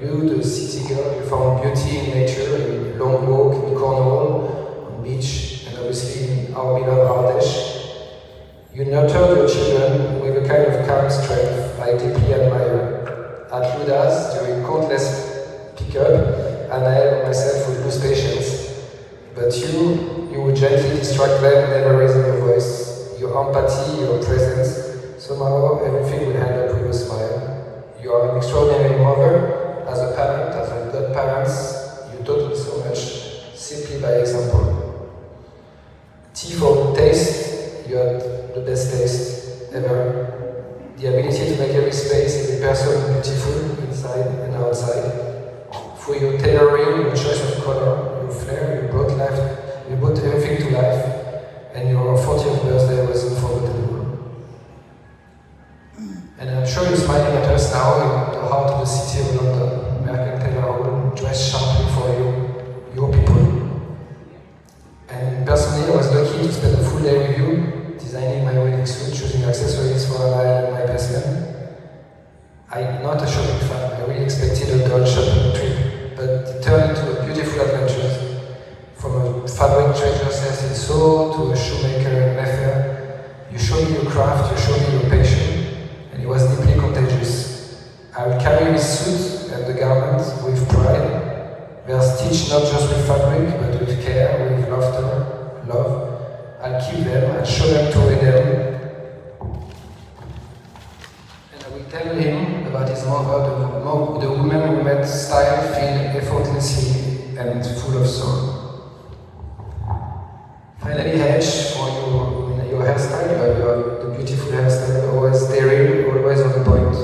you, the city girl, you found beauty in nature, in long walk in Cornwall, on beach, and obviously in our beloved Ardèche. You nurtured your children with a kind of calm strength I deeply admire. At Luda's, during countless pickup, Anaël and myself would lose patience. But you would gently distract them, never raising your voice. Your empathy, your presence, somehow everything would end up with a smile. You are an extraordinary mother, as a parent, as a godparent. by example. Tea for taste, you had the best taste ever. The ability to make every space, every person beautiful inside and outside. For your tailoring, your choice of color, your flair, you brought everything to life, and your 40th birthday was unforgettable. And I'm sure you're smiling at us now in the heart of the city of London, Merkel Taylor Hall, dressed sharply for you, your people. And personally, I was lucky to spend a full day with you, designing my wedding suit, choosing accessories for Anna and my best man. I'm not a shopping fan, I really expected a girl shopping trip, but it turned into a beautiful adventure. From a fabric treasure sense in Seoul to a shoemaker in Mayfair, you showed me your craft, you showed me your passion, and it was deeply contagious. I will carry this suit and the garment with pride. They are stitched not just with fabric, but with care, with laughter, love. I'll keep them, I'll show them to Eden. And I will tell him about his mother, the woman who made style feel effortlessly and full of soul. Finally, H, for your hairstyle, you have the beautiful hairstyle, always daring, always on the point.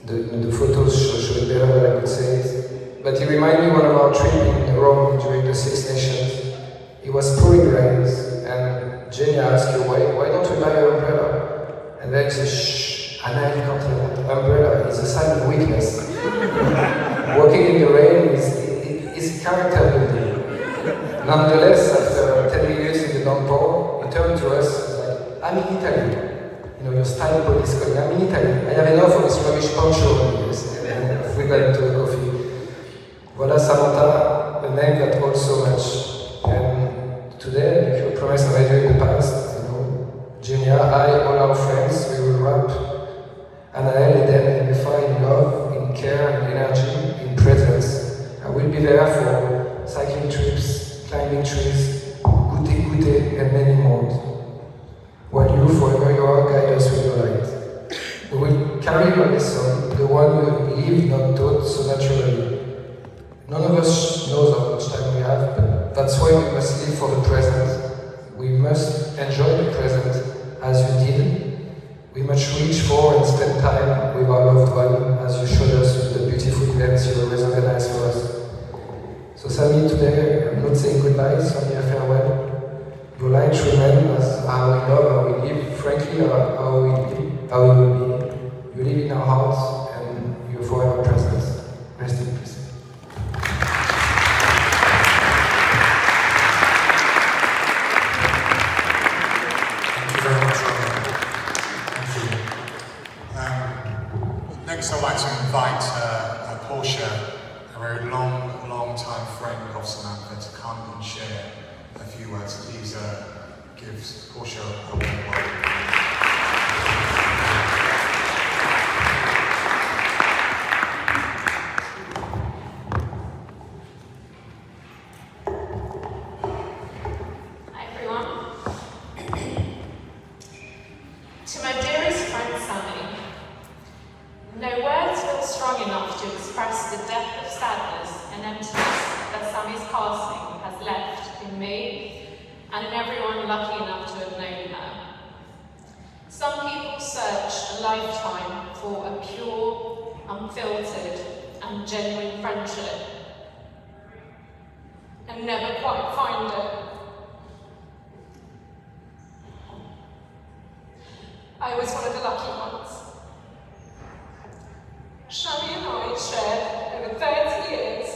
The photos show it better than I could say it. But it reminded me of one of our trips in Rome during the Six Nations. It was pouring rain, and Jenny asked you, why don't we buy an umbrella? And then he said, shh, Anna, you can't tell that. Umbrella is a sign of weakness. Walking in the rain is character building. Nonetheless, after 10 minutes in the Dwumfour, he turned to us and was like, I'm in Italy. You know, your style police calling, I'm in Italy. I have enough of this rubbish poncho on this. And we got into the coffee. Voilà Samantha, a name that holds so much. And today, I make you a promise I made you in the past. You know, Junior, I, all our friends, we will rap. And I lead them in fire, in love, in care, in energy, in presence. I will be there for cycling trips, climbing trees, goûter, and many more. While you, forever you are, guide us with your light. We will carry your lesson, the one you live, not taught, so naturally. None of us knows how much time we have, but that's why we must live for the present. We must enjoy the present as you did. We must reach for and spend time with our loved one, as you showed us with the beautiful events you always organize for us. So Sami, today I'm not saying goodbye, it's only a farewell. Your light remains as how we love, how we live, frankly, how we will be. You live in our hearts and you're forever present. Rest in peace. Thank you very much, Robert. Thank you. Next I'd like to invite Portia, a very long time friend of Samantha, to come and share a few words. Please give Portia a warm welcome. Hi everyone. To my dearest friend Sammy, no words feel strong enough to express the depth of sadness and emptiness that Sammy's passing has left in me and in everyone lucky enough to have known her. Some people search a lifetime for a pure, unfiltered and genuine friendship and never quite find it. I was one of the lucky ones. Shami and I shared over 30 years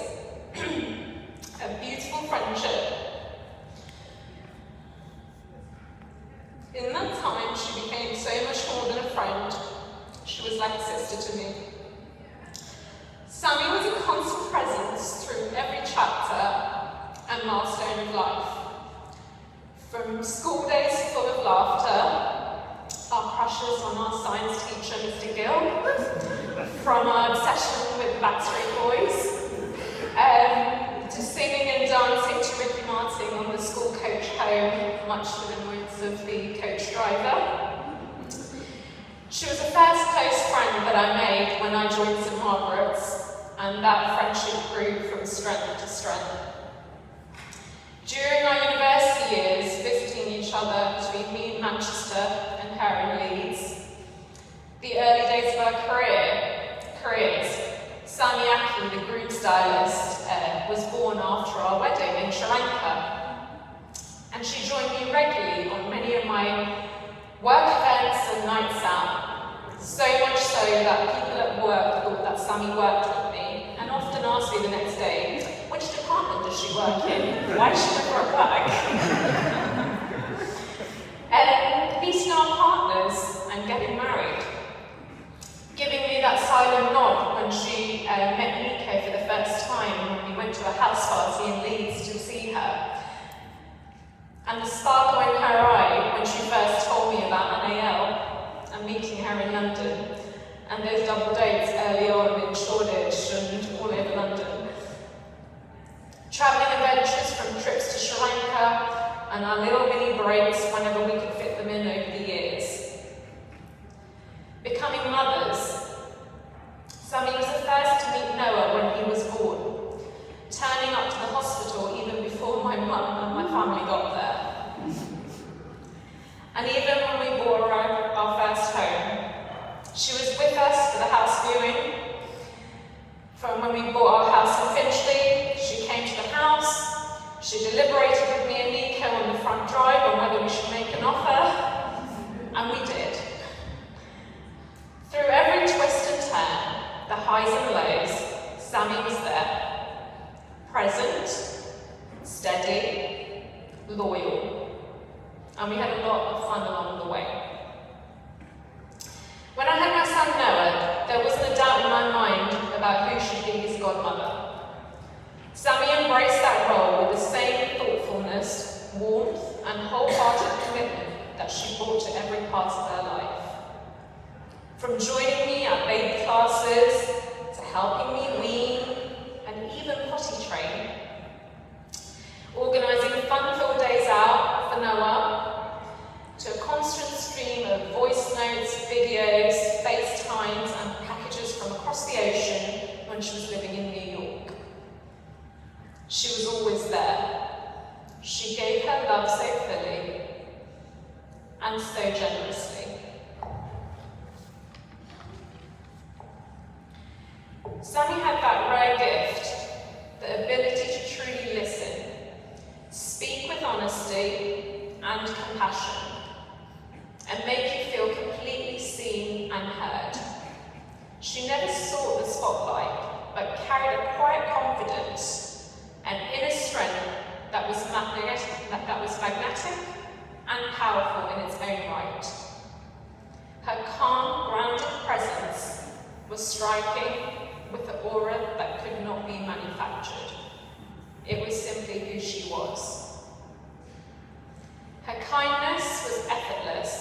a beautiful friendship. In that time, she became so much more than a friend. She was like a sister to me. Sammy was a constant presence through every chapter and milestone of life. From school days full of laughter, our crushes on our science teacher, Mr. Gill, from our obsession with Backstreet Boys, to singing and dancing to Ricky Martin on the school coach home, much to the annoyance of the coach driver. She was the first close friend that I made when I joined St Margaret's, and that friendship grew from strength to strength. During our university years, visiting each other between me in Manchester and her in Leeds, the early days of our careers, Sami Aki, the group stylist, was born after our wedding in Sri Lanka. And she joined me regularly on many of my work events and nights out. So much so that people at work thought that Sami worked with me and often asked me the next day, which department does she work in? Why is she never at work? And meeting our partners and getting married. Giving me that silent nod when she met Nico for the first time when we went to a house party in Leeds to see her. And the sparkle in her eye when she first told me about NAL and meeting her in London. And those double dates early on in Shoreditch and all over London. Travelling adventures from trips to Sri Lanka and our little mini breaks whenever we could fit them in over the years. Becoming mothers. Sami was the first to meet Noah when he was born, turning up to the hospital even before my mum and my family got there. And even when we bought our first home, she was with us for the house viewing. From when we bought our house in Finchley, she came to the house, she deliberated with me and Nico on the front drive on whether we should make an offer, and we did. Through every twist and turn, the highs and lows, Sami was there. Present, steady, loyal. And we had a lot of fun along the way. When I had my son Noah, there wasn't a doubt in my mind about who should be his godmother. Sami embraced that role with the same thoughtfulness, warmth, and wholehearted commitment that she brought to every part of her life. From joining me at baby classes, to helping me wean, and even potty train. Organising fun-filled days out for Noah, to a constant stream of voice notes, videos, FaceTimes, and packages from across the ocean when she was living in New York. She was always there. She gave her love so fully, and so generously. Sami had that rare gift, the ability to truly listen, speak with honesty and compassion, and make you feel completely seen and heard. She never sought the spotlight, but carried a quiet confidence and inner strength that was magnetic and powerful in its own right. Her calm, grounded presence was striking, with an aura that could not be manufactured. It was simply who she was. Her kindness was effortless,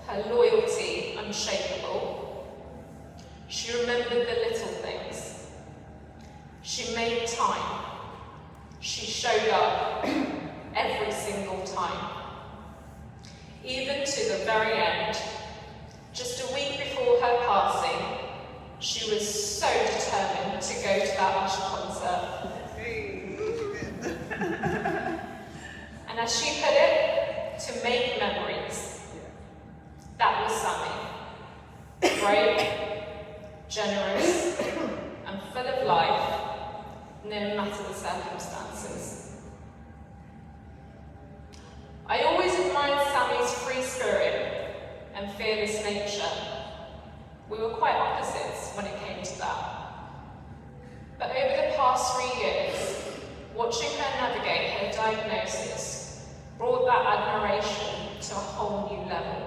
her loyalty unshakable. She remembered the little things. She made time. She showed up every single time. Even to the very end, just a week before her passing, she was so determined to go to that Usher concert. And as she put it, to make memories. That was Sami. Brave, generous, and full of life, no matter the circumstances. I always admired Sami's free spirit and fearless nature. We were quite opposites when it came to that. But over the past 3 years, watching her navigate her diagnosis brought that admiration to a whole new level.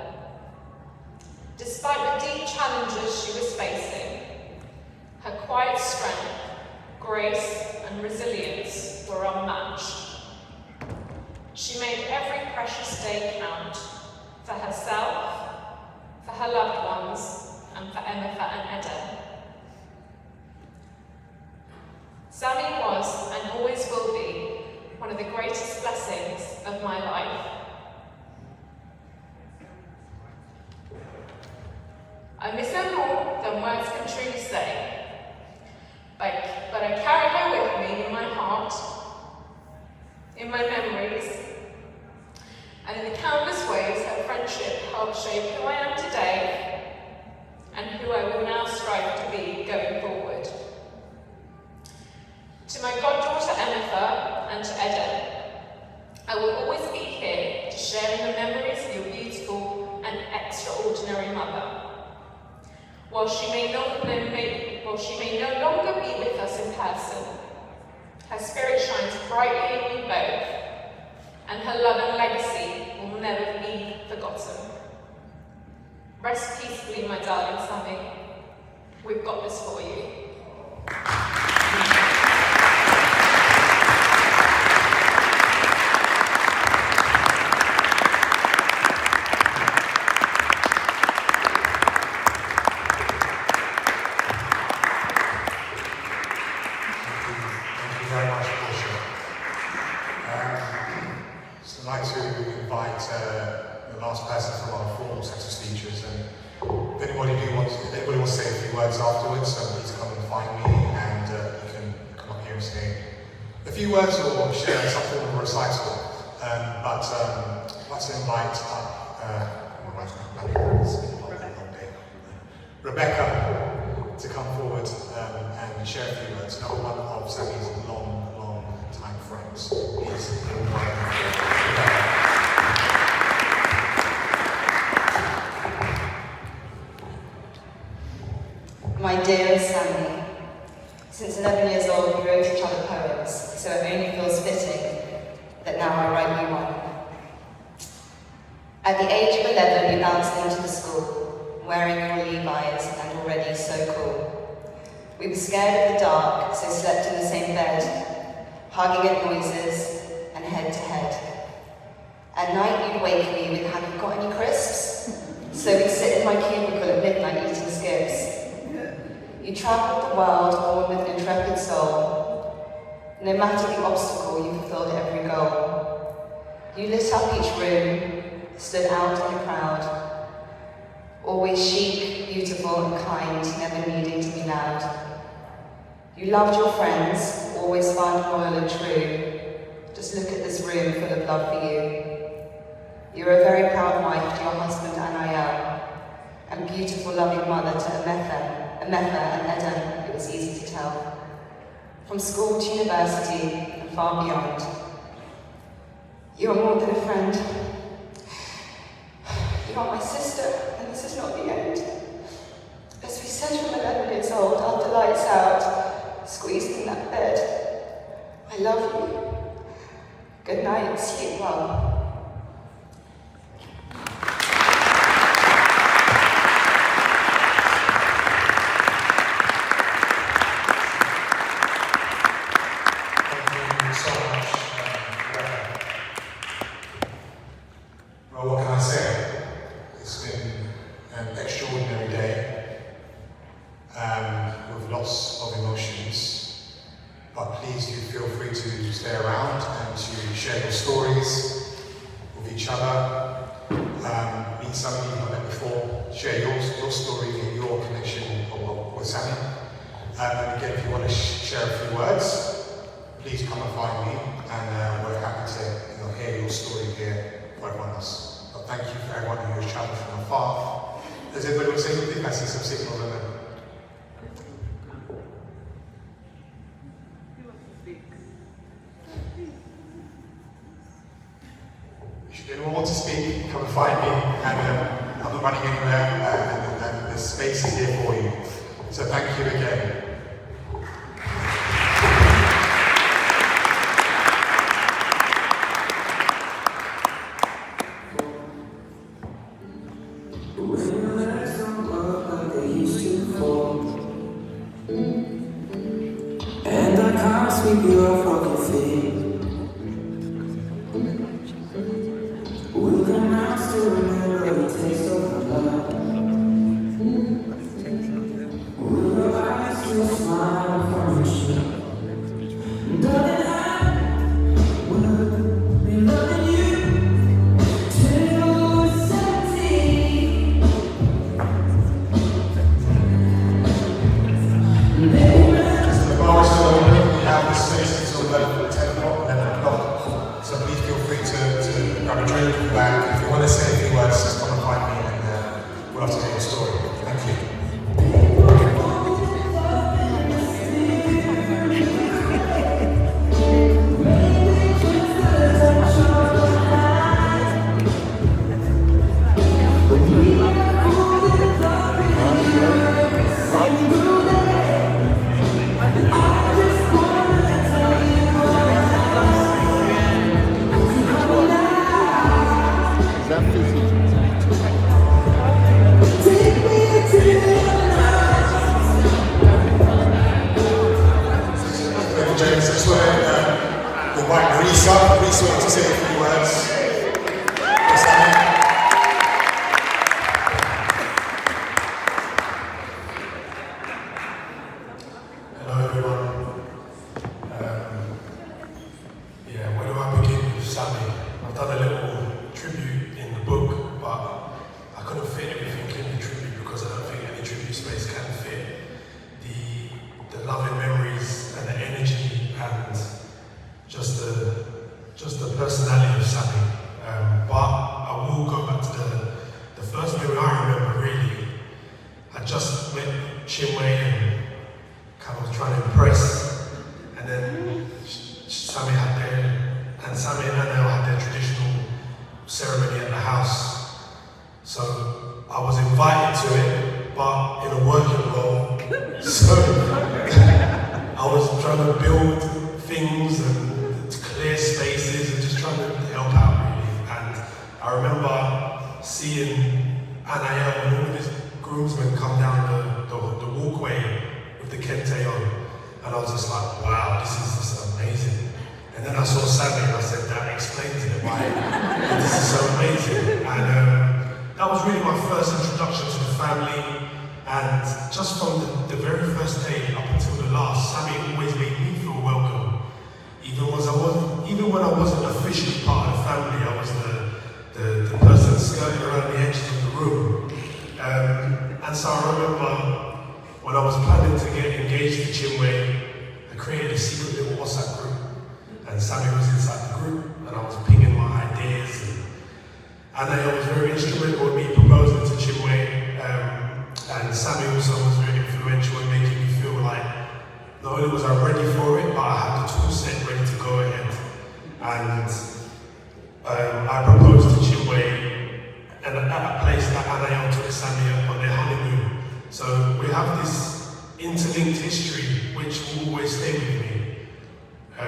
Despite the deep challenges she was facing, her quiet strength, grace, and resilience were unmatched. She made every precious day count for herself, for her loved ones, and for Emma and Eden. Sami was, and always will be, one of the greatest blessings of my life. I miss her more than words can truly say, but I carry her with me in my heart, in my memory, while she may no longer be with us in person, her spirit shines brightly in you both, and her love and legacy will never be forgotten. Rest peacefully, my darling Sammy. We've got this for you. So I'd like to invite the last person from our formal set of speeches, and if anybody wants to say a few words afterwards, so please come and find me, and you can come up here and say a few words or share some form of recital. But let's invite Rebecca to come forward and share a few words. Another one of Sammy's long time friends. Please. My dearest Sammy, since 11 years old we wrote each other poems, so it only feels fitting that now I write you one. At the age of 11 you bounced into the school, wearing your Levi's and already so cool. We were scared of the dark, so slept in the same bed, hugging at noises and head to head. At night you'd wake me with, "Have you got any crisps?" So we'd sit in my cubicle at midnight eating skips. You travelled the world born with an intrepid soul. No matter the obstacle, you fulfilled every goal. You lit up each room, stood out in the crowd. Always chic, beautiful and kind, never needing to be loud. You loved your friends, always found loyal and true. Just look at this room full of love for you. You're a very proud wife to your husband Anael, and beautiful loving mother to Ametha and Eden, it was easy to tell. From school to university and far beyond. You are more than a friend. You are my sister, and this is not the end. As we said from 11 years old, after lights out, squeezed in that bed, I love you. Good night, sleep well. Have the space until 11:10. Sweet to say a few words. Yes, Sammy. Hello everyone. Where do I begin with Sammy? I've done a little tribute in the book, but I couldn't fit everything in the tribute because I don't think any tribute space can fit the loving memories and the energy and just the personality of Sammy. But I will go back to the first memory I remember really. I just met Chinwe and kind of trying to impress, and then Sammy and Anel had their traditional ceremony at the house. So I was invited to it, but in a working role. So I was trying to build things and clear spaces and just trying to help out really. And I remember seeing Anael and all of his groomsmen come down the walkway with the kente on, and I was just like, wow, this is just amazing. And then I saw Sammy and I said, that explains it, why this is so amazing. And that was really my first introduction to the family. And just from the very first day up until the last, Sammy always made me feel welcome. Even when I wasn't officially part of the family, I was the person skirting around the edges of the room. And so I remember when I was planning to get engaged to Chinwe, I created a secret little WhatsApp group. And Sammy was inside the group, and I was pinging my ideas. And I was very instrumental in me proposing to Chinwe. And Sammy also was very influential in making me feel like not only was I ready for it, but I had the tool set ready to go ahead. And I proposed to Chinwe at a place that Anael took Sammy on their honeymoon. So we have this interlinked history which will always stay with me. I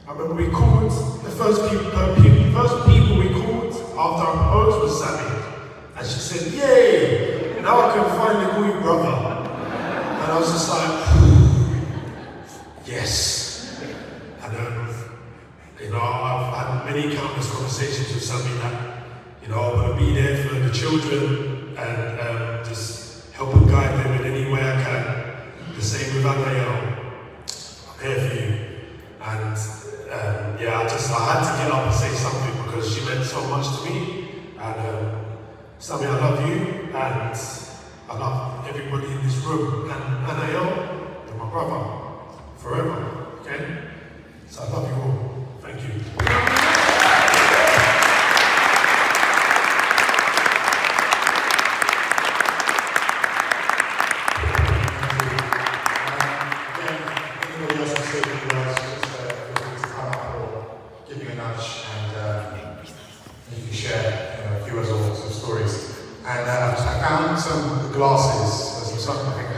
remember we called, the first people we called after I proposed was Sammy. And she said, yay, now I can finally call you brother. And I was just like, yes. And I've had many countless conversations with Sammy that, I want to be there for the children and just help and guide them in any way I can. The same with Anael. I'm here for you. And I had to get up and say something because she meant so much to me. And Sammy, I love you, and I love everybody in this room. And Anael, you're my brother, forever, okay? So I love you all. Thank you. Glasses, there's some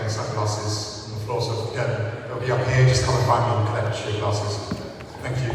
sunglasses on the floor, so again, they'll be up here, just come and find me and collect your glasses. Thank you.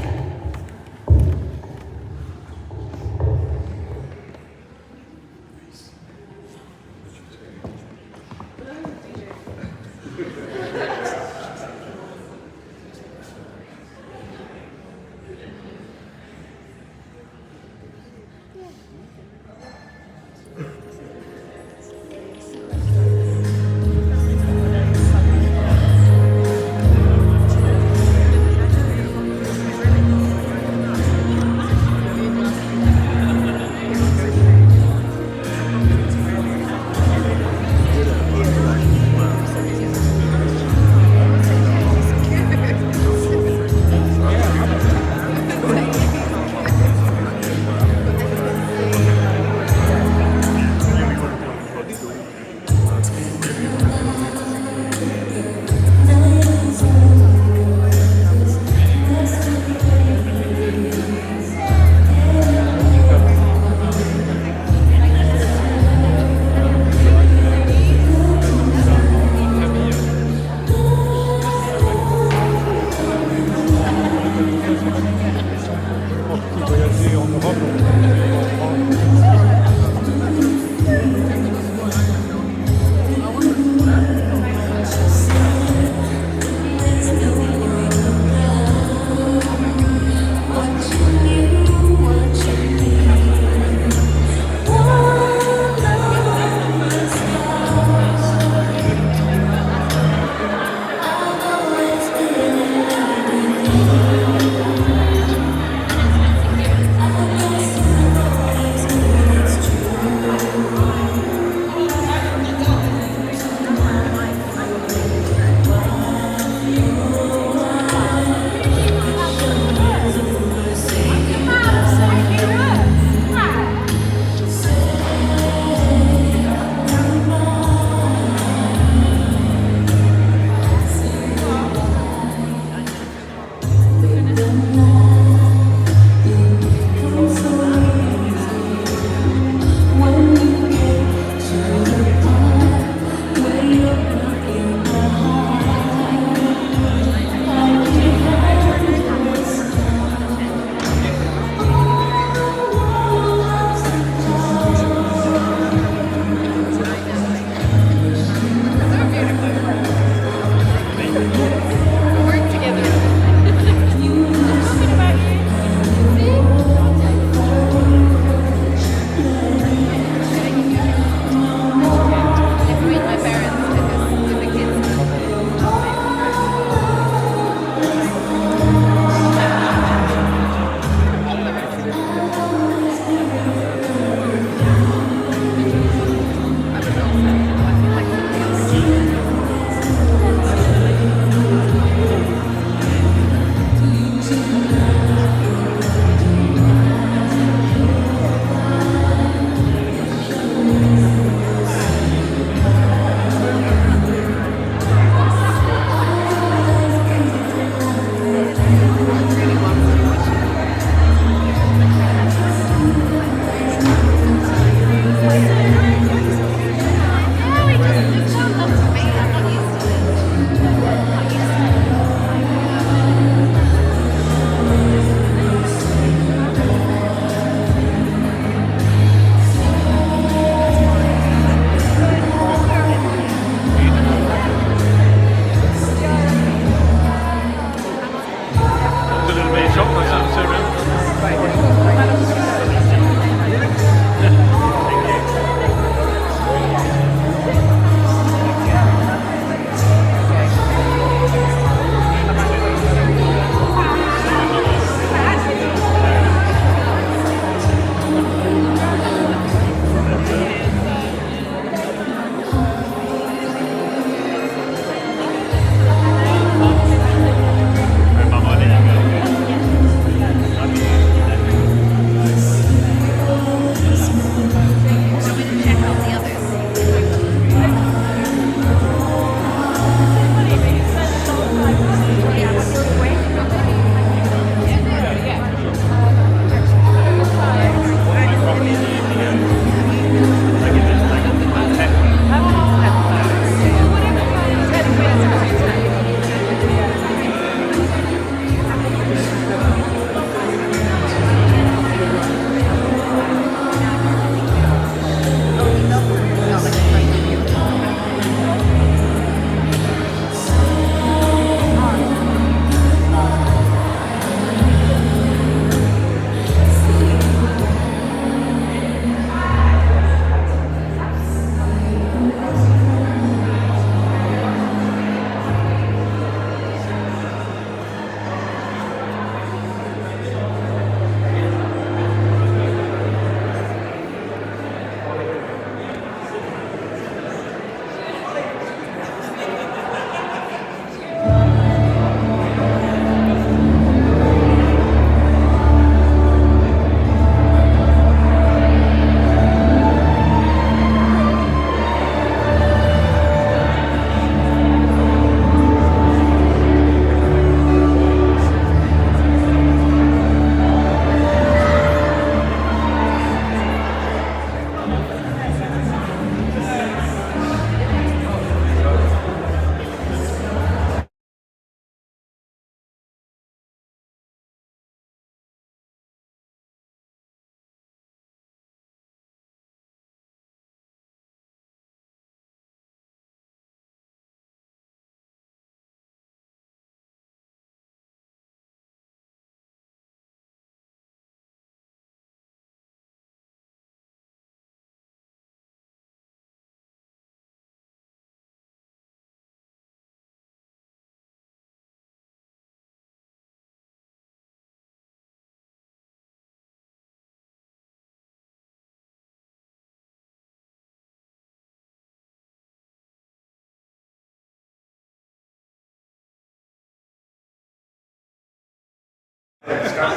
One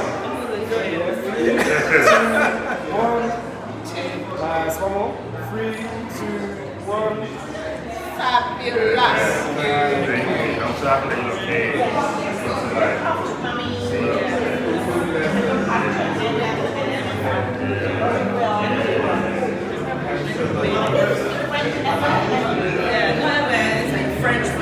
more. 3, 2, 1. Fabulous. I'm so happy that you look French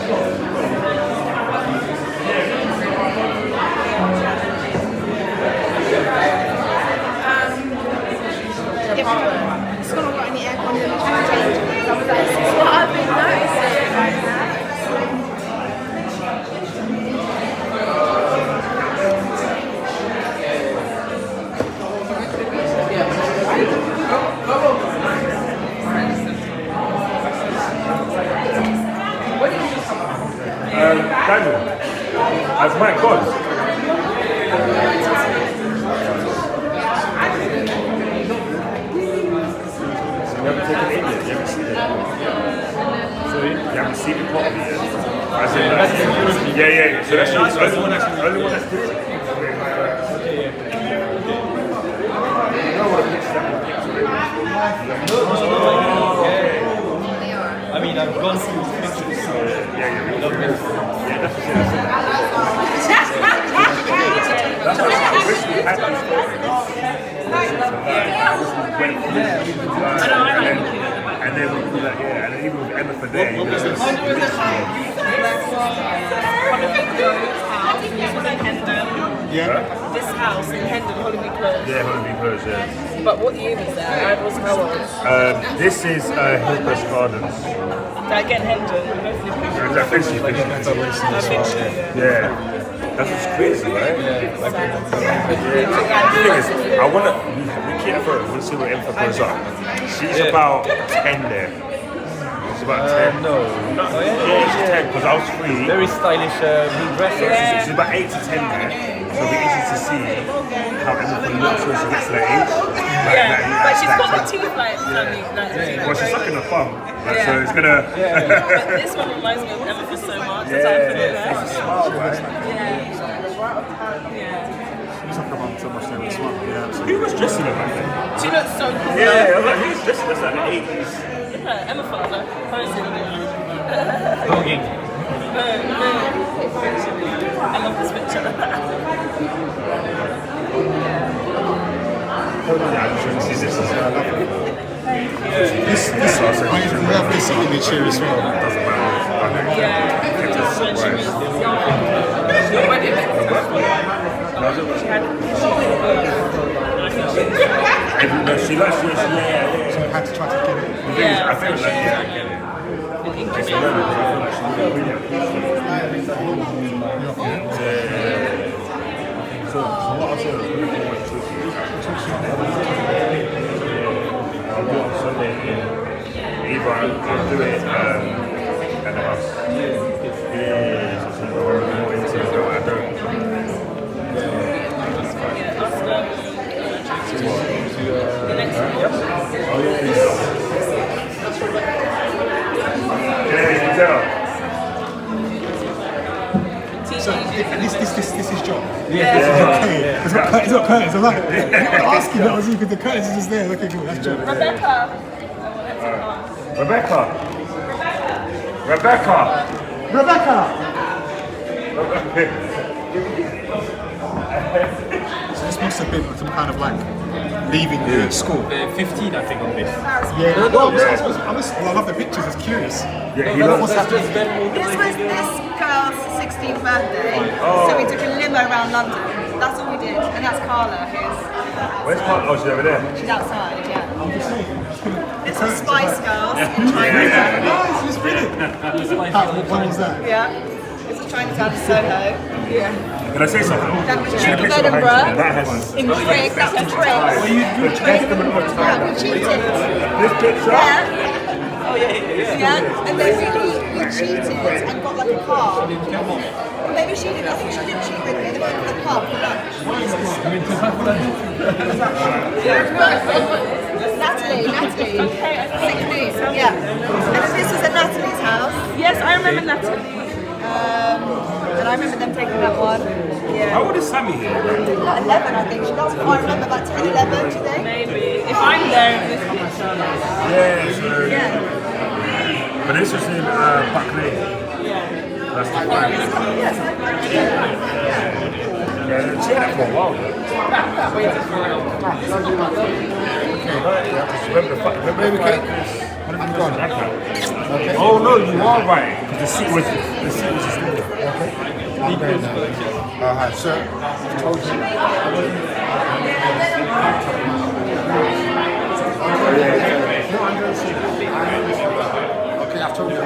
It's not got any aircon in it. I was like, this is what I've been noticing right now. Daniel, as my God. You haven't taken it yet, you haven't seen it. Sorry? You haven't seen it properly yet. As in, yeah. So that's the only one that's different. You know what pictures that we picked already? I mean, I've gone through pictures, so yeah, that's what that's what I wish we had these and then we do that, and then even with Emma for there, you know, This house in Hendon, Hollywood Close. Yeah, Hollywood Close, yeah. But what year was that? I was how old? This is Hillcrest Gardens. Did I get Hendon? Is that Finchley? Yeah. That's what's crazy, right? Yeah. The thing is, I want to, we keep her, we'll see what info goes up. She's about 10 there. She's about 10. No. Yeah, she's 10 because I was free. Very stylish blue dress. Yeah. She's about 8 to 10 there. So it'll be interesting to see how everything looks when she gets to that age. But she's got the teeth like funny. Well, she's sucking her thumb. So it's gonna. But this one reminds me of Emma for so much. She's a smile, right? Who was dressing her back then? She looks so cool. Yeah, I was like, who's dressing us like the 80s? Yeah, Emma Father, posing. Voguing. I love this picture. This we have this image here as well. Doesn't matter. She likes to, so I had to try to get it. I feel like, I get it. It's learning because I feel like she's really appreciative. So what I'll say is really good one too. I'll do it on Sunday. Either I'll do it at the house. Yeah, so more into it. I don't. The next one. Oh yeah, you can tell. So this is John. Yeah. It's got curtains. I'm like, I'm asking that was you because the curtains are just there. Okay, cool. That's John. Rebecca. So this must have been some kind of like leaving school. 15, I think, on this. Yeah. I love the pictures. It's curious. What's happening? This was this girl's 16th birthday, so we took a limo around London. That's all we did, and that's Carla, Where's Carla? Oh, she's over there. she's outside, yeah. I'm just saying. This was Spice Girls in Nice, Chinatown. it's brilliant. When was that? Yeah. This was Chinatown, Soho. Yeah. Can I say something? That was See the Trinity picture behind you? Edinburgh. That has. In Drake, that was Drake. Yeah, we cheated. This picture? Yeah. Oh, yeah. And then we cheated and got like a car. Or maybe she didn't. I think she didn't cheat with me. They went to the pub for lunch. Natalie. Sick news. Yeah. And this was at Natalie's house. Yes, I remember Natalie. And I remember them taking that one. Yeah. How old is Sammy here? Like 11, I think. She does. I remember about 10, 11, do you think? Maybe. If I'm there in this picture. Yeah. But this was in Buck Lane. That's the plan. Yeah, she had that for a while though. Remember the fact. Oh no, you are right. The seat was just small. Alright, so I told you. Okay, I've told you.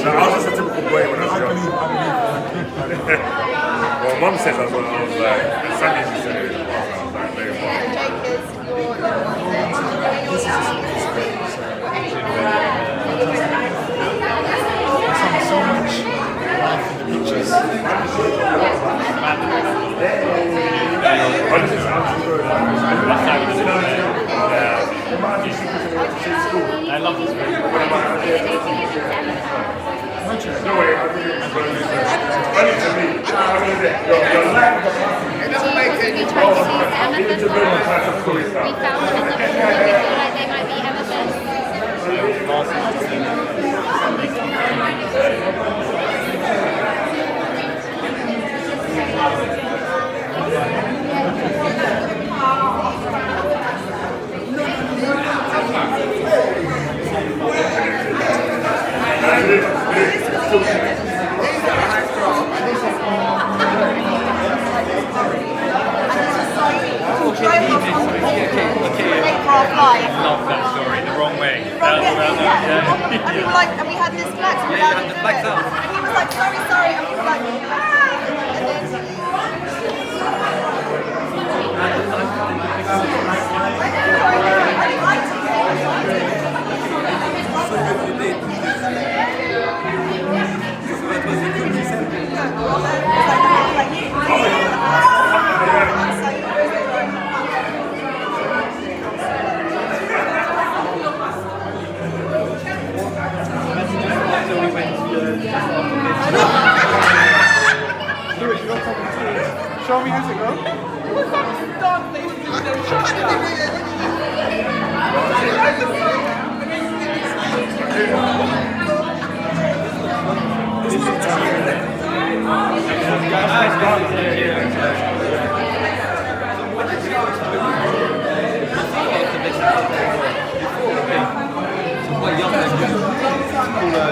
I was just a typical boy when I was young. Well, Mum says I was like, Sunday she said it. I was like, very far. So much life in the pictures. I love this movie. No way, I think it's funny to me. Your lack of It doesn't make any sense. We found them and we feel like they might be amethyst. Love that story, the wrong way. And we were like, and we had this flex, and we had the flex up. And he was like, sorry, and we were like, Show me this, girl.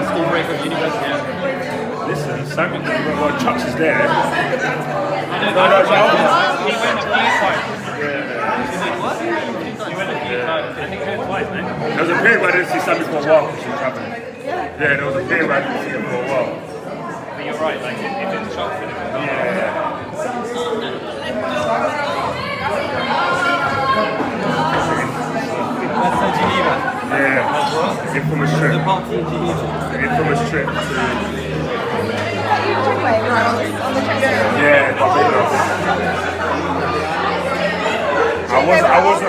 School break of university. Listen, Simon, well, Chucks is there. I know that. He went a few times. He went a few times. I think he went twice, man. There was a period where I didn't see Sammy for a while because she was traveling. Yeah, there was a period where I didn't see him for a while. But you're right, like if it's Chucks, then it's not. That's Geneva. Yeah, infamous trip. The party in Geneva. Infamous trip to... Yeah, I wasn't